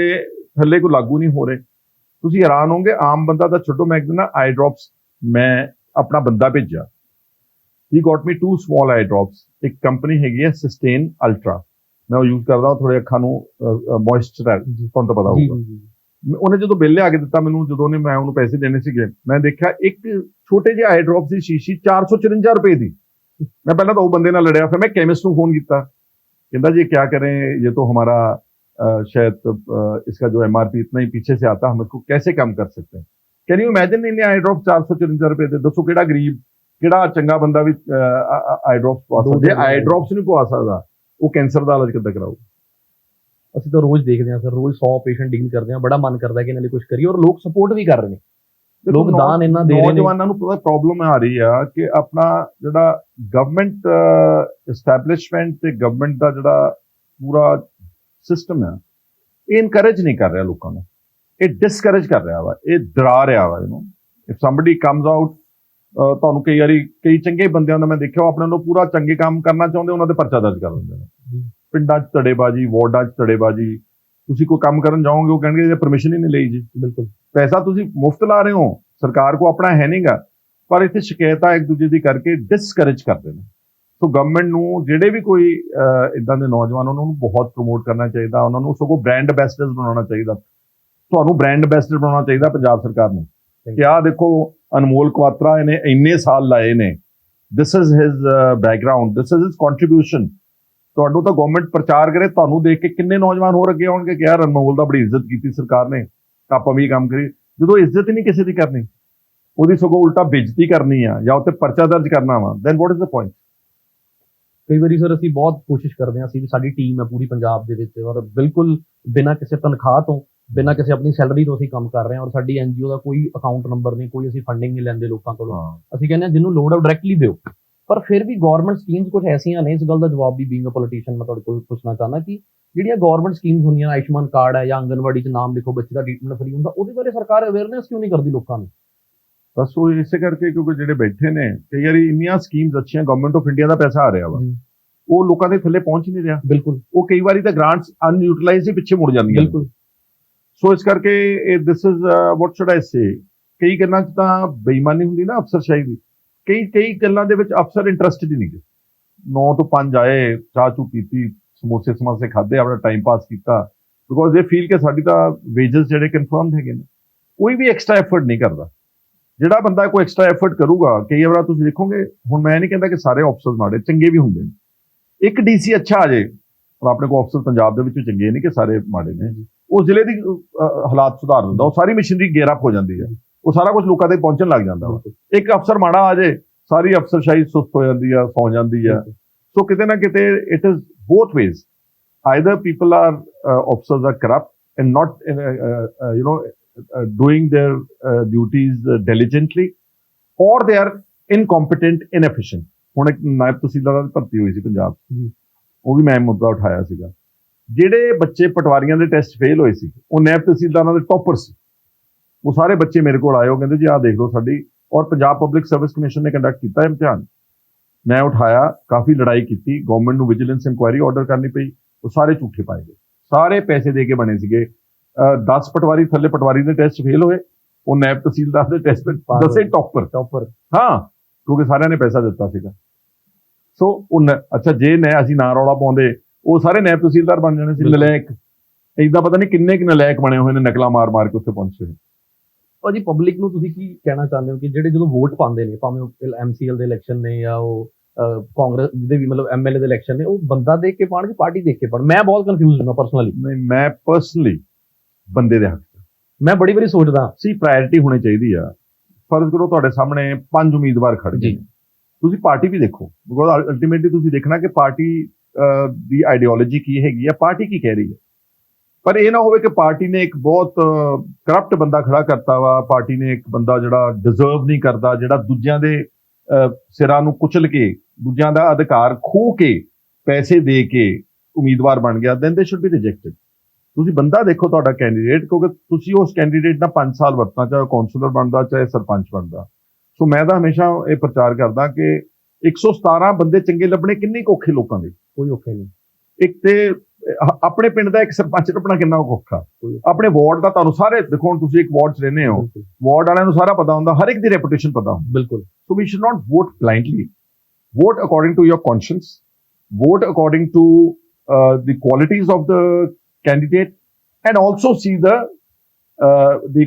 ਥੱਲੇ ਕੋਈ ਲਾਗੂ ਨਹੀਂ ਹੋ ਰਹੇ। ਤੁਸੀਂ ਹੈਰਾਨ ਹੋਗੇ, ਆਮ ਬੰਦਾ ਤਾਂ ਛੱਡੋ, ਮੈਂ ਕਹਿੰਦਾ ਆਈ ਡ੍ਰੌਪਸ ਮੈਂ ਆਪਣਾ ਬੰਦਾ ਭੇਜਿਆ, ਹੀ ਗੋਟ ਮੀ 2 ਸਮਾਲ ਆਈ ਡ੍ਰੌਪਸ। ਇੱਕ ਕੰਪਨੀ ਹੈਗੀ ਹੈ ਸਸਟੇਨ ਅਲਟਰਾ, ਮੈਂ ਉਹ ਯੂਜ਼ ਕਰਦਾ, ਥੋੜੇ ਅੱਖਾਂ ਨੂੰ ਮੋਇਸਚਰ, ਤੁਹਾਨੂੰ ਤਾਂ ਪਤਾ ਹੋਊਗਾ। ਉਹਨੇ ਜਦੋਂ ਬਿੱਲ ਲਿਆ ਕੇ ਦਿੱਤਾ ਮੈਨੂੰ, ਜਦੋਂ ਮੈਂ ਉਹਨੂੰ ਪੈਸੇ ਦੇਣੇ ਸੀਗੇ, ਮੈਂ ਦੇਖਿਆ ਇੱਕ ਛੋਟੇ ਜਿਹੇ ਆਈ ਡ੍ਰੌਪ ਦੀ ਸ਼ੀਸ਼ੀ 454 ਰੁਪਏ ਦੀ। मैं पहले तो वो बंदे ना लड़िया, फिर मैं केमिस्ट को फोन किया, कहता जी क्या करें, ये तो हमारा शायद इसका जो MRP इतना ही पीछे से आता, हम इसको कैसे कम कर सकते हैं? कैन यू इमेजिन इन्हें आई ड्रॉप 454 रुपए दे? दसो किहड़ा गरीब, किहड़ा चंगा बंदा भी आई ड्रॉप्स पवा सकदा? आई ड्रॉप्स नहीं पवा सकदा, वो कैंसर का इलाज किद्दां कराऊगा? ਅਸੀਂ ਤਾਂ ਰੋਜ਼ ਦੇਖਦੇ ਹਾਂ ਸਰ, ਰੋਜ਼ 100 ਪੇਸ਼ੈਂਟ ਡੀਲ ਕਰਦੇ ਹਾਂ, ਬੜਾ ਮਨ ਕਰਦਾ ਕਿ ਇਹਨਾਂ ਲਈ ਕੁਝ ਕਰੀਏ, ਔਰ ਲੋਕ ਸਪੋਰਟ ਵੀ ਕਰ ਰਹੇ ਨੇ, ਲੋਕ ਦਾਨ ਇੰਨਾ ਦੇ ਰਹੇ ਨੇ। ਨੌਜਵਾਨਾਂ ਨੂੰ ਪਤਾ ਪ੍ਰੋਬਲਮ ਆ ਰਹੀ ਆ ਕਿ ਆਪਣਾ ਜਿਹੜਾ ਗਵਰਨਮੈਂਟ ਐਸਟੈਬਲਿਸ਼ਮੈਂਟ ਤੇ ਗਵਰਨਮੈਂਟ ਦਾ ਜਿਹੜਾ ਪੂਰਾ ਸਿਸਟਮ ਹੈ, ਇਹ ਇਨਕਰੇਜ ਨਹੀਂ ਕਰ ਰਿਹਾ ਲੋਕਾਂ ਨੂੰ, ਇਹ ਡਿਸਕਰੇਜ ਕਰ ਰਿਹਾ ਵਾ, ਇਹ ਡਰਾ ਰਿਹਾ ਵਾ ਇਹਨੂੰ। ਇਫ ਸਮਬਡੀ ਕਮਸ ਆਊਟ, ਤੁਹਾਨੂੰ ਕਈ ਵਾਰੀ ਕਈ ਚੰਗੇ ਬੰਦਿਆਂ ਦਾ ਮੈਂ ਦੇਖਿਆ, ਉਹ ਆਪਣੇ ਨੂੰ ਪੂਰਾ ਚੰਗੇ ਕੰਮ ਕਰਨਾ ਚਾਹੁੰਦੇ, ਉਹਨਾਂ ਦੇ ਪਰਚਾ ਦਰਜ ਕਰ ਦਿੰਦੇ ਨੇ ਪਿੰਡਾਂ 'ਚ ਧੜੇਬਾਜ਼ੀ, ਵਾਰਡਾਂ 'ਚ ਧੜੇਬਾਜ਼ੀ, ਤੁਸੀਂ ਕੋਈ ਕੰਮ ਕਰਨ ਜਾਓਗੇ ਉਹ ਕਹਿਣਗੇ ਪਰਮਿਸ਼ਨ ਹੀ ਨਹੀਂ ਲਈ ਜੀ। ਬਿਲਕੁਲ ਪੈਸਾ ਤੁਸੀਂ ਮੁਫਤ ਲਾ ਰਹੇ ਹੋ, ਸਰਕਾਰ ਕੋ ਆਪਣਾ ਹੈ ਨਹੀਂਗਾ, ਪਰ ਇੱਥੇ ਸ਼ਿਕਾਇਤਾਂ ਇੱਕ ਦੂਜੇ ਦੀ ਕਰਕੇ ਡਿਸਕਰੇਜ ਕਰਦੇ ਨੇ। ਸੋ ਗਵਰਨਮੈਂਟ ਨੂੰ ਜਿਹੜੇ ਵੀ ਕੋਈ ਇਦਾਂ ਦੇ ਨੌਜਵਾਨ ਉਹਨਾਂ ਨੂੰ ਬਹੁਤ ਪ੍ਰਮੋਟ ਕਰਨਾ ਚਾਹੀਦਾ, ਉਹਨਾਂ ਨੂੰ ਸਗੋਂ ਬ੍ਰਾਂਡ ਐਂਬੈਸਡਰਸ ਬਣਾਉਣਾ ਚਾਹੀਦਾ। ਤੁਹਾਨੂੰ ਬ੍ਰਾਂਡ ਐਂਬੈਸਡਰ ਬਣਾਉਣਾ ਚਾਹੀਦਾ ਪੰਜਾਬ ਸਰਕਾਰ ਨੂੰ ਕਿ ਆਹ ਦੇਖੋ ਅਨਮੋਲ ਕੁਆਤਰਾ ਇਹਨੇ ਇੰਨੇ ਸਾਲ ਲਾਏ ਨੇ, this is his background, this is his contribution. ਤੁਹਾਨੂੰ ਤਾਂ ਗਵਰਨਮੈਂਟ ਪ੍ਰਚਾਰ ਕਰੇ, ਤੁਹਾਨੂੰ ਦੇਖ ਕੇ ਕਿੰਨੇ ਨੌਜਵਾਨ ਹੋਰ ਅੱਗੇ ਆਉਣਗੇ ਕਿ ਯਾਰ ਅਨਮੋਲ ਦਾ ਬੜੀ ਇੱਜ਼ਤ ਕੀਤੀ ਸਰਕਾਰ ਨੇ, ਆਪਾਂ ਵੀ ਕੰਮ ਕਰੀ। ਜਦੋਂ ਇੱਜ਼ਤ ਹੀ ਨਹੀਂ ਕਿਸੇ ਦੀ ਕਰਨੀ, ਉਹਦੀ ਸਗੋਂ ਉਲਟਾ ਬੇਇੱਜ਼ਤੀ ਕਰਨੀ ਆ ਜਾਂ ਉੱਤੇ ਪਰਚਾ ਦਰਜ ਕਰਨਾ ਵਾ, then what is the point. ਕਈ ਵਾਰੀ ਸਰ ਅਸੀਂ ਬਹੁਤ ਕੋਸ਼ਿਸ਼ ਕਰਦੇ ਹਾਂ, ਅਸੀਂ ਵੀ ਸਾਡੀ ਟੀਮ ਹੈ ਪੂਰੀ ਪੰਜਾਬ ਦੇ ਵਿੱਚ, ਔਰ ਬਿਲਕੁਲ ਬਿਨਾਂ ਕਿਸੇ ਤਨਖਾਹ ਤੋਂ, ਬਿਨਾਂ ਕਿਸੇ ਆਪਣੀ ਸੈਲਰੀ ਤੋਂ ਅਸੀਂ ਕੰਮ ਕਰ ਰਹੇ ਹਾਂ, ਔਰ ਸਾਡੀ NGO ਦਾ ਕੋਈ ਅਕਾਊਂਟ ਨੰਬਰ ਨਹੀਂ, ਕੋਈ ਅਸੀਂ ਫੰਡਿੰਗ ਨਹੀਂ ਲੈਂਦੇ ਲੋਕਾਂ ਕੋਲੋਂ। ਅਸੀਂ ਕਹਿੰਦੇ ਹਾਂ ਜਿਹਨੂੰ ਲੋੜ ਹੈ ਡਾਇਰੈਕਟਲੀ ਦਿਓ। ਪਰ ਫਿਰ ਵੀ ਗਵਰਨਮੈਂਟ ਸਕੀਮਸ ਕੁਝ ਐਸੀਆਂ ਨੇ, ਇਸ ਗੱਲ ਦਾ ਜਵਾਬ ਵੀ ਬੀਇੰਗ ਅ ਪੋਲੀਟੀਸ਼ੀਅਨ ਮੈਂ ਤੁਹਾਡੇ ਕੋਲ ਪੁੱਛਣਾ ਚਾਹੁੰਦਾ ਕਿ ਜਿਹੜੀਆਂ ਗਵਰਨਮੈਂਟ ਸਕੀਮਸ ਹੁੰਦੀਆਂ, ਆਯੁਸ਼ਮਾਨ ਕਾਰਡ ਹੈ ਜਾਂ ਆਂਗਨਵਾੜੀ 'ਚ ਨਾਮ ਲਿਖੋ ਬੱਚੇ ਦਾ ਟ੍ਰੀਟਮੈਂਟ ਫ੍ਰੀ ਹੁੰਦਾ, ਉਹਦੇ ਬਾਰੇ ਸਰਕਾਰ ਅਵੇਅਰਨੈਸ ਕਿਉਂ ਨਹੀਂ ਕਰਦੀ ਲੋਕਾਂ ਨੂੰ? ਬਸ ਉਹ ਇਸੇ ਕਰਕੇ ਕਿਉਂਕਿ ਜਿਹੜੇ ਬੈਠੇ ਨੇ ਕਈ ਵਾਰੀ ਇੰਨੀਆਂ ਸਕੀਮਸ ਅੱਛੀਆਂ, ਗਵਰਨਮੈਂਟ ਆਫ ਇੰਡੀਆ ਦਾ ਪੈਸਾ ਆ ਰਿਹਾ ਵਾ, ਉਹ ਲੋਕਾਂ ਦੇ ਥੱਲੇ ਪਹੁੰਚ ਹੀ ਨਹੀਂ ਰਿਹਾ। ਬਿਲਕੁਲ ਉਹ ਕਈ ਵਾਰੀ ਤਾਂ ਗ੍ਰਾਂਟਸ ਅਨਯੂਟਿਲਾਈਜ਼ਡ ਹੀ ਪਿੱਛੇ ਮੁੜ ਜਾਂਦੀਆਂ। ਬਿਲਕੁਲ। ਸੋ ਇਸ ਕਰਕੇ this is what should I ਸੇ, ਕਈ ਗੱਲਾਂ 'ਚ ਤਾਂ ਬੇਈਮਾਨੀ ਹੁੰਦੀ ਨਾ ਅਫਸਰਸ਼ਾਹੀ ਦੀ, ਕਈ ਗੱਲਾਂ ਦੇ ਵਿੱਚ ਅਫਸਰ ਇੰਟਰਸਟਡ ਹੀ ਨਹੀਂ ਗਏ। 9 ਤੋਂ 5 ਆਏ, ਚਾਹ ਚੂ ਪੀਤੀ, ਸਮੋਸੇ ਸਮਾਸੇ ਖਾਦੇ, ਆਪਣਾ ਟਾਈਮ ਪਾਸ ਕੀਤਾ, ਬਿਕੋਜ਼ ਇਹ ਫੀਲ ਕਿ ਸਾਡੀ ਤਾਂ ਵੇਜਸ ਜਿਹੜੇ ਕਨਫਰਮਡ ਹੈਗੇ ਨੇ। ਕੋਈ ਵੀ ਐਕਸਟਰਾ ਐਫਰਟ ਨਹੀਂ ਕਰਦਾ। ਜਿਹੜਾ ਬੰਦਾ ਕੋਈ ਐਕਸਟਰਾ ਐਫਰਟ ਕਰੂਗਾ, ਕਈ ਵਾਰ ਤੁਸੀਂ ਦੇਖੋਗੇ, ਹੁਣ ਮੈਂ ਨਹੀਂ ਕਹਿੰਦਾ ਕਿ ਸਾਰੇ ਅਫਸਰ ਮਾੜੇ, ਚੰਗੇ ਵੀ ਹੁੰਦੇ ਨੇ। ਇੱਕ DC ਅੱਛਾ ਆ ਜੇ, ਪਰ ਆਪਣੇ ਕੋਲ ਅਫਸਰ ਪੰਜਾਬ ਦੇ ਵਿੱਚ ਚੰਗੇ ਨਹੀਂ ਕਿ ਸਾਰੇ ਮਾੜੇ ਨੇ, ਉਹ ਜ਼ਿਲ੍ਹੇ ਦੀ ਹਾਲਾਤ ਸੁਧਾਰ ਦਿੰਦਾ, ਉਹ ਸਾਰੀ ਮਸ਼ੀਨਰੀ ਗੇਅਰ ਅਪ ਹੋ ਜਾਂਦੀ ਹੈ, ਉਹ ਸਾਰਾ ਕੁਝ ਲੋਕਾਂ ਦੇ ਪਹੁੰਚਣ ਲੱਗ ਜਾਂਦਾ ਵਾ। ਇੱਕ ਅਫਸਰ ਮਾੜਾ ਆ ਜੇ, ਸਾਰੀ ਅਫਸਰਸ਼ਾਹੀ ਸੁਸਤ ਹੋ ਜਾਂਦੀ ਆ, ਸੌ ਜਾਂਦੀ ਆ। ਸੋ ਕਿਤੇ ਨਾ ਕਿਤੇ it is both ways, either people are ਅਫਸਰਸ are corrupt and not doing their duties diligently, or they are incompetent, inefficient. ਹੁਣ ਇੱਕ ਨਾਇਬ ਤਹਿਸੀਲਦਾਰ ਦੀ ਭਰਤੀ ਹੋਈ ਸੀ ਪੰਜਾਬ 'ਚ, ਉਹ ਵੀ ਮੈਂ ਮੁੱਦਾ ਉਠਾਇਆ ਸੀਗਾ। ਜਿਹੜੇ ਬੱਚੇ ਪਟਵਾਰੀਆਂ ਦੇ ਟੈਸਟ ਫੇਲ ਹੋਏ ਸੀ, ਉਹ ਨਾਇਬ ਤਹਿਸੀਲਦਾਰਾਂ ਦੇ ਟੌਪਰ ਸੀ। ਉਹ ਸਾਰੇ ਬੱਚੇ ਮੇਰੇ ਕੋਲ ਆਏ, ਉਹ ਕਹਿੰਦੇ ਜੀ ਆਹ ਦੇਖ ਲਓ ਸਾਡੀ, ਔਰ ਪੰਜਾਬ ਪਬਲਿਕ ਸਰਵਿਸ ਕਮਿਸ਼ਨ ਨੇ ਕੰਡਕਟ ਕੀਤਾ ਇਮਤਿਹਾਨ। ਮੈਂ ਉਠਾਇਆ, ਕਾਫੀ ਲੜਾਈ ਕੀਤੀ, ਗਵਰਨਮੈਂਟ ਨੂੰ ਵਿਜੀਲੈਂਸ ਇਨਕੁਆਇਰੀ ਆਰਡਰ ਕਰਨੀ ਪਈ, ਉਹ ਸਾਰੇ ਝੂਠੇ ਪਾਏ ਗਏ, ਸਾਰੇ ਪੈਸੇ ਦੇ ਕੇ ਬਣੇ ਸੀਗੇ। 10 ਪਟਵਾਰੀ ਥੱਲੇ ਪਟਵਾਰੀ ਦੇ ਟੈਸਟ ਫੇਲ ਹੋਏ, ਉਹ ਨਾਇਬ ਤਹਿਸੀਲਦਾਰ ਦੇ ਟੈਸਟ 10 ਟੌਪਰ। ਹਾਂ, ਕਿਉਂਕਿ ਸਾਰਿਆਂ ਨੇ ਪੈਸਾ ਦਿੱਤਾ ਸੀਗਾ। ਸੋ ਅੱਛਾ, ਜੇ ਅਸੀਂ ਨਾ ਰੌਲਾ ਪਾਉਂਦੇ, ਉਹ ਸਾਰੇ ਨਾਇਬ ਤਹਿਸੀਲਦਾਰ ਬਣ ਜਾਣੇ ਸੀ। ਨਲਾਇਕ ਏਦਾਂ ਪਤਾ ਨਹੀਂ ਕਿੰਨੇ ਨਲਾਇਕ ਬਣੇ ਹੋਏ ਨੇ, ਨਕਲਾਂ ਮਾਰ ਕੇ ਉੱਥੇ ਪਹੁੰਚੇ ਹੋਏ। ਭਾਜੀ ਪਬਲਿਕ ਨੂੰ ਤੁਸੀਂ ਕੀ ਕਹਿਣਾ ਚਾਹੁੰਦੇ ਹੋ ਕਿ ਜਿਹੜੇ ਜਦੋਂ ਵੋਟ ਪਾਉਂਦੇ ਨੇ, ਭਾਵੇਂ ਉਹ MCL ਦੇ ਇਲੈਕਸ਼ਨ ਨੇ ਜਾਂ ਉਹ ਕਾਂਗਰਸ ਦੇ ਵੀ ਮਤਲਬ MLA ਦੇ ਇਲੈਕਸ਼ਨ ਨੇ, ਉਹ ਬੰਦਾ ਦੇਖ ਕੇ ਪਾਉਣ ਕਿ ਪਾਰਟੀ ਦੇਖ ਕੇ ਪਾਉਣ? ਮੈਂ ਬਹੁਤ ਕਨਫਿਊਜ਼ ਹਾਂ ਪਰਸਨਲੀ। ਨਹੀਂ, ਮੈਂ ਪਰਸਨਲੀ ਬੰਦੇ ਦੇ ਹੱਕ 'ਚ ਮੈਂ ਬੜੀ ਵਾਰੀ ਸੋਚਦਾ ਸੀ ਪ੍ਰਾਇੋਰਟੀ ਹੋਣੀ ਚਾਹੀਦੀ ਆ। ਫਰਜ਼ ਕਰੋ ਤੁਹਾਡੇ ਸਾਹਮਣੇ 5 ਉਮੀਦਵਾਰ ਖੜ ਗਏ, ਤੁਸੀਂ ਪਾਰਟੀ ਵੀ ਦੇਖੋ, ਬਿਕੋਜ਼ ਅਲਟੀਮੇਟਲੀ ਤੁਸੀਂ ਦੇਖਣਾ ਕਿ ਪਾਰਟੀ ਦੀ ਆਈਡੀਓਲੋਜੀ ਕੀ ਹੈਗੀ ਆ, ਪਾਰਟੀ ਕੀ ਕਹਿ ਰਹੀ ਹੈ। ਪਰ ਇਹ ਨਾ ਹੋਵੇ ਕਿ ਪਾਰਟੀ ਨੇ ਇੱਕ ਬਹੁਤ ਕਰਪਟ ਬੰਦਾ ਖੜਾ ਕਰਤਾ ਵਾ, ਪਾਰਟੀ ਨੇ ਇੱਕ ਬੰਦਾ ਜਿਹੜਾ ਡਿਜ਼ਰਵ ਨਹੀਂ ਕਰਦਾ, ਜਿਹੜਾ ਦੂਜਿਆਂ ਦੇ ਸਿਰਾਂ ਨੂੰ ਕੁਚਲ ਕੇ, ਦੂਜਿਆਂ ਦਾ ਅਧਿਕਾਰ ਖੋਹ ਕੇ, ਪੈਸੇ ਦੇ ਕੇ ਉਮੀਦਵਾਰ ਬਣ ਗਿਆ, ਦੈਨ ਦੇ ਸ਼ੁੱਡ ਬੀ ਰਿਜੈਕਟਡ। ਤੁਸੀਂ ਬੰਦਾ ਦੇਖੋ ਤੁਹਾਡਾ ਕੈਂਡੀਡੇਟ, ਕਿਉਂਕਿ ਤੁਸੀਂ ਉਸ ਕੈਂਡੀਡੇਟ ਨਾਲ 5 ਸਾਲ ਵਰਤਣਾ, ਚਾਹੇ ਕਾਉਂਸਲਰ ਬਣਦਾ, ਚਾਹੇ ਸਰਪੰਚ ਬਣਦਾ। ਸੋ ਮੈਂ ਤਾਂ ਹਮੇਸ਼ਾ ਇਹ ਪ੍ਰਚਾਰ ਕਰਦਾ ਕਿ 117 ਬੰਦੇ ਚੰਗੇ ਲੱਭਣੇ ਕਿੰਨੇ ਔਖੇ ਲੋਕਾਂ ਦੇ, ਕੋਈ ਔਖੇ ਨਹੀਂ। ਇੱਕ ਤੇ ਆਪਣੇ ਪਿੰਡ ਦਾ ਇੱਕ ਸਰਪੰਚ ਲੱਭਣਾ ਕਿੰਨਾ ਔਖਾ, ਆਪਣੇ ਵਾਰਡ ਦਾ। ਤੁਹਾਨੂੰ ਸਾਰੇ ਦੇਖੋ, ਹੁਣ ਤੁਸੀਂ ਇੱਕ ਵਾਰਡ 'ਚ ਰਹਿੰਦੇ ਹੋ, ਵਾਰਡ ਵਾਲਿਆਂ ਨੂੰ ਸਾਰਾ ਪਤਾ ਹੁੰਦਾ, ਹਰ ਇੱਕ ਦੀ ਰੈਪੂਟੇਸ਼ਨ ਪਤਾ ਹੁੰਦਾ। ਬਿਲਕੁਲ। So we should not vote blindly, vote according to your conscience, vote according to the qualities of the candidate, and also see the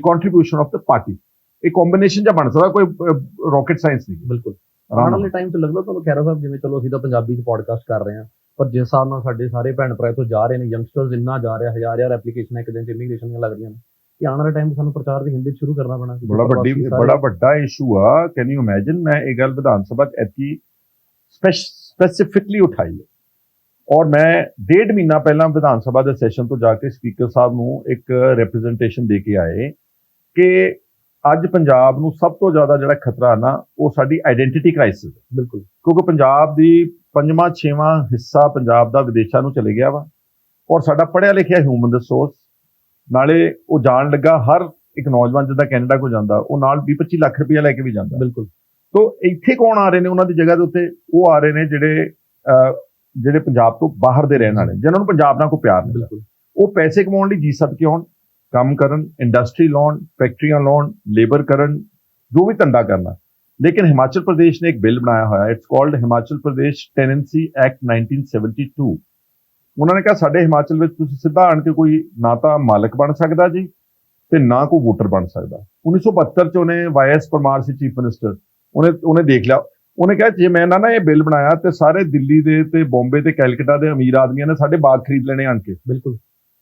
contribution of the party. ਇਹ combination ਜਾਂ ਬਣ ਸਕਦਾ, ਕੋਈ rocket science ਨਹੀਂ। ਬਿਲਕੁਲ। ਆਉਣ ਵਾਲੇ ਟਾਈਮ 'ਚ ਲੱਗਦਾ ਤੁਹਾਨੂੰ ਖੈਰਾ ਸਾਹਿਬ, ਜਿਵੇਂ ਚਲੋ ਅਸੀਂ ਤਾਂ ਪੰਜਾਬੀ 'ਚ ਪੋਡਕਾਸਟ ਕਰ ਰਹੇ ਹਾਂ, ਪਰ ਜਿਸ ਹਿਸਾਬ ਨਾਲ ਸਾਡੇ ਸਾਰੇ ਭੈਣ ਭਰਾ ਇੱਥੋਂ ਜਾ ਰਹੇ ਨੇ, ਯੰਗਸਟਰਸ ਇੰਨਾ ਜਾ ਰਿਹਾ, ਹਜ਼ਾਰ ਐਪਲੀਕੇਸ਼ਨਾਂ ਇੱਕ ਦਿਨ 'ਚ ਇਮੀਗ੍ਰੇਸ਼ਨ ਦੀਆਂ ਲੱਗ ਰਹੀਆਂ ਨੇ, ਕਿ ਆਉਣ ਵਾਲੇ ਟਾਈਮ 'ਚ ਸਾਨੂੰ ਪ੍ਰਚਾਰ ਵੀ ਹਿੰਦੀ 'ਚ ਸ਼ੁਰੂ ਕਰਨਾ ਪੈਣਾ। ਬੜਾ ਵੱਡਾ ਇਸ਼ੂ ਆ। ਕੈਨ ਯੂ ਇਮੇਜਿਨ, ਮੈਂ ਇਹ ਗੱਲ ਵਿਧਾਨ ਸਭਾ 'ਚ ਐਤਕੀ ਸਪੈਸੀਫਿਕਲੀ ਉਠਾਈ ਹੈ, ਔਰ ਮੈਂ 1.5 ਮਹੀਨਾ ਪਹਿਲਾਂ ਵਿਧਾਨ ਸਭਾ ਦੇ ਸੈਸ਼ਨ ਤੋਂ ਜਾ ਕੇ ਸਪੀਕਰ ਸਾਹਿਬ ਨੂੰ ਇੱਕ ਰਿਪਰੈਜ਼ੈਂਟੇਸ਼ਨ ਦੇ ਕੇ ਆਏ ਕਿ ਅੱਜ ਪੰਜਾਬ ਨੂੰ ਸਭ ਤੋਂ ਜ਼ਿਆਦਾ ਜਿਹੜਾ ਖਤਰਾ ਨਾ, ਉਹ ਸਾਡੀ ਆਈਡੈਂਟੀਟੀ ਕ੍ਰਾਈਸਿਸ। ਬਿਲਕੁਲ, ਕਿਉਂਕਿ ਪੰਜਾਬ ਦੀ 5ਵਾਂ-6ਵਾਂ ਹਿੱਸਾ ਪੰਜਾਬ ਦਾ ਵਿਦੇਸ਼ਾਂ ਨੂੰ ਚਲੇ ਗਿਆ ਵਾ, ਔਰ ਸਾਡਾ ਪੜ੍ਹਿਆ ਲਿਖਿਆ ਹਿਊਮਨ ਰਿਸੋਰਸ, ਨਾਲੇ ਉਹ ਜਾਣ ਲੱਗਾ, ਹਰ ਇੱਕ ਨੌਜਵਾਨ ਜਿੱਦਾਂ ਕੈਨੇਡਾ ਕੋ ਜਾਂਦਾ, ਉਹ ਨਾਲ 20-25 ਲੱਖ ਰੁਪਇਆ ਲੈ ਕੇ ਵੀ ਜਾਂਦਾ। ਬਿਲਕੁਲ। ਤੋ ਇੱਥੇ ਕੌਣ ਆ ਰਹੇ ਨੇ ਉਹਨਾਂ ਦੀ ਜਗ੍ਹਾ ਦੇ ਉੱਤੇ? ਉਹ ਆ ਰਹੇ ਨੇ ਜਿਹੜੇ ਜਿਹੜੇ ਪੰਜਾਬ ਤੋਂ ਬਾਹਰ ਦੇ ਰਹਿਣ ਵਾਲੇ ਜਿਨ੍ਹਾਂ ਨੂੰ ਪੰਜਾਬ ਨਾਲ ਕੋਈ ਪਿਆਰ ਨਹੀਂ, ਬਿਲਕੁਲ ਉਹ ਪੈਸੇ ਕਮਾਉਣ ਲਈ ਜੀ ਸਦਕੇ ਆਉਣ, ਕੰਮ ਕਰਨ, ਇੰਡਸਟਰੀ ਲਾਉਣ, ਫੈਕਟਰੀਆਂ ਲਾਉਣ, ਲੇਬਰ ਕਰਨ, ਜੋ ਵੀ ਧੰਦਾ ਕਰਨਾ। ਲੇਕਿਨ ਹਿਮਾਚਲ ਪ੍ਰਦੇਸ਼ ਨੇ ਇੱਕ ਬਿੱਲ ਬਣਾਇਆ ਹੋਇਆ, it's called Himachal Pradesh tenancy act 1972। ਉਹਨਾਂ ਨੇ ਕਿਹਾ ਸਾਡੇ ਹਿਮਾਚਲ ਵਿੱਚ ਤੁਸੀਂ ਸਿੱਧਾ ਆਣ ਕੇ ਕੋਈ ਨਾ ਤਾਂ ਮਾਲਕ ਬਣ ਸਕਦਾ ਜੀ ਤੇ ਨਾ ਕੋਈ ਵੋਟਰ ਬਣ ਸਕਦਾ। 1972 ਚ ਉਹਨੇ ਵਾਈਐਸ ਪਰਮਾਰ ਸੀ ਚੀਫ ਮਿਨਿਸਟਰ, ਉਹਨੇ ਦੇਖ ਲਿਆ, ਉਹਨੇ ਕਿਹਾ ਜੇ ਮੈਂ ਨਾ ਇਹ ਬਿੱਲ ਬਣਾਇਆ ਤੇ ਸਾਰੇ ਦਿੱਲੀ ਦੇ ਤੇ ਬੰਬੇ ਤੇ ਕੈਲਕਟਾ ਦੇ ਅਮੀਰ ਆਦਮੀਆਂ ਨੇ ਸਾਡੇ ਬਾਗ ਖਰੀਦ ਲੈਣੇ ਆਣ ਕੇ, ਬਿਲਕੁਲ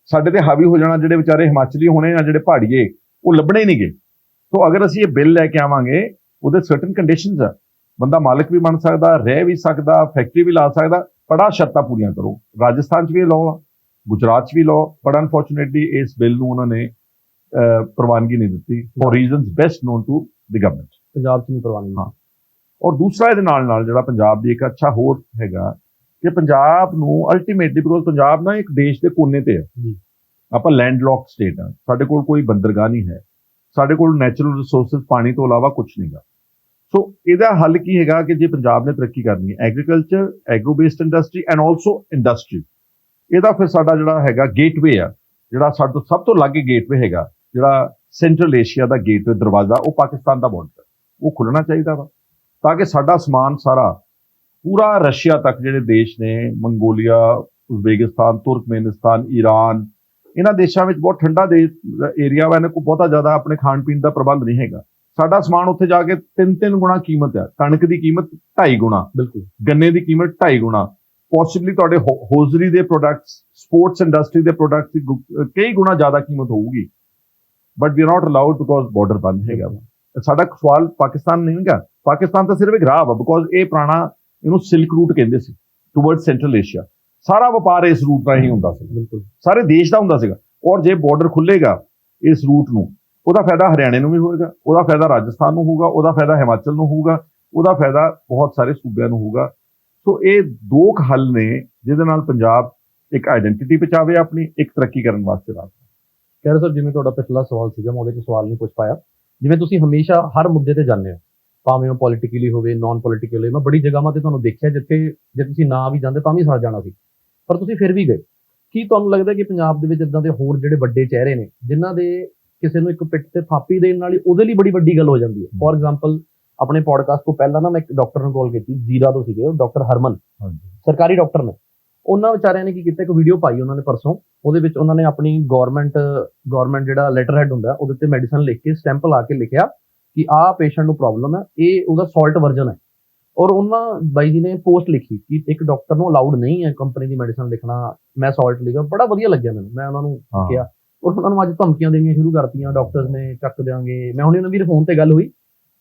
ਸਾਡੇ ਤੇ ਹਾਵੀ ਹੋ ਜਾਣਾ, ਜਿਹੜੇ ਵਿਚਾਰੇ ਹਿਮਾਚਲੀ ਹੋਣੇ ਆ ਜਿਹੜੇ ਪਹਾੜੀਏ ਉਹ ਲੱਭਣੇ ਹੀ ਨਹੀਂਗੇ। ਸੋ ਅਗਰ ਅਸੀਂ ਇਹ ਬਿੱਲ ਲੈ ਕੇ ਆਵਾਂਗੇ, ਉਹਦੇ ਸਰਟਨ ਕੰਡੀਸ਼ਨਸ ਆ, ਬੰਦਾ ਮਾਲਕ ਵੀ ਬਣ ਸਕਦਾ, ਰਹਿ ਵੀ ਸਕਦਾ, ਫੈਕਟਰੀ ਵੀ ਲਾ ਸਕਦਾ, ਬੜਾ ਸ਼ਰਤਾਂ ਪੂਰੀਆਂ ਕਰੋ। ਰਾਜਸਥਾਨ 'ਚ ਵੀ ਲਾਅ ਆ, ਗੁਜਰਾਤ 'ਚ ਵੀ ਲਾਅ, ਬਟ ਅਨਫੋਰਚੂਨੇਟਲੀ ਇਸ ਬਿੱਲ ਨੂੰ ਉਹਨਾਂ ਨੇ ਪ੍ਰਵਾਨਗੀ ਨਹੀਂ ਦਿੱਤੀ for reasons best known to the government. Punjab 'ਚ ਨਹੀਂ ਪ੍ਰਵਾਨਗੀ। ਹਾਂ, ਔਰ ਦੂਸਰਾ ਇਹਦੇ ਨਾਲ ਜਿਹੜਾ ਪੰਜਾਬ ਦੀ ਇੱਕ ਅੱਛਾ ਹੋਰ ਹੈਗਾ ਕਿ ਪੰਜਾਬ ਨੂੰ ਅਲਟੀਮੇਟਲੀ, ਬਿਕੋਜ਼ ਪੰਜਾਬ ਨਾ ਇੱਕ ਦੇਸ਼ ਦੇ ਕੋਨੇ ਤੇ ਹੈ ਜੀ, ਆਪਾਂ ਲੈਂਡਲੌਕ ਸਟੇਟ ਆ, ਸਾਡੇ ਕੋਲ ਕੋਈ ਬੰਦਰਗਾਹ ਨਹੀਂ ਹੈ, ਸਾਡੇ ਕੋਲ ਨੈਚੁਰਲ ਰਿਸੋਰਸਿਸ ਪਾਣੀ ਤੋਂ ਇਲਾਵਾ ਕੁਝ ਨਹੀਂਗਾ। ਸੋ ਇਹਦਾ ਹੱਲ ਕੀ ਹੈਗਾ ਕਿ ਜੇ ਪੰਜਾਬ ਨੇ ਤਰੱਕੀ ਕਰਨੀ ਹੈ, agriculture, agro based industry and also industry, ਇਹਦਾ ਫਿਰ ਸਾਡਾ ਜਿਹੜਾ ਹੈਗਾ ਗੇਟਵੇ ਆ, ਜਿਹੜਾ ਸਾਡੇ ਤੋਂ ਸਭ ਤੋਂ ਲਾਗੇ ਗੇਟਵੇ ਹੈਗਾ, ਜਿਹੜਾ ਸੈਂਟਰਲ ਏਸ਼ੀਆ ਦਾ ਗੇਟਵੇ ਦਰਵਾਜ਼ਾ, ਉਹ ਪਾਕਿਸਤਾਨ ਦਾ ਬਾਰਡਰ, ਉਹ ਖੁੱਲਣਾ ਚਾਹੀਦਾ ਵਾ, ਤਾਂ ਕਿ ਸਾਡਾ ਸਮਾਨ ਸਾਰਾ ਪੂਰਾ ਰਸ਼ੀਆ ਤੱਕ, ਜਿਹੜੇ ਦੇਸ਼ ਨੇ ਮੰਗੋਲੀਆ, ਉਜ਼ਬੇਕਿਸਤਾਨ, ਤੁਰਕਮੇਨਿਸਤਾਨ, ਈਰਾਨ, ਇਹਨਾਂ ਦੇਸ਼ਾਂ ਵਿੱਚ ਬਹੁਤ ਠੰਡਾ ਏਰੀਆ ਵਾ, ਇਹਨਾਂ ਕੋਲ ਬਹੁਤਾ ਜ਼ਿਆਦਾ ਆਪਣੇ ਖਾਣ ਪੀਣ ਦਾ ਪ੍ਰਬੰਧ ਨਹੀਂ ਹੈਗਾ। ਸਾਡਾ ਸਮਾਨ ਉੱਥੇ ਜਾ ਕੇ 3 ਗੁਣਾ ਕੀਮਤ ਹੈ, ਕਣਕ ਦੀ ਕੀਮਤ 2.5 ਗੁਣਾ, ਬਿਲਕੁਲ ਗੰਨੇ ਦੀ ਕੀਮਤ 2.5 ਗੁਣਾ, ਪੋਸੀਬਲੀ ਤੁਹਾਡੇ ਹੋਜ਼ਰੀ ਦੇ ਪ੍ਰੋਡਕਟਸ, ਸਪੋਰਟਸ ਇੰਡਸਟਰੀ ਦੇ ਪ੍ਰੋਡਕਟਸ ਦੀ ਕਈ ਗੁਣਾ ਜ਼ਿਆਦਾ ਕੀਮਤ ਹੋਊਗੀ, but we are not allowed because border ਬੰਦ ਹੈਗਾ ਵਾ। ਸਾਡਾ ਸਵਾਲ ਪਾਕਿਸਤਾਨ ਨਹੀਂ ਹੈਗਾ, ਪਾਕਿਸਤਾਨ ਤਾਂ ਸਿਰਫ ਇੱਕ ਰਾਹ ਵਾ, ਬਿਕੋਜ਼ ਇਹ ਪੁਰਾਣਾ ਇਹਨੂੰ ਸਿਲਕ ਰੂਟ ਕਹਿੰਦੇ ਸੀ ਟੂਵਰਡ ਸੈਂਟਰਲ ਏਸ਼ੀਆ, ਸਾਰਾ ਵਪਾਰ ਇਸ ਰੂਟ ਰਾਹੀਂ ਹੁੰਦਾ ਸੀ, ਬਿਲਕੁਲ ਸਾਰੇ ਦੇਸ਼ ਦਾ ਹੁੰਦਾ ਸੀਗਾ। ਔਰ ਜੇ ਬਾਰਡਰ ਖੁੱਲੇਗਾ ਇਸ ਰੂਟ ਨੂੰ, ਉਹਦਾ ਫਾਇਦਾ ਹਰਿਆਣੇ ਨੂੰ ਵੀ ਹੋਏਗਾ, ਉਹਦਾ ਫਾਇਦਾ ਰਾਜਸਥਾਨ ਨੂੰ ਹੋਊਗਾ, ਉਹਦਾ ਫਾਇਦਾ ਹਿਮਾਚਲ ਨੂੰ ਹੋਊਗਾ, ਉਹਦਾ ਫਾਇਦਾ ਬਹੁਤ ਸਾਰੇ ਸੂਬਿਆਂ ਨੂੰ ਹੋਊਗਾ। ਸੋ ਇਹ ਦੋ ਹੱਲ ਨੇ ਜਿਹਦੇ ਨਾਲ ਪੰਜਾਬ ਇੱਕ ਆਈਡੈਂਟੀਟੀ ਬਚਾਵੇ ਆਪਣੀ, ਇੱਕ ਤਰੱਕੀ ਕਰਨ ਵਾਸਤੇ ਰਾਹ। ਕਹਿ ਰਹੇ ਸਰ, ਜਿਵੇਂ ਤੁਹਾਡਾ ਪਿਛਲਾ ਸਵਾਲ ਸੀਗਾ, ਮੈਂ ਉਹਦੇ 'ਚ ਸਵਾਲ ਨਹੀਂ ਪੁੱਛ ਪਾਇਆ। ਜਿਵੇਂ ਤੁਸੀਂ ਹਮੇਸ਼ਾ ਹਰ ਮੁੱਦੇ ਤੇ ਜਾਂਦੇ ਹੋ, ਭਾਵੇਂ ਉਹ ਪੋਲੀਟੀਕਲੀ ਹੋਵੇ, ਨਾਨ ਪੋਲੀਟੀਕਲ ਹੋਵੇ, ਮੈਂ ਬੜੀ ਜਗ੍ਹਾਵਾਂ ਤੇ ਤੁਹਾਨੂੰ ਦੇਖਿਆ ਜਿੱਥੇ ਜੇ ਤੁਸੀਂ ਨਾ ਵੀ ਜਾਂਦੇ ਤਾਂ ਵੀ ਸਰ ਜਾਣਾ ਸੀ, ਪਰ ਤੁਸੀਂ ਫਿਰ ਵੀ ਗਏ। ਕੀ ਤੁਹਾਨੂੰ ਲੱਗਦਾ ਕਿ ਪੰਜਾਬ ਦੇ ਵਿੱਚ ਇਦਾਂ ਦੇ ਹੋਰ ਜਿਹੜੇ ਵੱਡੇ ਚਿਹਰੇ ਨੇ, ਜਿਨ੍ਹਾਂ ਦੇ ਕਿਸੇ ਨੂੰ ਇੱਕ ਪਿੱਠ ਤੇ ਥਾਪੀ ਦੇਣ ਨਾਲ ਹੀ ਉਹਦੇ ਲਈ ਬੜੀ ਵੱਡੀ ਗੱਲ ਹੋ ਜਾਂਦੀ ਹੈ? ਫੋਰ ਐਗਜ਼ਾਮਪਲ, ਆਪਣੇ ਪੋਡਕਾਸਟ ਤੋਂ ਪਹਿਲਾਂ ਨਾ ਮੈਂ ਇੱਕ ਡਾਕਟਰ ਨੂੰ ਕਾਲ ਕੀਤੀ, ਜ਼ੀਰਾ ਤੋਂ ਸੀਗੇ, ਉਹ ਡਾਕਟਰ ਹਰਮਨ, ਸਰਕਾਰੀ ਡਾਕਟਰ ਨੇ। ਉਹਨਾਂ ਵਿਚਾਰਿਆਂ ਨੇ ਕੀ ਕੀਤਾ, ਇੱਕ ਵੀਡੀਓ ਪਾਈ ਉਹਨਾਂ ਨੇ ਪਰਸੋਂ, ਉਹਦੇ ਵਿੱਚ ਉਹਨਾਂ ਨੇ ਆਪਣੀ ਗਵਰਨਮੈਂਟ ਜਿਹੜਾ ਲੈਟਰ ਹੈਡ ਹੁੰਦਾ ਉਹਦੇ ਤੇ ਮੈਡੀਸਨ ਲਿਖ ਕੇ ਸਟੈਂਪ ਲਾ ਕੇ ਲਿਖਿਆ ਕਿ ਆਹ ਪੇਸ਼ੈਂਟ ਨੂੰ ਪ੍ਰੋਬਲਮ ਹੈ, ਇਹ ਉਹਦਾ ਸਾਲਟ ਵਰਜਨ ਹੈ। ਔਰ ਉਹਨਾਂ ਬਾਈ ਜੀ ਨੇ ਪੋਸਟ ਲਿਖੀ ਕਿ ਇੱਕ ਡਾਕਟਰ ਨੂੰ ਅਲਾਉਡ ਨਹੀਂ ਹੈ ਕੰਪਨੀ ਦੀ ਮੈਡੀਸਨ ਲਿਖਣਾ, ਮੈਂ ਸਾਲਟ ਲਿਖਿਆ। ਬੜਾ ਵਧੀਆ ਲੱਗਿਆ ਮੈਨੂੰ, ਮੈਂ ਉਹਨਾਂ ਨੂੰ ਕਿਹਾ, ਔਰ ਉਹਨਾਂ ਨੂੰ ਅੱਜ ਧਮਕੀਆਂ ਦੇਣੀਆਂ ਸ਼ੁਰੂ ਕਰਤੀਆਂ, ਡਾਕਟਰਸ ਨੇ ਚੱਕ ਦਿਆਂਗੇ। ਮੈਂ ਹੁਣੇ ਵੀਰ ਫੋਨ ਤੇ ਗੱਲ ਹੋਈ,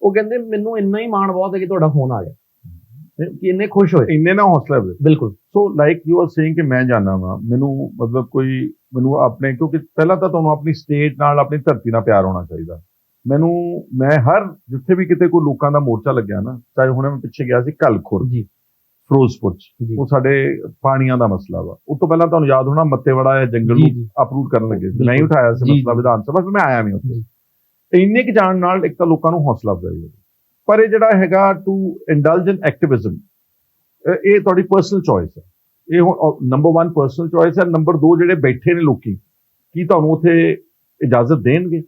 ਉਹ ਕਹਿੰਦੇ ਮੈਨੂੰ ਇੰਨਾ ਹੀ ਮਾਣ ਬਹੁਤ ਹੈ ਕਿ ਤੁਹਾਡਾ ਫੋਨ ਆ ਗਿਆ, ਕਿ ਇੰਨੇ ਖੁਸ਼ ਹੋਏ, ਇੰਨੇ ਨਾ ਹੌਸਲਾ। ਬਿਲਕੁਲ। So like you are saying ਕਿ ਮੈਂ ਜਾਣਾ ਵਾ, ਮੈਨੂੰ ਮਤਲਬ ਕੋਈ ਮੈਨੂੰ ਆਪਣੇ, ਕਿਉਂਕਿ ਪਹਿਲਾਂ ਤਾਂ ਤੁਹਾਨੂੰ ਆਪਣੀ ਸਟੇਟ ਨਾਲ, ਆਪਣੀ ਧਰਤੀ ਨਾਲ ਪਿਆਰ ਹੋਣਾ ਚਾਹੀਦਾ। ਮੈਂ ਹਰ ਜਿੱਥੇ ਵੀ ਕਿਤੇ ਕੋਈ ਲੋਕਾਂ ਦਾ ਮੋਰਚਾ ਲੱਗਿਆ ਨਾ, ਚਾਹੇ ਹੁਣੇ ਮੈਂ ਪਿੱਛੇ ਗਿਆ ਸੀ ਘੱਲਖੁਰ ਜੀ, ਫਿਰੋਜ਼ਪੁਰ ਚ, ਉਹ ਸਾਡੇ ਪਾਣੀਆਂ ਦਾ ਮਸਲਾ ਵਾ। ਉਸ ਤੋਂ ਪਹਿਲਾਂ ਤੁਹਾਨੂੰ ਯਾਦ ਹੋਣਾ ਮੱਤੇਵਾੜਾ ਜਾਂ ਜੰਗਲ ਨੂੰ ਅਪਰੂਵ ਕਰਨ ਲੱਗੇ ਸੀ, ਨਹੀਂ ਉਠਾਇਆ ਸੀ ਮਸਲਾ ਵਿਧਾਨ ਸਭਾ, ਮੈਂ ਆਇਆ ਨਹੀਂ ਉੱਥੇ। ਇੰਨੇ ਕੁ ਜਾਣ ਨਾਲ ਇੱਕ ਤਾਂ ਲੋਕਾਂ ਨੂੰ ਹੌਸਲਾ ਅਫਜ਼ਾਈ ਹੋਈ, ਪਰ ਇਹ ਜਿਹੜਾ ਹੈਗਾ ਟੂ ਇੰਡਲਜ ਇਨ ਐਕਟਿਵਿਜ਼ਮ, ਇਹ ਤੁਹਾਡੀ ਪਰਸਨਲ ਚੋਇਸ ਹੈ। ਇਹ ਹੁਣ ਨੰਬਰ 1 ਪਰਸਨਲ ਚੋਇਸ ਹੈ। ਨੰਬਰ 2 ਜਿਹੜੇ ਬੈਠੇ ਨੇ ਲੋਕੀ, ਕੀ ਤੁਹਾਨੂੰ ਉੱਥੇ ਇਜਾਜ਼ਤ ਦੇਣਗੇ?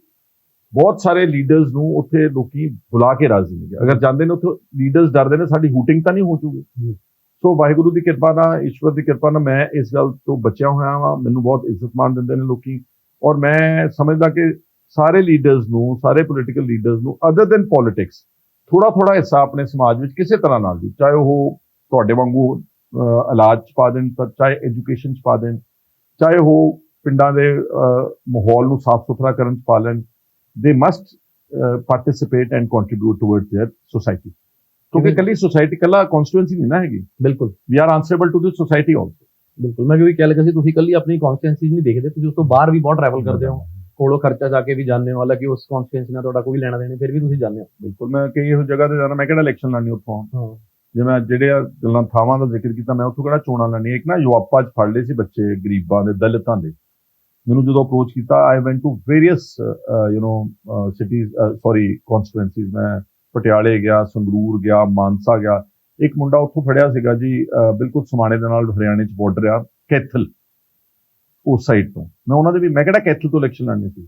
ਬਹੁਤ ਸਾਰੇ ਲੀਡਰਸ ਨੂੰ ਉੱਥੇ ਲੋਕੀ ਬੁਲਾ ਕੇ ਰਾਜ਼ੀ ਨਹੀਂ, ਅਗਰ ਜਾਂਦੇ ਨੇ ਉੱਥੇ ਲੀਡਰਸ ਡਰਦੇ ਨੇ ਸਾਡੀ ਹੂਟਿੰਗ ਤਾਂ ਨਹੀਂ ਹੋ ਜੂਗੀ। ਸੋ ਵਾਹਿਗੁਰੂ ਦੀ ਕਿਰਪਾ ਨਾਲ, ਈਸ਼ਵਰ ਦੀ ਕਿਰਪਾ ਨਾਲ ਮੈਂ ਇਸ ਗੱਲ ਤੋਂ ਬਚਿਆ ਹੋਇਆ ਵਾਂ, ਮੈਨੂੰ ਬਹੁਤ ਇੱਜ਼ਤ ਮਾਣ ਦਿੰਦੇ ਨੇ ਲੋਕੀ। ਔਰ ਮੈਂ ਸਮਝਦਾ ਕਿ ਸਾਰੇ ਲੀਡਰਸ ਨੂੰ, ਸਾਰੇ ਪੋਲੀਟੀਕਲ ਲੀਡਰਸ ਨੂੰ ਅਦਰ ਦੈਨ ਪੋਲੀਟਿਕਸ ਥੋੜਾ ਹਿੱਸਾ ਆਪਣੇ ਸਮਾਜ ਵਿੱਚ ਕਿਸੇ ਤਰ੍ਹਾਂ ਨਾਲ ਵੀ, ਚਾਹੇ ਉਹ ਤੁਹਾਡੇ ਵਾਂਗੂ ਇਲਾਜ 'ਚ ਪਾ ਦੇਣ, ਚਾਹੇ ਐਜੂਕੇਸ਼ਨ 'ਚ ਪਾ ਦੇਣ, ਚਾਹੇ ਉਹ ਪਿੰਡਾਂ ਦੇ ਮਾਹੌਲ ਨੂੰ ਸਾਫ਼ ਸੁਥਰਾ ਕਰਨ 'ਚ ਪਾ ਲੈਣ, they must participate and contribute towards their society, ਕਿਉਂਕਿ ਇਕੱਲੀ ਸੋਸਾਇਟੀ, ਇਕੱਲਾ ਕਨਸਟੀਟੂਐਂਸੀ ਨਹੀਂ ਨਾ ਹੈਗੀ। ਬਿਲਕੁਲ, we are answerable to this society also. ਬਿਲਕੁਲ, ਮੈਂ ਵੀ ਕਹਿ ਲੱਗਾ ਸੀ, ਤੁਸੀਂ ਇਕੱਲੀ ਆਪਣੀ ਕਨਸਟੀਟੂਐਂਸੀ ਨਹੀਂ ਦੇਖਦੇ, ਤੁਸੀਂ ਉਸ ਤੋਂ ਬਾਹਰ ਵੀ ਬਹੁਤ ਟਰੈਵਲ ਕਰਦੇ ਹੋ, ਕੋਲੋਂ ਖਰਚਾ ਜਾ ਕੇ ਵੀ ਜਾਂਦੇ ਹੋ, ਹਾਲਾਂਕਿ ਉਸ ਕਨਸਟੀਟੂਐਂਸੀ ਨਾਲ ਤੁਹਾਡਾ ਕੋਈ ਲੈਣਾ ਦੇਣਾ, ਫਿਰ ਵੀ ਤੁਸੀਂ ਜਾਂਦੇ ਹੋ। ਬਿਲਕੁਲ, ਮੈਂ ਕਈ ਇਹੋ ਜਗ੍ਹਾ ਤੇ ਜਾਣਾ, ਮੈਂ ਕਿਹੜਾ ਇਲੈਕਸ਼ਨ ਲੜਨੀ ਉੱਥੋਂ, ਜੇ ਮੈਂ ਜਿਹੜੇ ਗੱਲਾਂ ਥਾਵਾਂ ਦਾ ਜ਼ਿਕਰ ਕੀਤਾ, ਮੈਂ ਉੱਥੋਂ ਕਿਹੜਾ ਚੋਣਾਂ ਲੜਨੀ। ਇੱਕ ਨਾ ਯੂਆਪਾ 'ਚ ਫੜ ਲਏ ਸੀ ਬੱਚੇ ਗਰੀਬਾਂ ਦੇ, ਦਲਿਤਾਂ ਦੇ। ਮੈਨੂੰ ਜਦੋਂ ਅਪਰੋਚ ਕੀਤਾ, ਆਈ ਵੈਂਟ ਟੂ ਵੇਰੀਅਸ ਸਿਟੀਜ਼, ਕਨਸਟੀਟੂਐਂਸੀਜ਼। ਮੈਂ ਪਟਿਆਲੇ ਗਿਆ, ਸੰਗਰੂਰ ਗਿਆ, ਮਾਨਸਾ ਗਿਆ। ਇੱਕ ਮੁੰਡਾ ਉੱਥੋਂ ਫੜਿਆ ਸੀਗਾ ਜੀ, ਬਿਲਕੁਲ ਸਮਾਣੇ ਦੇ ਨਾਲ ਹਰਿਆਣੇ 'ਚ ਬਾਰਡਰ ਆ, ਕੈਥਲ, ਉਸ ਸਾਈਡ ਤੋਂ। ਮੈਂ ਉਹਨਾਂ ਦੇ ਵੀ, ਮੈਂ ਕਿਹੜਾ ਕੈਥਲ ਤੋਂ ਇਲੈਕਸ਼ਨ ਲੜਨੀ ਸੀ।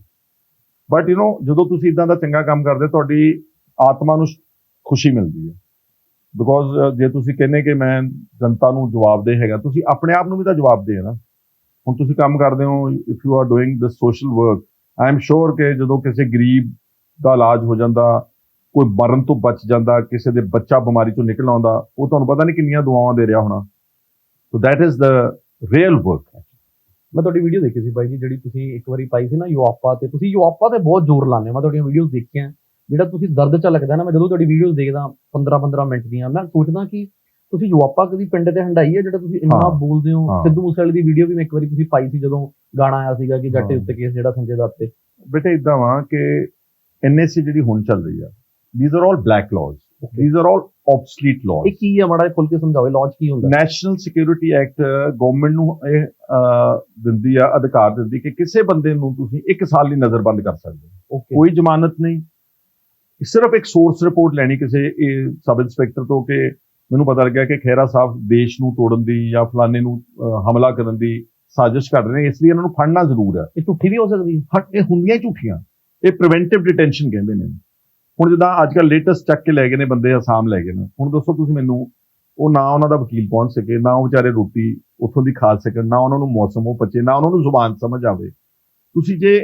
ਬਟ ਜਦੋਂ ਤੁਸੀਂ ਇਦਾਂ ਦਾ ਚੰਗਾ ਕੰਮ ਕਰਦੇ, ਤੁਹਾਡੀ ਆਤਮਾ ਨੂੰ ਖੁਸ਼ੀ ਮਿਲਦੀ ਹੈ। ਬਿਕੋਜ਼ ਜੇ ਤੁਸੀਂ ਕਹਿੰਦੇ ਕਿ ਮੈਂ ਜਨਤਾ ਨੂੰ ਜਵਾਬਦੇਹ ਹੈਗਾ, ਤੁਸੀਂ ਆਪਣੇ ਆਪ ਨੂੰ ਵੀ ਤਾਂ ਜਵਾਬਦੇਹ ਹੈ ਨਾ। ਹੁਣ ਤੁਸੀਂ ਕੰਮ ਕਰਦੇ ਹੋ, if you are doing this social work, I am sure ਕਿ ਜਦੋਂ ਕਿਸੇ ਗਰੀਬ ਦਾ ਇਲਾਜ ਹੋ ਜਾਂਦਾ, ਕੋਈ ਮਰਨ ਤੋਂ ਬਚ ਜਾਂਦਾ, ਕਿਸੇ ਦੇ ਬੱਚਾ ਬਿਮਾਰੀ ਤੋਂ ਨਿਕਲ ਆਉਂਦਾ, ਉਹ ਤੁਹਾਨੂੰ ਪਤਾ ਨਹੀਂ ਕਿੰਨੀਆਂ ਦੁਆਵਾਂ ਦੇ ਰਿਹਾ ਹੋਣਾ। So that is the real work. ਮੈਂ ਤੁਹਾਡੀ ਵੀਡੀਓ ਦੇਖੀ ਸੀ ਬਾਈ ਜੀ, ਜਿਹੜੀ ਤੁਸੀਂ ਇੱਕ ਵਾਰੀ ਪਾਈ ਸੀ ਨਾ ਯੂਆਪਾ ਤੇ, ਤੁਸੀਂ ਯੂਆਪਾ ਤੇ ਬਹੁਤ ਜ਼ੋਰ ਲਾਉਂਦੇ ਹੋ। ਮੈਂ ਤੁਹਾਡੀਆਂ ਵੀਡੀਓਜ਼ ਦੇਖੀਆਂ, ਜਿਹੜਾ ਤੁਸੀਂ ਦਰਦ ਚ ਲੱਗਦਾ ਨਾ, ਮੈਂ ਜਦੋਂ ਤੁਹਾਡੀ ਵੀਡੀਓਜ਼ ਦੇਖਦਾ 15-15 ਮਿੰਟ ਦੀਆਂ, ਮੈਂ ਸੋਚਦਾ ਕਿ ਤੁਸੀਂ ਯੂਆਪਾ ਕਦੀ ਪਿੰਡ ਤੇ ਹੰਡਾਈ ਹੈ, ਜਿਹੜਾ ਤੁਸੀਂ ਇੰਨਾ ਬੋਲਦੇ ਹੋ। ਸਿੱਧੂ ਮੂਸੇਵਾਲੇ ਦੀ ਵੀਡੀਓ ਵੀ ਮੈਂ ਇੱਕ ਵਾਰੀ ਤੁਸੀਂ ਪਾਈ ਸੀ, ਜਦੋਂ ਗਾਣਾ ਆਇਆ ਸੀਗਾ ਕਿ ਜੱਟ ਉੱਤੇ ਕੇਸ, ਜਿਹੜਾ ਸੰਜੇ ਦੱਤ ਤੇ। ਬੇਟੇ ਇਦਾਂ ਵਾ ਕਿ ਐਨਐਸਸੀ ਜਿਹੜੀ ਹੁਣ ਚੱਲ ਰਹੀ ਆ, these are all black laws, these are all obsolete laws। ਇਹ ਕੀ ਹੈ, ਮਾੜਾ ਜਿਹਾ ਖੁੱਲ ਕੇ ਸਮਝਾਓ, ਲੌਜ ਕੀ ਹੁੰਦਾ? ਨੈਸ਼ਨਲ ਸਿਕਿਉਰਿਟੀ ਐਕਟ ਗਵਰਨਮੈਂਟ ਨੂੰ ਇਹ ਦਿੰਦੀ ਆ, ਅਧਿਕਾਰ ਦਿੰਦੀ ਕਿ ਕਿਸੇ ਬੰਦੇ ਨੂੰ ਤੁਸੀਂ 1 ਸਾਲ ਲਈ ਨਜ਼ਰਬੰਦ ਕਰ ਸਕਦੇ ਹੋ। ਕੋਈ ਜ਼ਮਾਨਤ ਨਹੀਂ, ਸਿਰਫ ਇੱਕ ਸੋਰਸ ਰਿਪੋਰਟ ਲੈਣੀ ਕਿਸੇ ਸਬ ਇੰਸਪੈਕਟਰ ਤੋਂ ਕਿ ਮੈਨੂੰ ਪਤਾ ਲੱਗਿਆ ਕਿ ਖਹਿਰਾ ਸਾਹਿਬ ਦੇਸ਼ ਨੂੰ ਤੋੜਨ ਦੀ ਜਾਂ ਫਲਾਣੇ ਨੂੰ ਹਮਲਾ ਕਰਨ ਦੀ ਸਾਜ਼ਿਸ਼ ਕਰ ਰਹੇ ਨੇ, ਇਸ ਲਈ ਇਹਨਾਂ ਨੂੰ ਫੜਨਾ ਜ਼ਰੂਰ ਹੈ। ਇਹ ਝੂਠੀ ਵੀ ਹੋ ਸਕਦੀ ਹੈ? ਇਹ ਹੁੰਦੀਆਂ ਝੂਠੀਆਂ, ਇਹ ਪ੍ਰੀਵੈਂਟਿਵ ਡਿਟੈਂਸ਼ਨ ਕਹਿੰਦੇ ਨੇ। ਹੁਣ ਜਿੱਦਾਂ ਅੱਜ ਕੱਲ੍ਹ ਲੇਟੈਸਟ ਚੱਕ ਕੇ ਲੈ ਗਏ ਨੇ ਬੰਦੇ, ਅਸਾਮ ਲੈ ਗਏ ਨੇ। ਹੁਣ ਦੱਸੋ ਤੁਸੀਂ ਮੈਨੂੰ, ਉਹ ਨਾ ਉਹਨਾਂ ਦਾ ਵਕੀਲ ਪਹੁੰਚ ਸਕੇ, ਨਾ ਉਹ ਵਿਚਾਰੇ ਰੋਟੀ ਉੱਥੋਂ ਦੀ ਖਾ ਸਕਣ, ਨਾ ਉਹਨਾਂ ਨੂੰ ਮੌਸਮ ਉਹ ਪਚੇ, ਨਾ ਉਹਨਾਂ ਨੂੰ ਜ਼ੁਬਾਨ ਸਮਝ ਆਵੇ। ਤੁਸੀਂ ਜੇ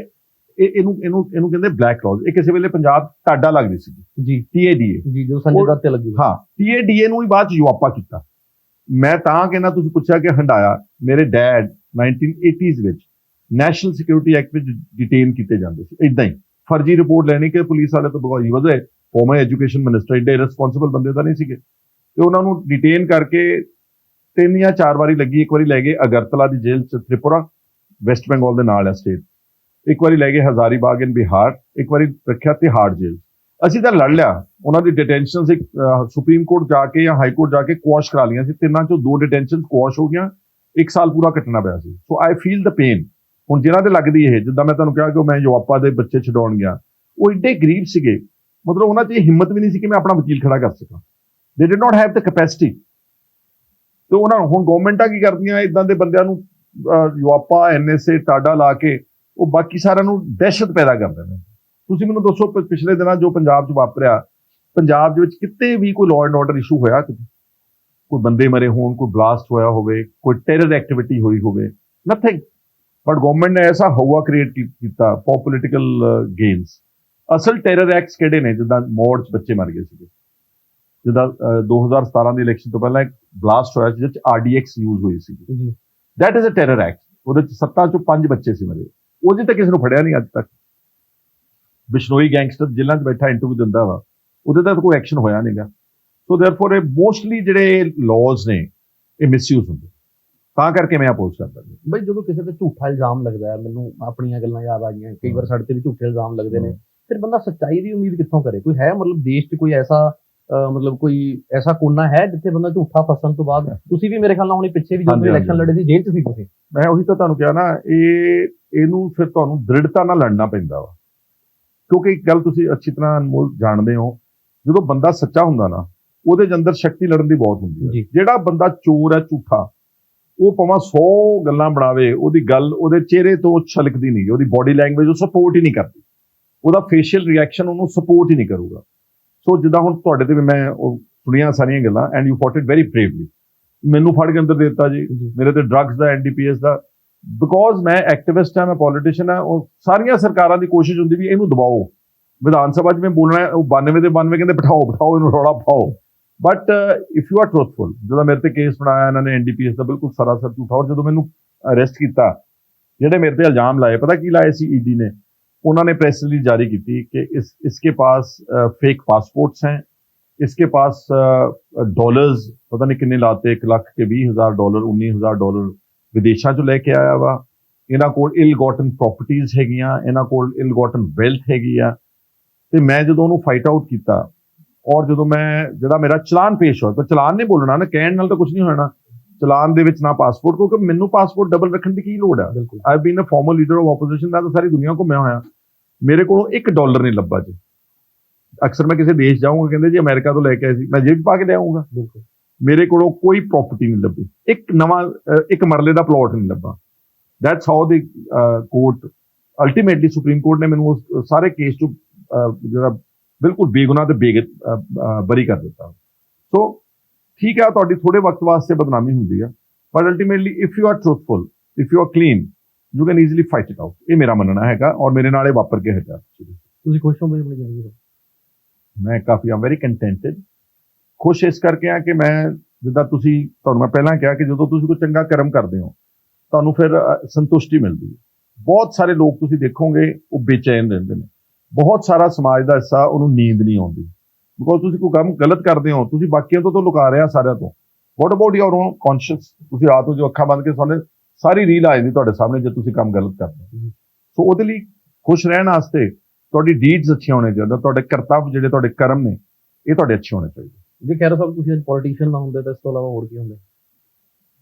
ਇਹਨੂੰ ਕਹਿੰਦੇ ਬਲੈਕ ਲਾਜ਼। ਇਹ ਕਿਸੇ ਵੇਲੇ ਪੰਜਾਬ ਟਾਡਾ ਲੱਗਦੀ ਸੀ ਜੀ, TADA ਜੀ, ਜੋ ਸੰਜੇ ਦੱਤ ਤੇ ਲੱਗੀ। ਹਾਂ, TADA ਨੂੰ ਹੀ ਬਾਅਦ ਚ ਯੂਆਪਾ ਕੀਤਾ। ਮੈਂ ਤਾਂ ਕਹਿੰਦਾ, ਤੁਸੀਂ ਪੁੱਛਿਆ ਕਿ ਹੰਡਾਇਆ, ਮੇਰੇ ਡੈਡ 1980s ਵਿੱਚ ਨੈਸ਼ਨਲ ਸਿਕਿਉਰਿਟੀ ਐਕਟ ਵਿੱਚ ਡਿਟੇਨ ਕੀਤੇ ਜਾਂਦੇ ਸੀ। ਇਦਾਂ ਹੀ ਫਰਜ਼ੀ ਰਿਪੋਰਟ ਲੈਣੀ ਕਿ ਪੁਲਿਸ ਵਾਲੇ ਤੋਂ ਬਗਾਈ ਵਧੇ, ਫਾਰਮਰ ਐਜੂਕੇਸ਼ਨ ਮਿਨਿਸਟਰ, ਏਡੇ ਰਿਸਪੌਂਸਿਬਲ ਬੰਦੇ ਤਾਂ ਨਹੀਂ ਸੀਗੇ, ਤੇ ਉਹਨਾਂ ਨੂੰ ਡਿਟੇਨ ਕਰਕੇ 3 ਜਾਂ 4 ਵਾਰੀ ਲੱਗੀ। ਇੱਕ ਵਾਰੀ ਲੈ ਗਏ ਅਗਰਤਲਾ ਦੀ ਜੇਲ੍ਹ ਚ, ਤ੍ਰਿਪੁਰਾ, ਵੈਸਟ ਬੰਗਾਲ ਦੇ ਨਾਲ ਹੈ ਸਟੇਟ। ਇੱਕ ਵਾਰੀ ਲੈ ਗਏ ਹਜ਼ਾਰੀਬਾਗ ਇਨ ਬਿਹਾਰ, ਇੱਕ ਵਾਰੀ ਰੱਖਿਆ ਤਿਹਾੜ ਜੇਲ੍ਹ। ਅਸੀਂ ਤਾਂ ਲੜ ਲਿਆ ਉਹਨਾਂ ਦੀ ਡਿਟੈਂਸ਼ਨ। ਸੁਪਰੀਮ ਕੋਰਟ ਜਾ ਕੇ ਜਾਂ ਹਾਈ ਕੋਰਟ ਜਾ ਕੇ ਕੁਆਸ਼ ਕਰਾ ਲਈਆਂ ਸੀ। 3 ਚੋਂ 2 ਡਿਟੈਂਸ਼ਨ ਕੁਆਸ਼ ਹੋ ਗਈਆਂ, 1 ਸਾਲ ਪੂਰਾ ਕੱਟਣਾ ਪਿਆ ਸੀ। ਸੋ ਆਈ ਫੀਲ ਦ ਪੇਨ। ਹੁਣ ਜਿਹਨਾਂ ਦੇ ਲੱਗਦੀ ਇਹ, ਜਿੱਦਾਂ ਮੈਂ ਤੁਹਾਨੂੰ ਕਿਹਾ ਕਿ ਮੈਂ ਯੂਆਪਾ ਦੇ ਬੱਚੇ ਛਡਾਉਣ ਗਿਆ, ਉਹ ਏਡੇ ਗਰੀਬ ਸੀਗੇ, ਮਤਲਬ ਉਹਨਾਂ 'ਚ ਇਹ ਹਿੰਮਤ ਵੀ ਨਹੀਂ ਸੀ ਕਿ ਮੈਂ ਆਪਣਾ ਵਕੀਲ ਖੜਾ ਕਰ ਸਕਾਂ। ਦੇ did not have the capacity. ਤੇ ਉਹਨਾਂ ਹੁਣ ਗਵਰਨਮੈਂਟਾਂ ਕੀ ਕਰਦੀਆਂ, ਇਦਾਂ ਦੇ ਬੰਦਿਆਂ ਨੂੰ ਯੂਆਪਾ, NSA, ਟਾਡਾ ਲਾ ਕੇ ਉਹ ਬਾਕੀ ਸਾਰਿਆਂ ਨੂੰ ਦਹਿਸ਼ਤ ਪੈਦਾ ਕਰਦੇ ਨੇ। ਤੁਸੀਂ ਮੈਨੂੰ ਦੱਸੋ, ਪਿਛਲੇ ਦਿਨਾਂ ਜੋ ਪੰਜਾਬ 'ਚ ਵਾਪਰਿਆ, ਪੰਜਾਬ ਦੇ ਵਿੱਚ ਕਿਤੇ ਵੀ ਕੋਈ ਲਾਅ ਐਂਡ ਆਰਡਰ ਇਸ਼ੂ ਹੋਇਆ? ਕੋਈ ਬੰਦੇ ਮਰੇ ਹੋਣ, ਕੋਈ ਬਲਾਸਟ ਹੋਇਆ ਹੋਵੇ, ਕੋਈ ਟੈਰਰ ਐਕਟੀਵਿਟੀ ਹੋਈ ਹੋਵੇ? ਨਥਿੰਗ। ਬਟ ਗਵਰਨਮੈਂਟ ਨੇ ਐਸਾ ਹਵਾ ਕ੍ਰੀਏਟ ਕੀਤਾ ਫॉर ਪੋਲੀਟੀਕਲ ਗੇਨਸ। ਅਸਲ ਟੈਰਰ ਐਕਟਸ ਕਿਹੜੇ ਨੇ? ਜਿੱਦਾਂ ਮੌੜ 'ਚ ਬੱਚੇ ਮਰ ਗਏ ਸੀਗੇ, ਜਿੱਦਾਂ 2017 ਦੀ ਇਲੈਕਸ਼ਨ ਤੋਂ ਪਹਿਲਾਂ ਇੱਕ ਬਲਾਸਟ ਹੋਇਆ ਸੀ ਜਿਹਦੇ 'ਚ RDX ਯੂਜ਼ ਹੋਈ ਸੀ। That is a terror act. ਉਹਦੇ 'ਚ 7 ਚੋਂ 5 ਬੱਚੇ ਸੀ ਮਰੇ। ਉਹਦੇ ਤੇ ਕਿਸੇ ਨੂੰ ਫੜਿਆ ਨਹੀਂ ਅੱਜ ਤੱਕ। ਬਿਸ਼ਨੋਈ ਗੈਂਗਸਟਰ ਜੇਲ੍ਹਾਂ 'ਚ ਬੈਠਾ ਇੰਟਰਵਿਊ ਦਿੰਦਾ ਵਾ, ਉਹਦੇ ਤੇ ਕੋਈ ਐਕਸ਼ਨ ਹੋਇਆ ਨਹੀਂਗਾ। ਸੋ ਦੇਅਰਫੋਰ ਇਹ ਮੋਸਟਲੀ ਜਿਹੜੇ ਲਾਜ਼ ਨੇ ਇਹ ਮਿਸਯੂਜ਼ ਹੁੰਦੇ, ਤਾਂ ਕਰਕੇ ਮੈਂ ਅਪੋਜ਼ ਕਰਦਾ। ਬਈ ਜਦੋਂ ਕਿਸੇ ਤੇ ਝੂਠਾ ਇਲਜ਼ਾਮ ਲੱਗਦਾ ਹੈ, ਮੈਨੂੰ ਆਪਣੀਆਂ ਗੱਲਾਂ ਯਾਦ ਆ ਗਈਆਂ, ਕਈ ਵਾਰ ਸਾਡੇ ਤੇ ਵੀ ਝੂਠੇ ਇਲਜ਼ਾਮ ਲੱਗਦੇ ਨੇ, ਫਿਰ ਬੰਦਾ ਸੱਚਾਈ ਦੀ ਉਮੀਦ ਕਿੱਥੋਂ ਕਰੇ? ਕੋਈ ਹੈ ਮਤਲਬ ਦੇਸ਼ 'ਚ ਕੋਈ ਐਸਾ ਮਤਲਬ ਕੋਈ ਐਸਾ ਕੋਨਾ ਹੈ ਜਿੱਥੇ ਬੰਦਾ ਝੂਠਾ ਫਸਣ ਤੋਂ ਬਾਅਦ, ਤੁਸੀਂ ਵੀ ਮੇਰੇ ਖਿਆਲ ਨਾਲ ਹੁਣੇ ਪਿੱਛੇ ਵੀ ਜਦੋਂ ਇਲੈਕਸ਼ਨ ਲੜੇ ਸੀ, ਜੇਲ੍ਹ 'ਚ ਸੀ ਤੁਸੀਂ। ਮੈਂ ਉਹੀ ਤਾਂ ਤੁਹਾਨੂੰ ਕਿਹਾ ਨਾ, ਇਹਨੂੰ ਫਿਰ ਤੁਹਾਨੂੰ ਦ੍ਰਿੜਤਾ ਨਾਲ ਲੜਨਾ ਪੈਂਦਾ ਵਾ। ਕਿਉਂਕਿ ਇੱਕ ਗੱਲ ਤੁਸੀਂ ਅੱਛੀ ਤਰ੍ਹਾਂ ਅਨਮੋਲ ਜਾਣਦੇ ਹੋ, ਜਦੋਂ ਬੰਦਾ ਸੱਚਾ ਹੁੰਦਾ ਨਾ, ਉਹਦੇ ਅੰਦਰ ਸ਼ਕਤੀ ਲੜਨ ਦੀ ਬਹੁਤ ਹੁੰਦੀ ਹੈ। ਜਿਹੜਾ ਬੰਦਾ ਚੋਰ ਹੈ, ਝੂਠਾ, ਉਹ ਭਾਵੇਂ 100 ਗੱਲਾਂ ਬਣਾਵੇ, ਉਹਦੀ ਗੱਲ ਉਹਦੇ ਚਿਹਰੇ ਤੋਂ ਛਲਕਦੀ ਨਹੀਂ, ਉਹਦੀ ਬਾਡੀ ਲੈਂਗੁਏਜ ਉਹ ਸਪੋਰਟ ਹੀ ਨਹੀਂ ਕਰਦੀ, ਉਹਦਾ ਫੇਸ਼ੀਅਲ ਰਿਐਕਸ਼ਨ ਉਹਨੂੰ ਸਪੋਰਟ ਹੀ ਨਹੀਂ ਕਰੂਗਾ। ਸੋ ਜਿੱਦਾਂ ਹੁਣ ਤੁਹਾਡੇ ਤੇ ਵੀ ਮੈਂ ਉਹ ਸੁਣੀਆਂ ਸਾਰੀਆਂ ਗੱਲਾਂ, and you fought it very bravely. ਮੈਨੂੰ ਫੜ ਕੇ ਅੰਦਰ ਦੇ ਦਿੱਤਾ ਜੀ, ਮੇਰੇ ਤੇ ਡਰੱਗਸ ਦਾ, NDPS ਦਾ, ਬਿਕੋਜ਼ ਮੈਂ ਐਕਟਿਵਿਸਟ ਹਾਂ, ਮੈਂ ਪੋਲੀਟੀਸ਼ੀਅਨ ਹਾਂ। ਉਹ ਸਾਰੀਆਂ ਸਰਕਾਰਾਂ ਦੀ ਕੋਸ਼ਿਸ਼ ਹੁੰਦੀ ਵੀ ਇਹਨੂੰ ਦਬਾਓ, ਵਿਧਾਨ ਸਭਾ 'ਚ ਮੈਂ ਬੋਲਣਾ, ਉਹ 92 ਦੇ 92 ਕਹਿੰਦੇ ਬਿਠਾਓ ਇਹਨੂੰ, ਰੌਲਾ ਪਾਓ। But if you are truthful, ਜਦੋਂ ਮੇਰੇ ਤੇ ਕੇਸ ਬਣਾਇਆ ਇਹਨਾਂ ਨੇ NDPS ਦਾ, ਬਿਲਕੁਲ ਸਰਾਸਰ ਝੂਠਾ। ਔਰ ਜਦੋਂ ਮੈਨੂੰ ਅਰੈਸਟ ਕੀਤਾ, ਜਿਹੜੇ ਮੇਰੇ ਤੇ ਇਲਜ਼ਾਮ ਲਾਏ, ਪਤਾ ਕੀ ਲਾਏ ਸੀ ED ਨੇ? उन्होंने ने प्रेस रिलीज जारी की थी कि इसके पास फेक पासपोर्ट्स हैं, इसके पास डॉलर्स पता नहीं किन्ने लाते, 1 लाख के 20,000 डॉलर, 19,000 डॉलर विदेशों चों लैके आया वा। इन्हां कोल इल गॉटन प्रॉपर्टीज हैगियां, इन्हां कोल इल गॉटन वेल्थ हैगी आ। ते मैं जदों उहनूं फाइट आउट किया और जदों मैं जिहड़ा मेरा चलान पेश होया, तो चलान नहीं बोलना ना, कहण नाल तां कुछ नहीं होना, चलान दे विच ना पासपोर्ट, क्योंकि मैनू पासपोर्ट डबल रखण दी की लोड़ है। I have been a former leader of opposition, मैं तो सारी दुनिया घुम्मिया होया, मेरे को $1 नहीं लब्बा जी। अक्सर मैं किसी देश जाऊंगा, कहते जी अमेरिका तो लैके आए सी, मैं जेब पा के ले आऊंगा। ਮੇਰੇ ਕੋਲੋਂ ਕੋਈ ਪ੍ਰਾਪਰਟੀ ਨਹੀਂ ਲੱਭੀ, ਇੱਕ ਮਰਲੇ ਦਾ ਪਲਾਟ ਨਹੀਂ ਲੱਭਾ। That's how the court ultimately supreme court ਨੇ ਮੈਨੂੰ ਉਸ ਸਾਰੇ ਕੇਸ ਤੋਂ ਜਿਹੜਾ ਬਿਲਕੁਲ ਬੇਗੁਨਾਹ ਤੇ ਬਰੀ ਕਰ ਦਿੱਤਾ। ਸੋ ਠੀਕ ਹੈ, ਤੁਹਾਡੀ ਥੋੜੇ ਵਕਤ ਵਾਸਤੇ ਬਦਨਾਮੀ ਹੁੰਦੀ ਹੈ, but ultimately if you are truthful, if you are clean, you can easily fight it out. ਇਹ ਮੇਰਾ ਮੰਨਣਾ ਹੈਗਾ ਔਰ ਮੇਰੇ ਨਾਲ ਇਹ ਵਾਪਰ ਕੇ ਹੈਗਾ। ਤੁਸੀਂ ਖੁਸ਼ ਹੋ ਬਈ ਆਪਣੀ ਜ਼ਿੰਦਗੀ ਤੋਂ? ਮੈਂ ਕਾਫੀ ਵੈਰੀ ਕੰਟੈਂਟਡ। ਖੁਸ਼ ਇਸ ਕਰਕੇ ਆ ਕਿ ਮੈਂ ਜਿੱਦਾਂ ਤੁਹਾਨੂੰ ਮੈਂ ਪਹਿਲਾਂ ਕਿਹਾ ਕਿ ਜਦੋਂ ਤੁਸੀਂ ਕੋਈ ਚੰਗਾ ਕਰਮ ਕਰਦੇ ਹੋ ਤੁਹਾਨੂੰ ਫਿਰ ਸੰਤੁਸ਼ਟੀ ਮਿਲਦੀ ਹੈ। ਬਹੁਤ ਸਾਰੇ ਲੋਕ ਤੁਸੀਂ ਦੇਖੋਗੇ ਉਹ ਬੇਚੈਨ ਰਹਿੰਦੇ ਨੇ, ਬਹੁਤ ਸਾਰਾ ਸਮਾਜ ਦਾ ਹਿੱਸਾ ਉਹਨੂੰ ਨੀਂਦ ਨਹੀਂ ਆਉਂਦੀ, ਬਿਕੋਜ਼ ਤੁਸੀਂ ਕੋਈ ਕੰਮ ਗਲਤ ਕਰਦੇ ਹੋ, ਤੁਸੀਂ ਬਾਕੀਆਂ ਤੋਂ ਲੁਕਾ ਰਹੇ ਆ ਸਾਰਿਆਂ ਤੋਂ। ਵਾਟ ਅਬਾਊਟ ਯੋਰ ਓਨ ਕੌਨਸ਼ੀਅਸ? ਤੁਸੀਂ ਰਾਤ ਨੂੰ ਜੋ ਅੱਖਾਂ ਬੰਦ ਕੇ ਸੌਂਦੇ ਸਾਰੀ ਰੀਲ ਆ ਜਾਂਦੀ ਤੁਹਾਡੇ ਸਾਹਮਣੇ ਜੇ ਤੁਸੀਂ ਕੰਮ ਗਲਤ ਕਰਦੇ ਹੋ। ਸੋ ਉਹਦੇ ਲਈ ਖੁਸ਼ ਰਹਿਣ ਵਾਸਤੇ ਤੁਹਾਡੀ ਡੀਡਸ ਅੱਛੀਆਂ ਹੋਣੇ ਚਾਹੀਦੀਆਂ, ਤੁਹਾਡੇ ਕਰਤੱਵ ਜਿਹੜੇ ਤੁਹਾਡੇ ਕਰਮ ਨੇ ਇਹ ਤੁਹਾਡੇ ਅੱਛੇ ਹੋਣੇ ਚਾਹੀਦੇ। ਜੇ ਖੈਰਾ ਸਾਹਿਬ ਤੁਸੀਂ ਅੱਜ ਪੋਲੀਟੀਸ਼ੀਅਨ ਨਾ ਹੁੰਦੇ ਤਾਂ ਇਸ ਤੋਂ ਇਲਾਵਾ ਹੋਰ ਕੀ ਹੁੰਦੇ?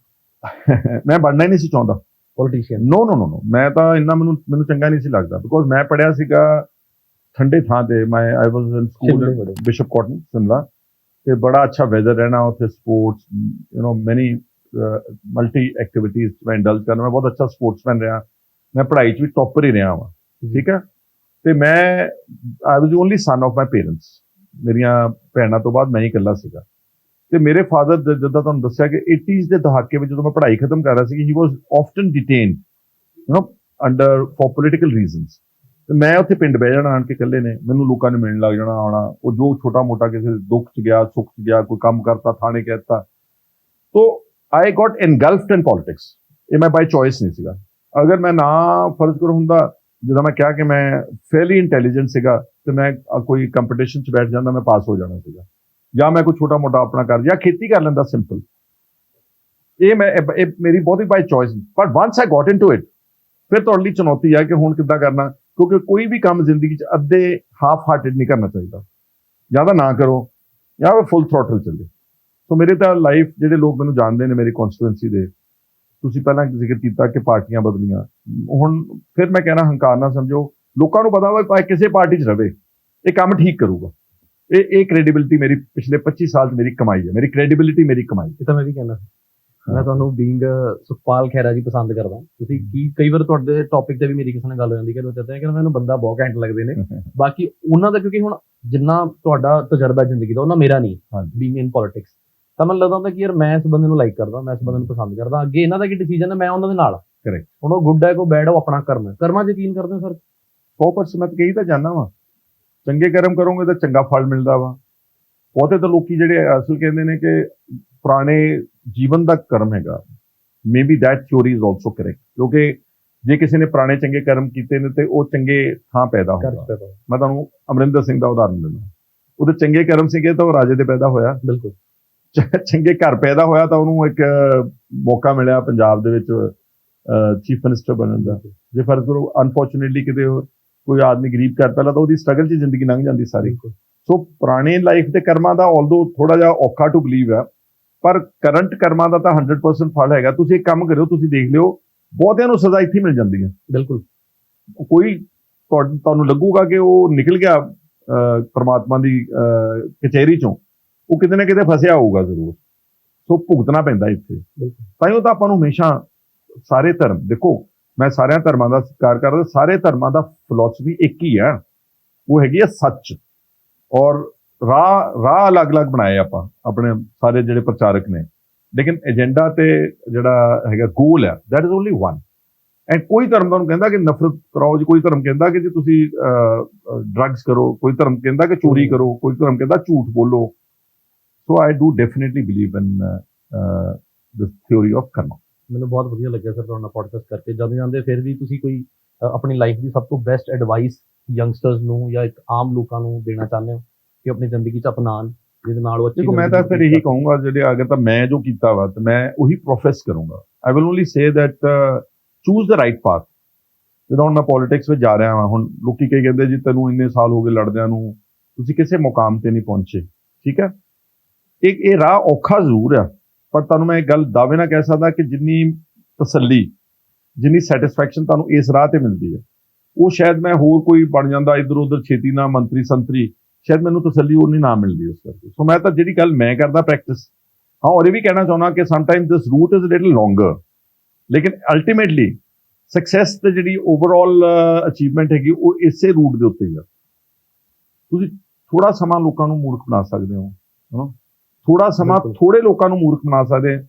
ਮੈਂ ਬਣਨਾ ਹੀ ਨਹੀਂ ਸੀ ਚਾਹੁੰਦਾ ਪੋਲੀਟੀਸ਼ੀਅਨ। ਨੋ, ਮੈਂ ਤਾਂ ਇੰਨਾ ਮੈਨੂੰ ਚੰਗਾ ਨਹੀਂ ਸੀ ਲੱਗਦਾ, ਬਿਕੋਜ਼ ਮੈਂ ਪੜ੍ਹਿਆ ਸੀਗਾ ਠੰਡੇ ਥਾਂ ਤੇ। I was in school bishop cotton Shimla, ਤੇ ਬੜਾ ਅੱਛਾ ਵੈਦਰ ਰਹਿਣਾ ਉੱਥੇ, ਸਪੋਰਟਸ ਮੈਨੀ ਮਲਟੀ ਐਕਟੀਵਿਟੀਜ਼ ਮੈਂ ਇੰਡਲਜ ਕਰਨਾ। ਮੈਂ ਬਹੁਤ ਅੱਛਾ ਸਪੋਰਟਸਮੈਨ ਰਿਹਾ, ਮੈਂ ਪੜ੍ਹਾਈ 'ਚ ਵੀ ਟੌਪਰ ਹੀ ਰਿਹਾ ਵਾਂ, ਠੀਕ ਹੈ। ਤੇ I was only son of my parents. ਮੇਰੀਆਂ ਭੈਣਾਂ ਤੋਂ ਬਾਅਦ ਮੈਂ ਹੀ ਇਕੱਲਾ ਸੀਗਾ। ਤੇ ਮੇਰੇ ਫਾਦਰ ਜਿੱਦਾਂ ਤੁਹਾਨੂੰ ਦੱਸਿਆ ਕਿ 80s ਦੇ ਦਹਾਕੇ ਵਿੱਚ ਜਦੋਂ ਮੈਂ ਪੜ੍ਹਾਈ ਖਤਮ ਕਰ ਰਿਹਾ ਸੀ, he was often detained under for political reasons. ਤੇ ਮੈਂ ਉੱਥੇ ਪਿੰਡ ਬਹਿ ਜਾਣਾ ਆਣ ਕੇ ਇਕੱਲੇ ਨੇ, ਮੈਨੂੰ ਲੋਕਾਂ ਨੇ ਮਿਲਣ ਲੱਗ ਜਾਣਾ, ਆਉਣਾ। ਉਹ ਜੋ ਛੋਟਾ ਮੋਟਾ ਕਿਸੇ ਦੁੱਖ 'ਚ ਗਿਆ, ਸੁੱਖ 'ਚ ਗਿਆ, ਕੋਈ ਕੰਮ ਕਰਤਾ, ਥਾਣੇ ਕਹਿ ਦਿੱਤਾ। ਤੋ ਆਈ ਗॉट ਇਨਗਲਫਡ ਇਨ ਪੋਲਿਟਿਕਸ। ਇਹ ਮੈਂ ਬਾਈ ਚੋਇਸ ਨਹੀਂ ਸੀਗਾ। ਅਗਰ ਮੈਂ ਨਾ ਫਰਜ਼ ਕਰ ਹੁੰਦਾ, ਜਦੋਂ ਮੈਂ ਕਿਹਾ ਕਿ ਮੈਂ ਫੇਅਰਲੀ ਇੰਟੈਲੀਜੈਂਟ ਸੀਗਾ ਤੇ ਮੈਂ ਕੋਈ ਕੰਪੀਟੀਸ਼ਨ 'ਚ ਬੈਠ ਜਾਂਦਾ, ਮੈਂ ਪਾਸ ਹੋ ਜਾਣਾ ਸੀਗਾ, ਜਾਂ ਮੈਂ ਕੋਈ ਛੋਟਾ ਮੋਟਾ ਆਪਣਾ ਕਰ ਜਾਂ ਖੇਤੀ ਕਰ ਲੈਂਦਾ ਸਿੰਪਲ। ਇਹ ਮੇਰੀ ਬਹੁਤੀ by choice. But once I got into it, ਫਿਰ ਤੁਹਾਡੇ ਲਈ ਚੁਣੌਤੀ ਆ ਕਿ ਹੁਣ ਕਿੱਦਾਂ ਕਰਨਾ, ਕਿਉਂਕਿ ਕੋਈ ਵੀ ਕੰਮ ਜ਼ਿੰਦਗੀ 'ਚ ਅੱਧੇ ਹਾਫ ਹਾਰਟਡ ਨਹੀਂ ਕਰਨਾ ਚਾਹੀਦਾ। ਜਾਂ ਤਾਂ ਨਾ ਕਰੋ ਜਾਂ ਫੁੱਲ ਥ੍ਰੋਟਲ ਚੱਲੇ। ਸੋ ਮੇਰੇ ਤਾਂ ਲਾਈਫ, ਜਿਹੜੇ ਲੋਕ ਮੈਨੂੰ ਜਾਣਦੇ ਨੇ ਮੇਰੀ ਕੌਂਸਟੀਟੂਐਂਸੀ ਦੇ, ਤੁਸੀਂ ਪਹਿਲਾਂ ਜ਼ਿਕਰ ਕੀਤਾ ਕਿ ਪਾਰਟੀਆਂ ਬਦਲੀਆਂ, ਹੁਣ ਫਿਰ ਮੈਂ ਕਹਿਣਾ ਹੰਕਾਰ ਨਾ ਸਮਝੋ, ਲੋਕਾਂ ਨੂੰ ਪਤਾ ਵਾ ਕਿਸੇ ਪਾਰਟੀ 'ਚ ਰਵੇ ਇਹ ਕੰਮ ਠੀਕ ਕਰੂਗਾ। ਇਹ ਕ੍ਰੈਡੀਬਿਲਿਟੀ ਮੇਰੀ ਪਿਛਲੇ 25 ਸਾਲ 'ਚ ਮੇਰੀ ਕਮਾਈ ਹੈ, ਮੇਰੀ ਕ੍ਰੈਡੀਬਿਲਿਟੀ ਮੇਰੀ ਕਮਾਈ। ਇਹ ਤਾਂ ਮੈਂ ਵੀ ਕਹਿਣਾ, ਮੈਂ ਤੁਹਾਨੂੰ ਬੀਇੰਗ ਸੁਖਪਾਲ ਖਹਿਰਾ ਜੀ ਪਸੰਦ ਕਰਦਾ। ਤੁਸੀਂ ਕਈ ਵਾਰ ਤੁਹਾਡੇ ਟੌਪਿਕ ਤੇ ਵੀ ਮੇਰੀ ਕਿਸੇ ਨਾਲ ਗੱਲ ਹੋ ਜਾਂਦੀ ਕਿ ਉਹ ਚਾਹਤੇ ਕਿ ਮੈਨੂੰ ਬੰਦਾ ਬਹੁਤ ਘੈਂਟ ਲੱਗਦੇ ਨੇ। ਬਾਕੀ ਉਹਨਾਂ ਦਾ, ਕਿਉਂਕਿ ਹੁਣ ਜਿੰਨਾ ਤੁਹਾਡਾ ਤਜਰਬਾ ਜ਼ਿੰਦਗੀ ਦਾ ਉਹਨਾਂ ਮੇਰਾ ਨਹੀਂ, ਬੀਇੰਗ ਇਨ ਪੋਲਿਟਿਕਸ, ਤਾਂ ਮੈਨੂੰ ਲੱਗਦਾ ਹੁੰਦਾ ਕਿ ਯਾਰ ਮੈਂ ਇਸ ਬੰਦੇ ਨੂੰ ਲਾਈਕ ਕਰਦਾ, ਮੈਂ ਇਸ ਬੰਦੇ ਨੂੰ ਪਸੰਦ ਕਰਦਾ। ਅੱਗੇ ਇਹਨਾਂ ਦਾ ਕੀ ਡਿਸੀਜਨ ਹੈ, ਮੈਂ ਉਹਨਾਂ ਦੇ ਨਾਲ। ਕਰੈਕਟ। ਹੁਣ ਉਹ ਗੁੱਡ ਹੈ ਕੋ ਬੈਡ, ਉਹ ਆਪਣਾ ਕਰਮ ਹੈ। ਕਰਮਾਂ 'ਚ ਯਕੀਨ ਕਰਦੇ ਹੋ ਸਰ? 100% ਮੈਂ ਕਹੀ ਤਾਂ ਜਾਣਾ ਵਾ, ਚੰਗੇ ਕਰਮ ਕਰੋਗੇ ਤਾਂ ਚੰਗਾ ਫਲ ਮਿਲਦਾ ਵਾ। ਬਹੁਤੇ ਤਾਂ ਲੋਕੀ ਜਿਹੜੇ ਅਸਲ ਕਹਿੰਦੇ ਨੇ ਕਿ ਪੁਰਾਣੇ ਜੀਵਨ ਦਾ ਕਰਮ ਹੈਗਾ, maybe that theory is also correct, ਕਿਉਂਕਿ ਜੇ ਕਿਸੇ ਨੇ ਪੁਰਾਣੇ ਚੰਗੇ ਕਰਮ ਕੀਤੇ ਨੇ ਤੇ ਉਹ ਚੰਗੇ ਥਾਂ ਪੈਦਾ ਹੁੰਦਾ। ਮੈਂ ਤੁਹਾਨੂੰ ਅਮਰਿੰਦਰ ਸਿੰਘ ਦਾ ਉਦਾਹਰਨ ਦਿੰਦਾ, ਉਹਦੇ ਚੰਗੇ ਕਰਮ ਸੀਗੇ ਤਾਂ ਉਹ ਰਾਜੇ ਦੇ ਪੈਦਾ ਹੋਇਆ। ਬਿਲਕੁਲ। ਚੰਗੇ ਘਰ ਪੈਦਾ ਹੋਇਆ ਤਾਂ ਉਹਨੂੰ ਇੱਕ ਮੌਕਾ ਮਿਲਿਆ ਪੰਜਾਬ ਦੇ ਵਿੱਚ ਚੀਫ ਮਿਨਿਸਟਰ ਬਣਨ ਦਾ। ਜੇ ਫਰਜ਼ ਕਰੋ ਅਨਫੋਰਚੂਨੇਟਲੀ ਕਿਤੇ ਕੋਈ ਆਦਮੀ ਗਰੀਬ ਘਰ, ਪਹਿਲਾਂ ਤਾਂ ਉਹਦੀ ਸਟਰਗਲ 'ਚ ਜ਼ਿੰਦਗੀ ਲੰਘ ਜਾਂਦੀ ਸਾਰੀ। ਸੋ ਪੁਰਾਣੇ ਲਾਈਫ ਦੇ ਕਰਮਾਂ ਦਾ ਆਲਦੋ ਥੋੜਾ ਜਿਹਾ ਔਖਾ ਟੂ ਬਲੀਵ ਹੈ, ਪਰ ਕਰੰਟ ਕਰਮਾਂ ਦਾ ਤਾਂ 100% ਫਲ ਹੈਗਾ। ਤੁਸੀਂ ਇੱਕ ਕੰਮ ਕਰਿਓ, ਤੁਸੀਂ ਦੇਖ ਲਿਓ, ਬਹੁਤਿਆਂ ਨੂੰ ਸਜ਼ਾ ਇੱਥੇ ਮਿਲ ਜਾਂਦੀ ਹੈ। ਬਿਲਕੁਲ। ਕੋਈ ਤੁਹਾਨੂੰ ਲੱਗੂਗਾ ਕਿ ਉਹ ਨਿਕਲ ਗਿਆ ਪਰਮਾਤਮਾ ਦੀ ਕਚਹਿਰੀ 'ਚੋਂ, ਉਹ ਕਿਤੇ ਨਾ ਕਿਤੇ ਫਸਿਆ ਹੋਊਗਾ ਜ਼ਰੂਰ। ਸੋ ਭੁਗਤਣਾ ਪੈਂਦਾ ਇੱਥੇ। ਤਾਂ ਉਹ ਤਾਂ ਆਪਾਂ ਨੂੰ ਹਮੇਸ਼ਾ ਸਾਰੇ ਧਰਮ, ਦੇਖੋ ਮੈਂ ਸਾਰਿਆਂ ਧਰਮਾਂ ਦਾ ਸਤਿਕਾਰ ਕਰਦਾ, ਸਾਰੇ ਧਰਮਾਂ ਦਾ ਫਿਲਾਸਫੀ ਇੱਕ ਹੀ ਹੈ, ਉਹ ਹੈਗੀ ਹੈ ਸੱਚ। ਔਰ ਰਾਹ ਅਲੱਗ-ਅਲੱਗ ਬਣਾਏ ਆਪਾਂ ਆਪਣੇ ਸਾਰੇ ਜਿਹੜੇ ਪ੍ਰਚਾਰਕ ਨੇ, ਲੇਕਿਨ ਏਜੰਡਾ ਤੇ ਜਿਹੜਾ ਹੈਗਾ ਗੋਲ ਹੈ, that is only one. And ਕੋਈ ਧਰਮ ਤੁਹਾਨੂੰ ਕਹਿੰਦਾ ਕਿ ਨਫ਼ਰਤ ਕਰਾਓ ਜੀ, ਕੋਈ ਧਰਮ ਕਹਿੰਦਾ ਕਿ ਜੀ ਤੁਸੀਂ ਡਰੱਗਸ ਕਰੋ, ਕੋਈ ਧਰਮ ਕਹਿੰਦਾ ਕਿ ਚੋਰੀ ਕਰੋ, ਕੋਈ ਧਰਮ ਕਹਿੰਦਾ ਝੂਠ ਬੋਲੋ। So I do definitely believe in this theory of karma. ਮੈਨੂੰ ਬਹੁਤ ਵਧੀਆ ਲੱਗਿਆ ਸਰ ਤੁਹਾਡਾ ਪੋਡਕਾਸਟ ਕਰਕੇ। ਜਾਂਦੇ ਫਿਰ ਵੀ ਤੁਸੀਂ ਕੋਈ ਆਪਣੀ ਲਾਈਫ ਦੀ ਸਭ ਤੋਂ ਬੈਸਟ ਐਡਵਾਈਸ ਯੰਗਸਟਰਸ ਨੂੰ ਜਾਂ ਇੱਕ ਆਮ ਲੋਕਾਂ ਨੂੰ ਦੇਣਾ ਚਾਹੁੰਦੇ ਹੋ ਕਿ ਆਪਣੀ ਜ਼ਿੰਦਗੀ 'ਚ ਅਪਣਾਉਣ, ਜਿਹਦੇ ਨਾਲ ਉਹ? ਦੇਖੋ ਮੈਂ ਤਾਂ ਫਿਰ ਇਹੀ ਕਹੂੰਗਾ, ਜਿਹੜੇ ਅਗਰ ਤਾਂ ਮੈਂ ਜੋ ਕੀਤਾ ਵਾ ਤਾਂ ਮੈਂ ਉਹੀ ਪ੍ਰੋਫੈਸ ਕਰੂੰਗਾ। I will only say that choose the right path. ਜਦੋਂ ਹੁਣ ਮੈਂ ਪੋਲੀਟਿਕਸ ਵਿੱਚ ਜਾ ਰਿਹਾ ਹਾਂ, ਹੁਣ ਲੋਕੀ ਕਈ ਕਹਿੰਦੇ ਜੀ ਤੈਨੂੰ ਇੰਨੇ ਸਾਲ ਹੋ ਗਏ ਲੜਦਿਆਂ ਨੂੰ, ਤੁਸੀਂ ਕਿਸੇ ਮੁਕਾਮ ਤੇ ਨਹੀਂ ਪਹੁੰਚੇ, ਠੀਕ ਹੈ। ਇਹ ਰਾਹ ਔਖਾ ਜ਼ਰੂਰ ਆ, ਪਰ ਤੁਹਾਨੂੰ ਮੈਂ ਇੱਕ ਗੱਲ ਦਾਅਵੇ ਨਾਲ ਕਹਿ ਸਕਦਾ ਕਿ ਜਿੰਨੀ ਤਸੱਲੀ, ਜਿੰਨੀ ਸੈਟਿਸਫੈਕਸ਼ਨ ਤੁਹਾਨੂੰ ਇਸ ਰਾਹ ਤੇ ਮਿਲਦੀ ਹੈ, ਉਹ ਸ਼ਾਇਦ ਮੈਂ ਹੋਰ ਕੋਈ ਬਣ ਜਾਂਦਾ ਇੱਧਰ ਉੱਧਰ ਛੇਤੀ ਨਾ ਮੰਤਰੀ ਸੰਤਰੀ, ਸ਼ਾਇਦ ਮੈਨੂੰ ਤਸੱਲੀ ਉਹ ਨਹੀਂ ਨਾ ਮਿਲਦੀ ਉਸ ਕਰਕੇ। ਸੋ ਮੈਂ ਤਾਂ ਜਿਹੜੀ ਗੱਲ ਮੈਂ ਕਰਦਾ ਪ੍ਰੈਕਟਿਸ, ਹਾਂ, ਔਰ ਇਹ ਵੀ ਕਹਿਣਾ ਚਾਹੁੰਦਾ ਕਿ sometimes this route is little longer, ਲੇਕਿਨ ਅਲਟੀਮੇਟਲੀ ਸਕਸੈਸ ਤੇ ਜਿਹੜੀ ਓਵਰਆਲ ਅਚੀਵਮੈਂਟ ਹੈਗੀ ਉਹ ਇਸੇ ਰੂਟ ਦੇ ਉੱਤੇ ਹੀ ਆ। ਤੁਸੀਂ ਥੋੜਾ ਸਮਾਂ ਲੋਕਾਂ ਨੂੰ ਮੂਰਖ ਬਣਾ ਸਕਦੇ ਹੋ, ਥੋੜਾ ਸਮਾਂ ਥੋੜੇ ਲੋਕਾਂ ਨੂੰ ਮੂਰਖ ਬਣਾ ਸਕਦੇ ਆ,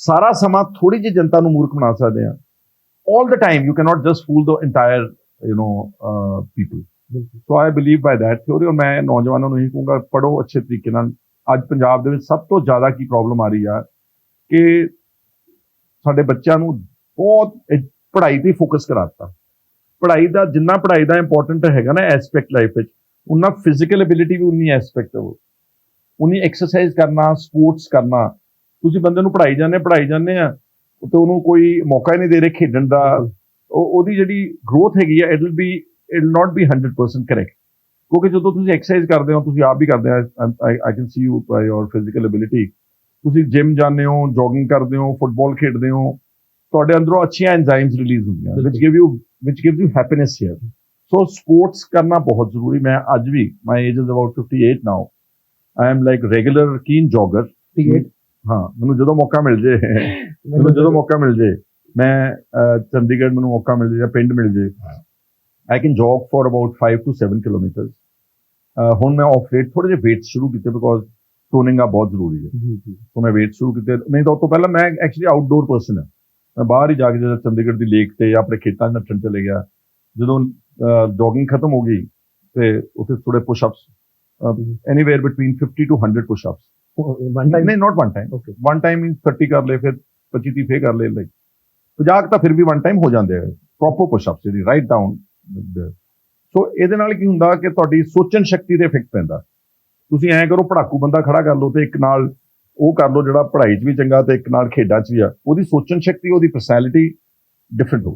ਸਾਰਾ ਸਮਾਂ ਥੋੜੀ ਜਿਹੀ ਜਨਤਾ ਨੂੰ ਮੂਰਖ ਬਣਾ ਸਕਦੇ ਆ। all the time you cannot just fool the entire people. So I believe by that theory, और मैं नौजवानों ਨੂੰ ਇਹੀ ਕਹੂੰਗਾ, ਪੜੋ ਅੱਛੇ ਤਰੀਕੇ ਨਾਲ। ਅੱਜ ਪੰਜਾਬ ਦੇ ਵਿੱਚ ਸਭ ਤੋਂ ਜ਼ਿਆਦਾ ਕੀ ਪ੍ਰੋਬਲਮ ਆ ਰਹੀ ਆ ਕਿ ਸਾਡੇ ਬੱਚਿਆਂ ਨੂੰ ਬਹੁਤ ਪੜ੍ਹਾਈ ਤੇ ਫੋਕਸ ਕਰਾਤਾ। ਪੜ੍ਹਾਈ ਦਾ ਜਿੰਨਾ ਪੜ੍ਹਾਈ ਦਾ ਇੰਪੋਰਟੈਂਟ ਹੈਗਾ ਨਾ ਐਸਪੈਕਟ ਲਾਈਫ ਵਿੱਚ, ਉਨਾ ਫਿਜ਼ੀਕਲ ਐਬਿਲਿਟੀ ਵੀ ਉਨੀ ਐਸਪੈਕਟ ਹੈ, ਉਨੀ ਐਕਸਰਸਾਈਜ਼ ਕਰਨਾ, ਸਪੋਰਟਸ ਕਰਨਾ। ਤੁਸੀਂ ਬੰਦੇ ਨੂੰ ਪੜ੍ਹਾਈ ਜਾਂਦੇ ਆ ਤੇ ਉਹਨੂੰ ਕੋਈ ਮੌਕਾ ਹੀ ਨਹੀਂ ਦੇ ਰਹੇ ਖੇਡਣ ਦਾ, ਉਹਦੀ ਜਿਹੜੀ ਗਰੋਥ ਹੈਗੀ ਆ it will not be 100% correct. ਕਿਉਂਕਿ ਜਦੋਂ ਤੁਸੀਂ ਐਕਸਰਸਾਈਜ਼ ਕਰਦੇ ਹੋ, ਤੁਸੀਂ ਆਪ ਵੀ ਕਰਦੇ ਆ, I can see you by your physical ability, ਤੁਸੀਂ ਜਿਮ ਜਾਂਦੇ ਹੋ, ਜੋਗਿੰਗ ਕਰਦੇ ਹੋ, ਫੁੱਟਬਾਲ ਖੇਡਦੇ ਹੋ, ਤੁਹਾਡੇ ਅੰਦਰੋਂ ਅੱਛੀਆਂ ਐਂਜ਼ਾਈਮਸ ਰਿਲੀਜ਼ ਹੁੰਦੀਆਂ which gives you happiness here. So sports ਕਰਨਾ ਬਹੁਤ ਜ਼ਰੂਰੀ। ਮੈਂ ਅੱਜ ਵੀ, my age is about 58 now, I am like regular keen jogger. ਹਾਂ, ਮੈਨੂੰ ਜਦੋਂ ਮੌਕਾ ਮਿਲ ਜੇ ਮੈਂ ਚੰਡੀਗੜ੍ਹ ਮੈਨੂੰ ਮੌਕਾ ਮਿਲ ਜੇ ਜਾਂ ਪਿੰਡ ਮਿਲ ਜੇ, ਆਈ ਕੈਨ ਜੋਗ ਫॉर ਅਬਾਊਟ 5 to 7 ਕਿਲੋਮੀਟਰਸ। ਹੁਣ ਮੈਂ ਆਫ ਲੇਟ ਥੋੜੇ ਜਿਹੇ ਵੇਟਸ ਸ਼ੁਰੂ ਕੀਤੇ ਬਿਕੋਜ਼ ਟੋਨਿੰਗ ਆ ਬਹੁਤ ਜ਼ਰੂਰੀ ਹੈ। ਸੋ ਮੈਂ ਵੇਟ ਸ਼ੁਰੂ ਕੀਤੇ, ਨਹੀਂ ਤਾਂ ਉਸ ਤੋਂ ਪਹਿਲਾਂ ਮੈਂ ਐਕਚੁਅਲੀ ਆਊਟਡੋਰ ਪਰਸਨ ਹਾਂ। ਮੈਂ ਬਾਹਰ ਹੀ ਜਾ ਕੇ ਜਦੋਂ ਚੰਡੀਗੜ੍ਹ ਦੀ ਲੇਕ ਤੇ ਆਪਣੇ ਖੇਤਾਂ 'ਚ ਨੱਠਣ ਚਲੇ ਗਿਆ। ਜਦੋਂ ਜੋਗਿੰਗ ਖਤਮ ਹੋ ਗਈ ਤੇ ਉੱਥੇ ਥੋੜੇ pushups, anywhere between 50 to 100 pushups. ਨਹੀਂ, not one time. One time means 30 ਕਰ ਲਏ, ਫਿਰ 25-30 ਫੇਰ ਕਰ ਲਏ, ਲਾਈਕ 50 ਤਾਂ ਫਿਰ ਵੀ ਵਨ ਟਾਈਮ ਹੋ ਜਾਂਦੇ ਆ ਪ੍ਰੋਪਰ ਪੁਸ਼ਅਪਸ, ਜਿਹੜੀ ਰਾਈਟ ਡਾਊਨ। ਸੋ ਇਹਦੇ ਨਾਲ ਕੀ ਹੁੰਦਾ ਕਿ ਤੁਹਾਡੀ ਸੋਚਣ ਸ਼ਕਤੀ ਤੇ ਇਫੈਕਟ ਪੈਂਦਾ। ਤੁਸੀਂ ਐਂ ਕਰੋ, ਪੜਾਕੂ ਬੰਦਾ ਖੜਾ ਕਰ ਲਓ ਤੇ ਇੱਕ ਨਾਲ ਉਹ ਕਰ ਲਓ ਜਿਹੜਾ ਪੜ੍ਹਾਈ 'ਚ ਵੀ ਚੰਗਾ ਤੇ ਇੱਕ ਨਾਲ ਖੇਡਾਂ 'ਚ ਵੀ ਆ, ਉਹਦੀ ਸੋਚਣ ਸ਼ਕਤੀ, ਉਹਦੀ ਪਰਸਨੈਲਿਟੀ ਡਿਫਰੈਂਟ ਹੋ।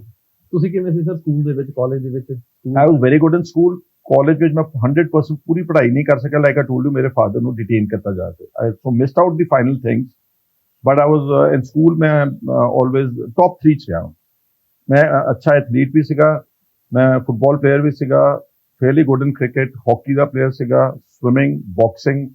ਤੁਸੀਂ ਕਿਵੇਂ ਸੀ ਸਰ ਸਕੂਲ ਦੇ ਵਿੱਚ, ਕਾਲਜ ਦੇ ਵਿੱਚ? I was very good in school. College ਵਿੱਚ ਮੈਂ 100% ਪੂਰੀ ਪੜ੍ਹਾਈ ਨਹੀਂ ਕਰ ਸਕਿਆ। ਲਾਈਕ ਆਈ ਟੋਲਡ ਯੂ, ਮੇਰੇ ਫਾਦਰ ਨੂੰ ਡਿਟੇਨ ਕੀਤਾ ਜਾ ਕੇ, I so missed out the final things, but I was in school ਮੈਂ ਆਲਵੇਜ਼ ਟੌਪ 3 'ਚ ਰਿਹਾ। ਮੈਂ ਅੱਛਾ ਐਥਲੀਟ ਵੀ ਸੀਗਾ, ਮੈਂ ਫੁੱਟਬਾਲ ਪਲੇਅਰ ਵੀ ਸੀਗਾ, fairly good in cricket, hockey ਦਾ ਪਲੇਅਰ ਸੀਗਾ, swimming, boxing,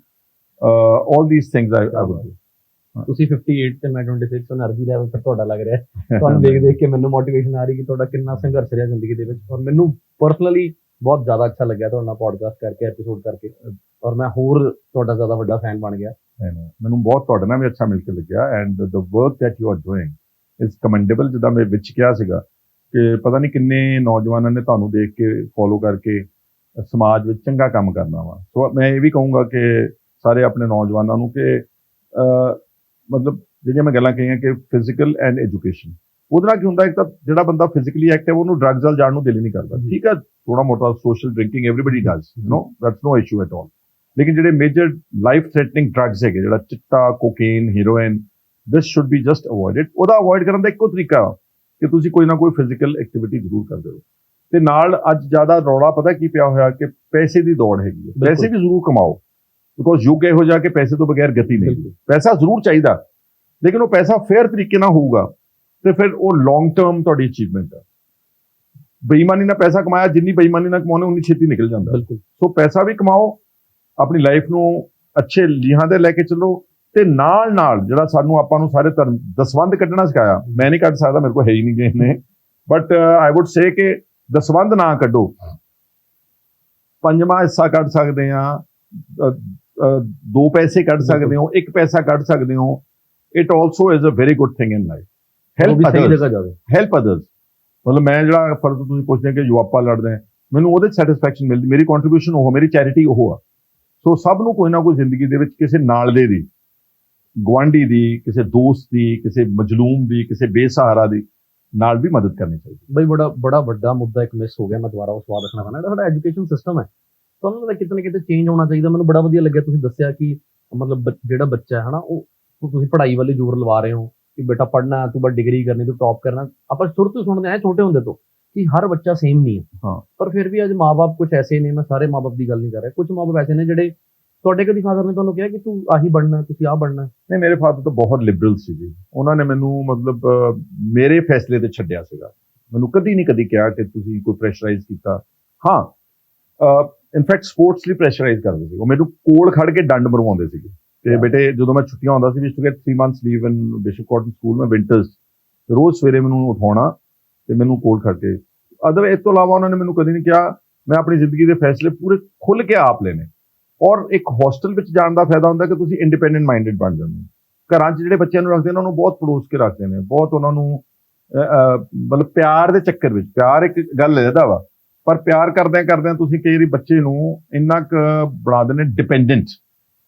all these things I would do. ਤੁਸੀਂ 58 ਤੇ ਮੈਂ 26, એનર્ਜੀ ਲੈਵਲ ਤੇ ਤੁਹਾਡਾ ਲੱਗ ਰਿਹਾ। ਤੁਹਾਨੂੰ ਦੇਖ ਕੇ ਮੈਨੂੰ ਮੋਟੀਵੇਸ਼ਨ ਆ ਰਹੀ ਕਿ ਤੁਹਾਡਾ ਕਿੰਨਾ ਸੰਘਰਸ਼ ਰਿਹਾ ਜ਼ਿੰਦਗੀ ਦੇ ਵਿੱਚ। ਔਰ ਮੈਨੂੰ ਪਰਸਨਲੀ ਬਹੁਤ ਜ਼ਿਆਦਾ ਅੱਛਾ ਲੱਗਿਆ ਤੁਹਾਡੇ ਨਾਲ ਪੋਡਕਾਸਟ ਕਰਕੇ, ਐਪੀਸੋਡ ਕਰਕੇ, ਔਰ ਮੈਂ ਹੋਰ ਤੁਹਾਡਾ ਜ਼ਿਆਦਾ ਵੱਡਾ ਫੈਨ ਬਣ ਗਿਆ। ਮੈਨੂੰ ਬਹੁਤ ਤੁਹਾਡੇ ਨਾਲ ਵੀ ਅੱਛਾ ਮਿਲ ਕੇ ਲੱਗਿਆ, and the work that you are doing is commendable. ਜਿੱਦਾਂ ਮੈਂ ਵਿੱਚ ਕਿਹਾ ਸੀਗਾ ਕਿ ਪਤਾ ਨਹੀਂ ਕਿੰਨੇ ਨੌਜਵਾਨਾਂ ਨੇ ਤੁਹਾਨੂੰ ਦੇਖ ਕੇ ਫੋਲੋ ਕਰਕੇ ਸਮਾਜ ਵਿੱਚ ਚੰਗਾ ਕੰਮ ਕਰਨਾ ਵਾ। ਸੋ ਮੈਂ ਇਹ ਵੀ ਕਹੂੰਗਾ ਕਿ ਸਾਰੇ ਆਪਣੇ ਨੌਜਵਾਨਾਂ ਨੂੰ ਕਿ ਮਤਲਬ ਜਿਹੜੀਆਂ ਮੈਂ ਗੱਲਾਂ ਕਹੀਆਂ ਕਿ ਫਿਜ਼ੀਕਲ ਐਂਡ ਐਜੂਕੇਸ਼ਨ, ਉਹਦੇ ਨਾਲ ਕੀ ਹੁੰਦਾ, ਇੱਕ ਤਾਂ ਜਿਹੜਾ ਬੰਦਾ ਫਿਜ਼ੀਕਲੀ ਐਕਟਿਵ ਉਹਨੂੰ ਡਰੱਗਸ ਵੱਲ ਜਾਣ ਨੂੰ ਦਿਲ ਹੀ ਨਹੀਂ ਕਰਦਾ। ਠੀਕ ਹੈ, ਥੋੜਾ ਮੋਟਾ social drinking everybody does, that's no issue at all. ਲੇਕਿਨ ਜਿਹੜੇ ਮੇਜਰ ਲਾਈਫ ਥ੍ਰੈਟਨਿੰਗ ਡਰੱਗਸ ਹੈਗੇ, ਜਿਹੜਾ ਚਿੱਟਾ, cocaine, heroin, this should be just avoided. ਉਹਦਾ ਅਵੋਇਡ ਕਰਨ ਦਾ ਇੱਕੋ ਤਰੀਕਾ ਕਿ ਤੁਸੀਂ ਕੋਈ ਨਾ ਕੋਈ ਫਿਜ਼ੀਕਲ ਐਕਟੀਵਿਟੀ ਜ਼ਰੂਰ ਕਰਦੇ ਹੋ। ਤੇ ਨਾਲ ਅੱਜ ਜ਼ਿਆਦਾ ਰੌਲਾ ਪਤਾ ਕੀ ਪਿਆ ਹੋਇਆ ਕਿ ਪੈਸੇ ਦੀ ਦੌੜ ਹੈਗੀ ਹੈ। ਪੈਸੇ ਵੀ ਜ਼ਰੂਰ ਕਮਾਓ, ਬਿਕੋਜ਼ ਯੁੱਗ ਇਹੋ ਜਿਹਾ ਕਿ ਪੈਸੇ ਤੋਂ ਬਗੈਰ ਗਤੀ ਨਹੀਂ। ਪੈਸਾ ਜ਼ਰੂਰ ਚਾਹੀਦਾ, ਲੇਕਿਨ ਉਹ ਪੈਸਾ ਫੇਅਰ ਤਰੀਕੇ ਨਾਲ ਹੋਊਗਾ ਤੇ ਫਿਰ ਉਹ ਲੌਂਗ ਟਰਮ ਤੁਹਾਡੀ ਅਚੀਵਮੈਂਟ ਹੈ। ਬੇਈਮਾਨੀ ਨਾਲ ਪੈਸਾ ਕਮਾਇਆ, ਜਿੰਨੀ ਬੇਈਮਾਨੀ ਨਾਲ ਕਮਾਉਣੇ ਉਨੀ ਛੇਤੀ ਨਿਕਲ ਜਾਂਦਾ। ਸੋ ਪੈਸਾ ਵੀ ਕਮਾਓ, ਆਪਣੀ ਲਾਈਫ ਨੂੰ ਅੱਛੇ ਲੀਹਾਂ ਤੇ ਲੈ ਕੇ ਚੱਲੋ, ਤੇ ਨਾਲ ਜਿਹੜਾ ਆਪਾਂ ਨੂੰ ਸਾਰੇ ਧਰਮ ਦਸਵੰਧ ਕੱਢਣਾ ਸਿਖਾਇਆ। ਮੈਂ ਨਹੀਂ ਕੱਢ ਸਕਦਾ, ਮੇਰੇ ਕੋਲ ਹੈ ਹੀ ਨਹੀਂ ਗਏ ਨੇ, ਬਟ ਆਈ ਵੁੱਡ ਸੇ ਕਿ ਦਸਵੰਧ ਨਾ ਕੱਢੋ, ਪੰਜਵਾਂ ਹਿੱਸਾ ਕੱਢ ਸਕਦੇ ਆ, 2 ਪੈਸੇ ਕੱਢ ਸਕਦੇ ਹੋ, 1 ਪੈਸਾ ਕੱਢ ਸਕਦੇ ਹੋ। It also is a very good thing in life. Help others. ਮਤਲਬ ਮੈਂ ਜਿਹੜਾ ਫਰਜ਼ ਤੁਸੀਂ ਪੁੱਛਦੇ ਕਿ ਯੁਵਾਪਾ ਲੜਦੇ ਆ, ਮੈਨੂੰ ਉਹਦੇ 'ਚ ਸੈਟਿਸਫੈਕਸ਼ਨ ਮਿਲਦੀ, ਮੇਰੀ ਕੰਟਰੀਬਿਊਸ਼ਨ ਉਹ, ਮੇਰੀ ਚੈਰਿਟੀ ਉਹ ਆ। ਸੋ ਸਭ ਨੂੰ ਕੋਈ ਨਾ ਕੋਈ ਜ਼ਿੰਦਗੀ ਦੇ ਵਿੱਚ ਕਿਸੇ ਨਾਲਦੇ ਦੀ, ਗੁਆਂਢੀ ਦੀ, ਕਿਸੇ ਦੋਸਤ ਦੀ, ਕਿਸੇ ਮਜਲੂਮ ਦੀ, ਕਿਸੇ ਬੇਸਹਾਰਾ ਦੀ ਨਾਲ ਵੀ ਮਦਦ ਕਰਨੀ ਚਾਹੀਦੀ। ਬਈ ਬੜਾ ਵੱਡਾ ਮੁੱਦਾ ਇੱਕ ਮਿਸ ਹੋ ਗਿਆ, ਮੈਂ ਦੁਬਾਰਾ ਉਹ ਸਵਾਲ ਰੱਖਣਾ ਚਾਹੁੰਦਾ। ਜਿਹੜਾ ਸਾਡਾ ਐਜੂਕੇਸ਼ਨ ਸਿਸਟਮ ਹੈ, ਤੁਹਾਨੂੰ ਲੱਗਦਾ ਕਿਤੇ ਨਾ ਕਿਤੇ ਚੇਂਜ ਹੋਣਾ ਚਾਹੀਦਾ। ਮੈਨੂੰ ਬੜਾ ਵਧੀਆ ਲੱਗਿਆ ਤੁਸੀਂ ਦੱਸਿਆ ਕਿ ਮਤਲਬ ਜਿਹੜਾ ਬੱਚਾ ਹੈ ਨਾ, ਉਹ ਤੁਸੀਂ ਪੜ੍ਹਾਈ ਵੱਲ ਜ਼ੋਰ ਲਵਾ ਰਹੇ ਹੋ ਕਿ ਬੇਟਾ ਪੜ੍ਹਨਾ, ਤੂੰ ਬਸ ਡਿਗਰੀ ਕਰਨੀ, ਤੂੰ ਟੌਪ ਕਰਨਾ। ਆਪਾਂ ਸ਼ੁਰੂ ਤੋਂ ਸੁਣਦੇ ਆਏ ਛੋਟੇ ਹੁੰਦੇ ਤੋਂ ਕਿ ਹਰ ਬੱਚਾ ਸੇਮ ਨਹੀਂ ਹੈ। ਹਾਂ, ਪਰ ਫਿਰ ਵੀ ਅੱਜ ਮਾਂ-ਬਾਪ ਕੁਝ ਐਸੇ ਨੇ, ਮੈਂ ਸਾਰੇ ਮਾਂ-ਬਾਪ ਦੀ ਗੱਲ ਨਹੀਂ ਕਰ ਰਿਹਾ, ਕੁਝ ਮਾਂ-ਬਾਪ ਐਸੇ ਨੇ ਜਿਹੜੇ, ਤੁਹਾਡੇ ਕਦੀ ਫਾਦਰ ਨੇ ਤੁਹਾਨੂੰ ਕਿਹਾ ਕਿ ਤੂੰ ਆਹੀ ਬਣਨਾ, ਤੁਸੀਂ ਆਹ ਬਣਨਾ? ਨਹੀਂ, ਮੇਰੇ ਫਾਦਰ ਤਾਂ ਬਹੁਤ ਲਿਬਰਲ ਸੀ ਜੀ। ਉਹਨਾਂ ਨੇ ਮੈਨੂੰ ਮਤਲਬ ਮੇਰੇ ਫੈਸਲੇ ਤੇ ਛੱਡਿਆ ਸੀਗਾ। ਮੈਨੂੰ ਕਦੀ ਕਿਹਾ ਕਿ ਤੁਸੀਂ ਕੋਈ ਪ੍ਰੈਸ਼ਰਾਈਜ਼ ਕੀਤਾ। ਹਾਂ, ਇਨਫੈਕਟ ਸਪੋਰਟਸ ਲਈ ਪ੍ਰੈਸ਼ਰਾਈਜ਼ ਕਰਦੇ ਸੀ। ਉਹ ਮੈਨੂੰ ਕੋਲ ਖੜ ਕੇ ਡੰਡ ਮਰਵਾਉਂਦੇ ਸੀਗੇ ਤੇ ਬੇਟੇ ਜਦੋਂ ਮੈਂ ਛੁੱਟੀਆਂ ਹੁੰਦਾ ਸੀ we to get 3 months leave in Bishop Cotton school ਮੈਂ ਵਿੰਟਰਸ ਰੋਜ਼ ਸਵੇਰੇ ਮੈਨੂੰ ਉਠਾਉਣਾ ਤੇ ਮੈਨੂੰ ਕੋਲ ਕਰਕੇ ਅਦਰ ਇਸ ਤੋਂ ਇਲਾਵਾ ਉਹਨਾਂ ਨੇ ਮੈਨੂੰ ਕਦੀ ਨਹੀਂ ਕਿਹਾ ਮੈਂ ਆਪਣੀ ਜ਼ਿੰਦਗੀ ਦੇ ਫੈਸਲੇ ਪੂਰੇ ਖੁੱਲ੍ਹ ਕੇ ਆਪ ਲੈਣੇ ਔਰ ਇੱਕ ਹੋਸਟਲ ਵਿੱਚ ਜਾਣ ਦਾ ਫਾਇਦਾ ਹੁੰਦਾ ਕਿ ਤੁਸੀਂ ਇੰਡੀਪੈਂਡੈਂਟ ਮਾਈਂਡਡ ਬਣ ਜਾਂਦੇ ਹੋ ਘਰਾਂ 'ਚ ਜਿਹੜੇ ਬੱਚਿਆਂ ਨੂੰ ਰੱਖਦੇ ਨੇ ਉਹਨਾਂ ਨੂੰ ਬਹੁਤ ਪੜੋਸ ਕੇ ਰੱਖਦੇ ਨੇ ਬਹੁਤ ਉਹਨਾਂ ਨੂੰ ਮਤਲਬ ਪਿਆਰ ਦੇ ਚੱਕਰ ਵਿੱਚ ਪਿਆਰ ਇੱਕ ਗੱਲ ਇਹਦਾ ਵਾ ਪਰ ਪਿਆਰ ਕਰਦਿਆਂ ਤੁਸੀਂ ਕਈ ਵਾਰੀ ਬੱਚੇ ਨੂੰ ਇੰਨਾ ਕੁ ਬਣਾ ਦਿੰਦੇ dependent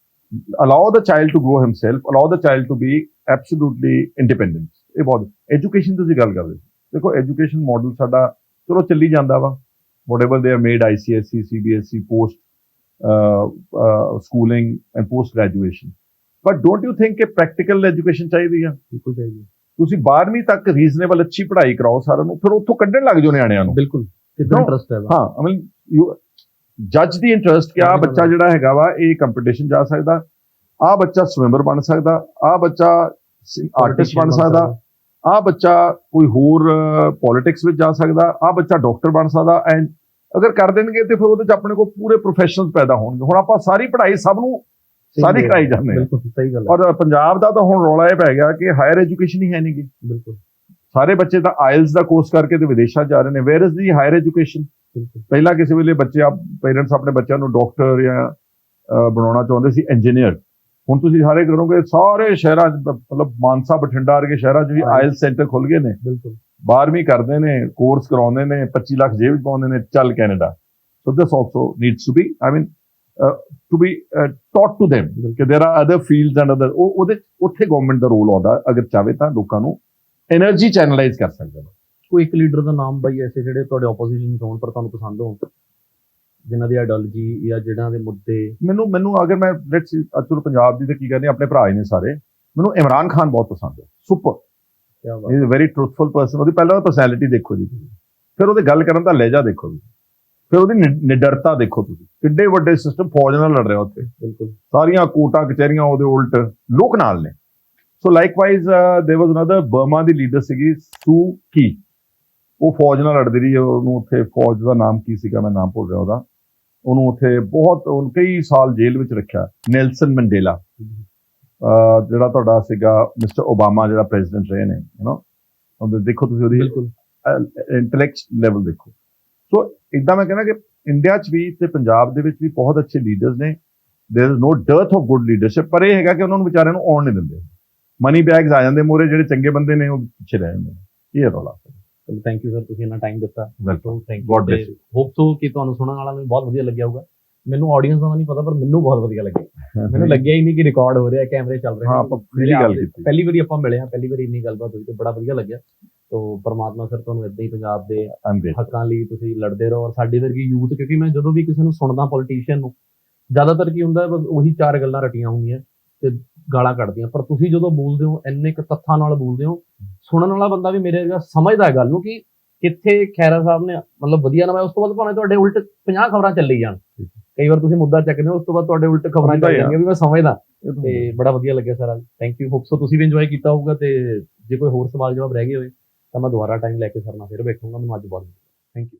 allow the child to grow himself allow the child to be absolutely independent ਇਹ ਬਹੁਤ ਐਜੂਕੇਸ਼ਨ ਤੁਸੀਂ ਗੱਲ ਕਰਦੇ ਦੇਖੋ ਐਜੂਕੇਸ਼ਨ ਮਾਡਲ ਸਾਡਾ ਚਲੋ ਚੱਲੀ ਜਾਂਦਾ ਵਾ whatever they have made ICSE, CBSE, post schooling and post graduation. But don't you think ਕਿ practical education ਚਾਹੀਦੀ ਆ ਬਿਲਕੁਲ ਚਾਹੀਦੀ ਤੁਸੀਂ 12ਵੀਂ ਤੱਕ ਰੀਜ਼ਨੇਬਲ ਅੱਛੀ ਪੜ੍ਹਾਈ ਕਰਾਓ ਸਾਰਿਆਂ ਨੂੰ ਫਿਰ ਉੱਥੋਂ ਕੱਢਣ ਲੱਗ ਜਾਓ ਨਿਆਣਿਆਂ ਨੂੰ ਬਿਲਕੁਲ ਕਿੰਨਾ ਇੰਟਰਸਟ ਹੈ ਹਾਂ I mean you ਜੱਜ ਦੀ ਇੰਟਰਸਟ ਕਿ ਆਹ ਬੱਚਾ ਜਿਹੜਾ ਹੈਗਾ ਵਾ ਇਹ ਕੰਪੀਟੀਸ਼ਨ ਜਾ ਸਕਦਾ ਆਹ ਬੱਚਾ ਸਵਿਮਰ ਬਣ ਸਕਦਾ ਆਹ ਬੱਚਾ ਆਰਟਿਸਟ ਬਣ ਸਕਦਾ ਆਹ ਬੱਚਾ ਕੋਈ ਹੋਰ ਪੋਲਿਟਿਕਸ ਵਿੱਚ ਜਾ ਸਕਦਾ ਆਹ ਬੱਚਾ ਡਾਕਟਰ ਬਣ ਸਕਦਾ ਐਂਡ ਅਗਰ ਕਰ ਦੇਣਗੇ ਤੇ ਫਿਰ ਉਹਦੇ ਚ ਆਪਣੇ ਕੋਲ ਪੂਰੇ ਪ੍ਰੋਫੈਸ਼ਨਲ ਪੈਦਾ ਹੋਣਗੇ ਹੁਣ ਆਪਾਂ ਸਾਰੀ ਪੜ੍ਹਾਈ ਸਭ ਨੂੰ ਸਾਰੀ ਕਰਾਈ ਜਾਂਦੇ ਹਾਂ ਬਿਲਕੁਲ ਸਹੀ ਗੱਲ ਔਰ ਪੰਜਾਬ ਦਾ ਤਾਂ ਹੁਣ ਰੌਲਾ ਇਹ ਪੈ ਗਿਆ ਕਿ ਹਾਇਰ ਐਜੂਕੇਸ਼ਨ ਹੀ ਹੈ ਨਹੀਂ ਗੀ ਬਿਲਕੁਲ ਸਾਰੇ ਬੱਚੇ ਤਾਂ ਆਇਲਸ ਦਾ ਕੋਰਸ ਕਰਕੇ ਤੇ ਵਿਦੇਸ਼ਾਂ ਜਾ ਰਹੇ ਨੇ where is the higher education ਪਹਿਲਾਂ ਕਿਸੇ ਵੇਲੇ ਬੱਚੇ ਪੇਰੈਂਟਸ ਆਪਣੇ ਬੱਚਿਆਂ ਨੂੰ ਡਾਕਟਰ ਜਾਂ ਬਣਾਉਣਾ ਚਾਹੁੰਦੇ ਸੀ ਇੰਜੀਨੀਅਰ ਹੁਣ ਤੁਸੀਂ ਸਾਰੇ ਕਰੋਗੇ ਸਾਰੇ ਸ਼ਹਿਰਾਂ 'ਚ ਮਤਲਬ ਮਾਨਸਾ ਬਠਿੰਡਾ ਵਰਗੇ ਸ਼ਹਿਰਾਂ 'ਚ ਵੀ ਆਇਲਸ ਸੈਂਟਰ ਖੁੱਲ ਗਏ ਨੇ ਬਿਲਕੁਲ 12ਵੀਂ ਕਰਦੇ ਨੇ ਕੋਰਸ ਕਰਾਉਂਦੇ ਨੇ 25 ਲੱਖ ਜੇਬ ਵਿੱਚ ਪਾਉਂਦੇ ਨੇ ਚੱਲ Canada so this also needs to be I mean to be taught to them ਕਿ there are other fields and other ਉਹਦੇ ਉੱਥੇ ਗਵਰਨਮੈਂਟ ਦਾ ਰੋਲ ਆਉਂਦਾ ਅਗਰ ਚਾਹੇ ਤਾਂ ਲੋਕਾਂ ਨੂੰ એનર્ਜੀ ਚੈਨਲਾਈਜ਼ ਕਰ ਸਕਦਾ ਕੋਈ ਇੱਕ ਲੀਡਰ ਦਾ ਨਾਮ ਬਾਈ ਐਸੇ ਜਿਹੜੇ ਤੁਹਾਡੇ ਆਪੋਜੀਸ਼ਨ ਹੋਣ ਪਰ ਤੁਹਾਨੂੰ ਪਸੰਦ ਹੋਣ ਜਿਨ੍ਹਾਂ ਦੀ ਆਈਡੀਓਲੋਜੀ ਜਾਂ ਜਿਹਨਾਂ ਦੇ ਮੁੱਦੇ ਮੈਨੂੰ ਅਗਰ ਮੈਂ ਲੈਟਸ ਚਲੋ ਪੰਜਾਬ ਦੀ ਤਾਂ ਕੀ ਕਹਿੰਦੇ ਆਪਣੇ ਭਰਾ ਹੀ ਨੇ ਸਾਰੇ ਮੈਨੂੰ ਇਮਰਾਨ ਖਾਨ ਬਹੁਤ ਪਸੰਦ ਹੈ ਸੁਪਰ ਕਿਆ ਬਾਤ is a very truthful person ਉਹਦੀ ਪਹਿਲਾਂ ਪਰਸਨੈਲਿਟੀ ਦੇਖੋ ਜੀ ਤੁਸੀਂ ਫਿਰ ਉਹਦੇ ਗੱਲ ਕਰਨ ਦਾ ਲਹਿਜਾ ਦੇਖੋ ਜੀ ਫਿਰ ਉਹਦੀ ਨਿਡਰਤਾ ਦੇਖੋ ਤੁਸੀਂ ਕਿੱਡੇ ਵੱਡੇ ਸਿਸਟਮ ਫੌਜ ਨਾਲ ਲੜ ਰਿਹਾ ਉੱਥੇ ਬਿਲਕੁਲ ਸਾਰੀਆਂ ਕੋਟਾਂ ਕਚਹਿਰੀਆਂ ਉਹਦੇ ਉਲਟ ਲੋਕ ਨਾਲ ਨੇ ਸੋ ਲਾਈਕਵਾਈਜ਼ ਦੇਰ ਵਾਜ਼ ਅਨਦਰ ਬਰਮਾ ਦੀ ਲੀਡਰ ਸੀਗੀ ਸੂ ਕੀ ਉਹ ਫੌਜ ਨਾਲ ਲੜਦੀ ਰਹੀ ਉਹਨੂੰ ਉੱਥੇ ਫੌਜ ਦਾ ਨਾਮ ਕੀ ਸੀਗਾ ਮੈਂ ਨਾਮ ਭੁੱਲ ਰਿਹਾ ਉਹਨੂੰ ਉੱਥੇ ਬਹੁਤ ਕਈ ਸਾਲ ਜੇਲ੍ਹ ਵਿੱਚ ਰੱਖਿਆ ਨੈਲਸਨ ਮੰਡੇਲਾ ਜਿਹੜਾ ਤੁਹਾਡਾ ਸੀਗਾ ਮਿਸਟਰ ਓਬਾਮਾ ਜਿਹੜਾ ਪ੍ਰੈਜ਼ੀਡੈਂਟ ਰਹੇ ਨੇ ਦੇਖੋ ਤੁਸੀਂ ਉਹਦੀ ਇੰਟੈਲੈਕਟ ਲੈਵਲ ਦੇਖੋ ਸੋ ਇੱਦਾਂ ਮੈਂ ਕਹਿੰਦਾ ਕਿ ਇੰਡੀਆ 'ਚ ਵੀ ਤੇ ਪੰਜਾਬ ਦੇ ਵਿੱਚ ਵੀ ਬਹੁਤ ਅੱਛੇ ਲੀਡਰਸ ਨੇ there is no dearth of good leadership ਪਰ ਇਹ ਹੈਗਾ ਕਿ ਉਹਨਾਂ ਨੂੰ ਵਿਚਾਰਿਆਂ ਨੂੰ ਆਉਣ ਨਹੀਂ ਦਿੰਦੇ ਮਨੀ ਬੈਗਸ ਆ ਜਾਂਦੇ ਮੋਰੇ ਜਿਹੜੇ ਚੰਗੇ ਬੰਦੇ ਨੇ ਉਹ ਪਿੱਛੇ ਰਹਿ ਜਾਂਦੇ ਨੇ ਇਹ ਰੌਲਾ ਚਲੋ ਥੈਂਕ ਯੂ ਸਰ ਤੁਸੀਂ ਇੰਨਾ ਟਾਈਮ ਦਿੱਤਾ welcome thank God you bless you hope so ਕਿ ਤੁਹਾਨੂੰ ਸੁਣਨ ਵਾਲਾ ਨੂੰ ਬਹੁਤ ਵਧੀਆ ਲੱਗਿਆ ਹੋਊਗਾ ਮੈਨੂੰ ਆਡੀਅנס ਦਾ ਨਹੀਂ ਪਤਾ ਪਰ ਮੈਨੂੰ ਬਹੁਤ ਵਧੀਆ ਲੱਗਿਆ ਮੈਨੂੰ ਲੱਗਿਆ ਹੀ ਨਹੀਂ ਕਿ ਰਿਕਾਰਡ ਹੋ ਰਿਹਾ ਕੈਮਰੇ ਚੱਲ ਰਹੇ ਹਾਂ ਆਪਾਂ ਪਹਿਲੀ ਗੱਲ ਕੀਤੀ ਪਹਿਲੀ ਵਾਰੀ ਆਪਾਂ ਮਿਲੇ ਹਾਂ ਪਹਿਲੀ ਵਾਰੀ ਇੰਨੀ ਗੱਲਬਾਤ ਹੋਈ ਤੇ ਬੜਾ ਵਧੀਆ ਲੱਗਿਆ ਤੋ ਪਰਮਾਤਮਾ ਸਰ ਤੁਹਾਨੂੰ ਇਦਾਂ ਹੀ ਪੰਜਾਬ ਦੇ ਹੱਕਾਂ ਲਈ ਤੁਸੀਂ ਲੜਦੇ ਰਹੋ ਔਰ ਸਾਡੀ ਵਰਗੀ ਯੂਥ ਕਿਉਂਕਿ ਮੈਂ ਜਦੋਂ ਵੀ ਕਿਸੇ ਨੂੰ ਸੁਣਦਾ ਪੋਲੀਟੀਸ਼ੀਅਨ ਨੂੰ ਜ਼ਿਆਦਾਤਰ ਕੀ ਹੁੰਦਾ ਬਸ ਉਹੀ ਚਾਰ ਗੱਲਾਂ ਰਟੀਆਂ ਹੁੰਦੀਆਂ ਤੇ ਗਾਲਾਂ ਕੱਢਦੀਆਂ ਪਰ ਤੁਸੀਂ ਜਦੋਂ ਬੋਲਦੇ ਹੋ ਇੰਨੇ ਕੁ ਤੱਥਾਂ ਨਾਲ ਬੋਲਦੇ ਹੋ ਸੁਣਨ ਵਾਲਾ ਬੰਦਾ ਵੀ ਮੇਰੇ ਵਰਗਾ ਸਮਝਦਾ ਹੈ ਗੱਲ ਨੂੰ ਕਿ ਕਿੱਥੇ ਖੈਰਾ ਸਾਹਿਬ ਨੇ ਮਤਲਬ ਵਧੀਆ ਨਾ ਉਸ ਤੋਂ ਬਾਅਦ ਭਾਵੇਂ ਤੁਹਾਡੇ ਉਲਟ 50 ਖਬਰਾਂ ਚੱਲੀ ਜਾਣ ਕਈ ਵਾਰ ਤੁਸੀਂ ਮੁੱਦਾ ਚੱਕਦੇ ਹੋ ਉਸ ਤੋਂ ਬਾਅਦ ਤੁਹਾਡੇ ਉਲਟ ਖਬਰਾਂ ਚੱਲ ਜਾਂਦੀਆਂ ਵੀ ਮੈਂ ਸਮਝਦਾ ਤੇ ਬੜਾ ਵਧੀਆ ਲੱਗਿਆ ਸਰ ਅੱਜ ਥੈਂਕ ਯੂ ਹੋਪ ਸੋ ਤੁਸੀਂ ਵੀ ਇੰਜੋਏ ਕੀਤਾ ਹੋਊਗਾ ਤੇ ਜੇ ਕੋਈ ਹੋਰ ਸਵਾਲ ਜਵਾਬ ਰਹਿ ਗਏ ਹੋਏ ਤਾਂ ਮੈਂ ਦੁਬਾਰਾ ਟਾਈਮ ਲੈ ਕੇ ਸਰ ਨਾਲ ਫਿਰ ਬੈਠੂੰਗਾ ਮੈਨੂੰ ਅੱਜ ਬਹੁਤ ਥੈਂਕ ਯੂ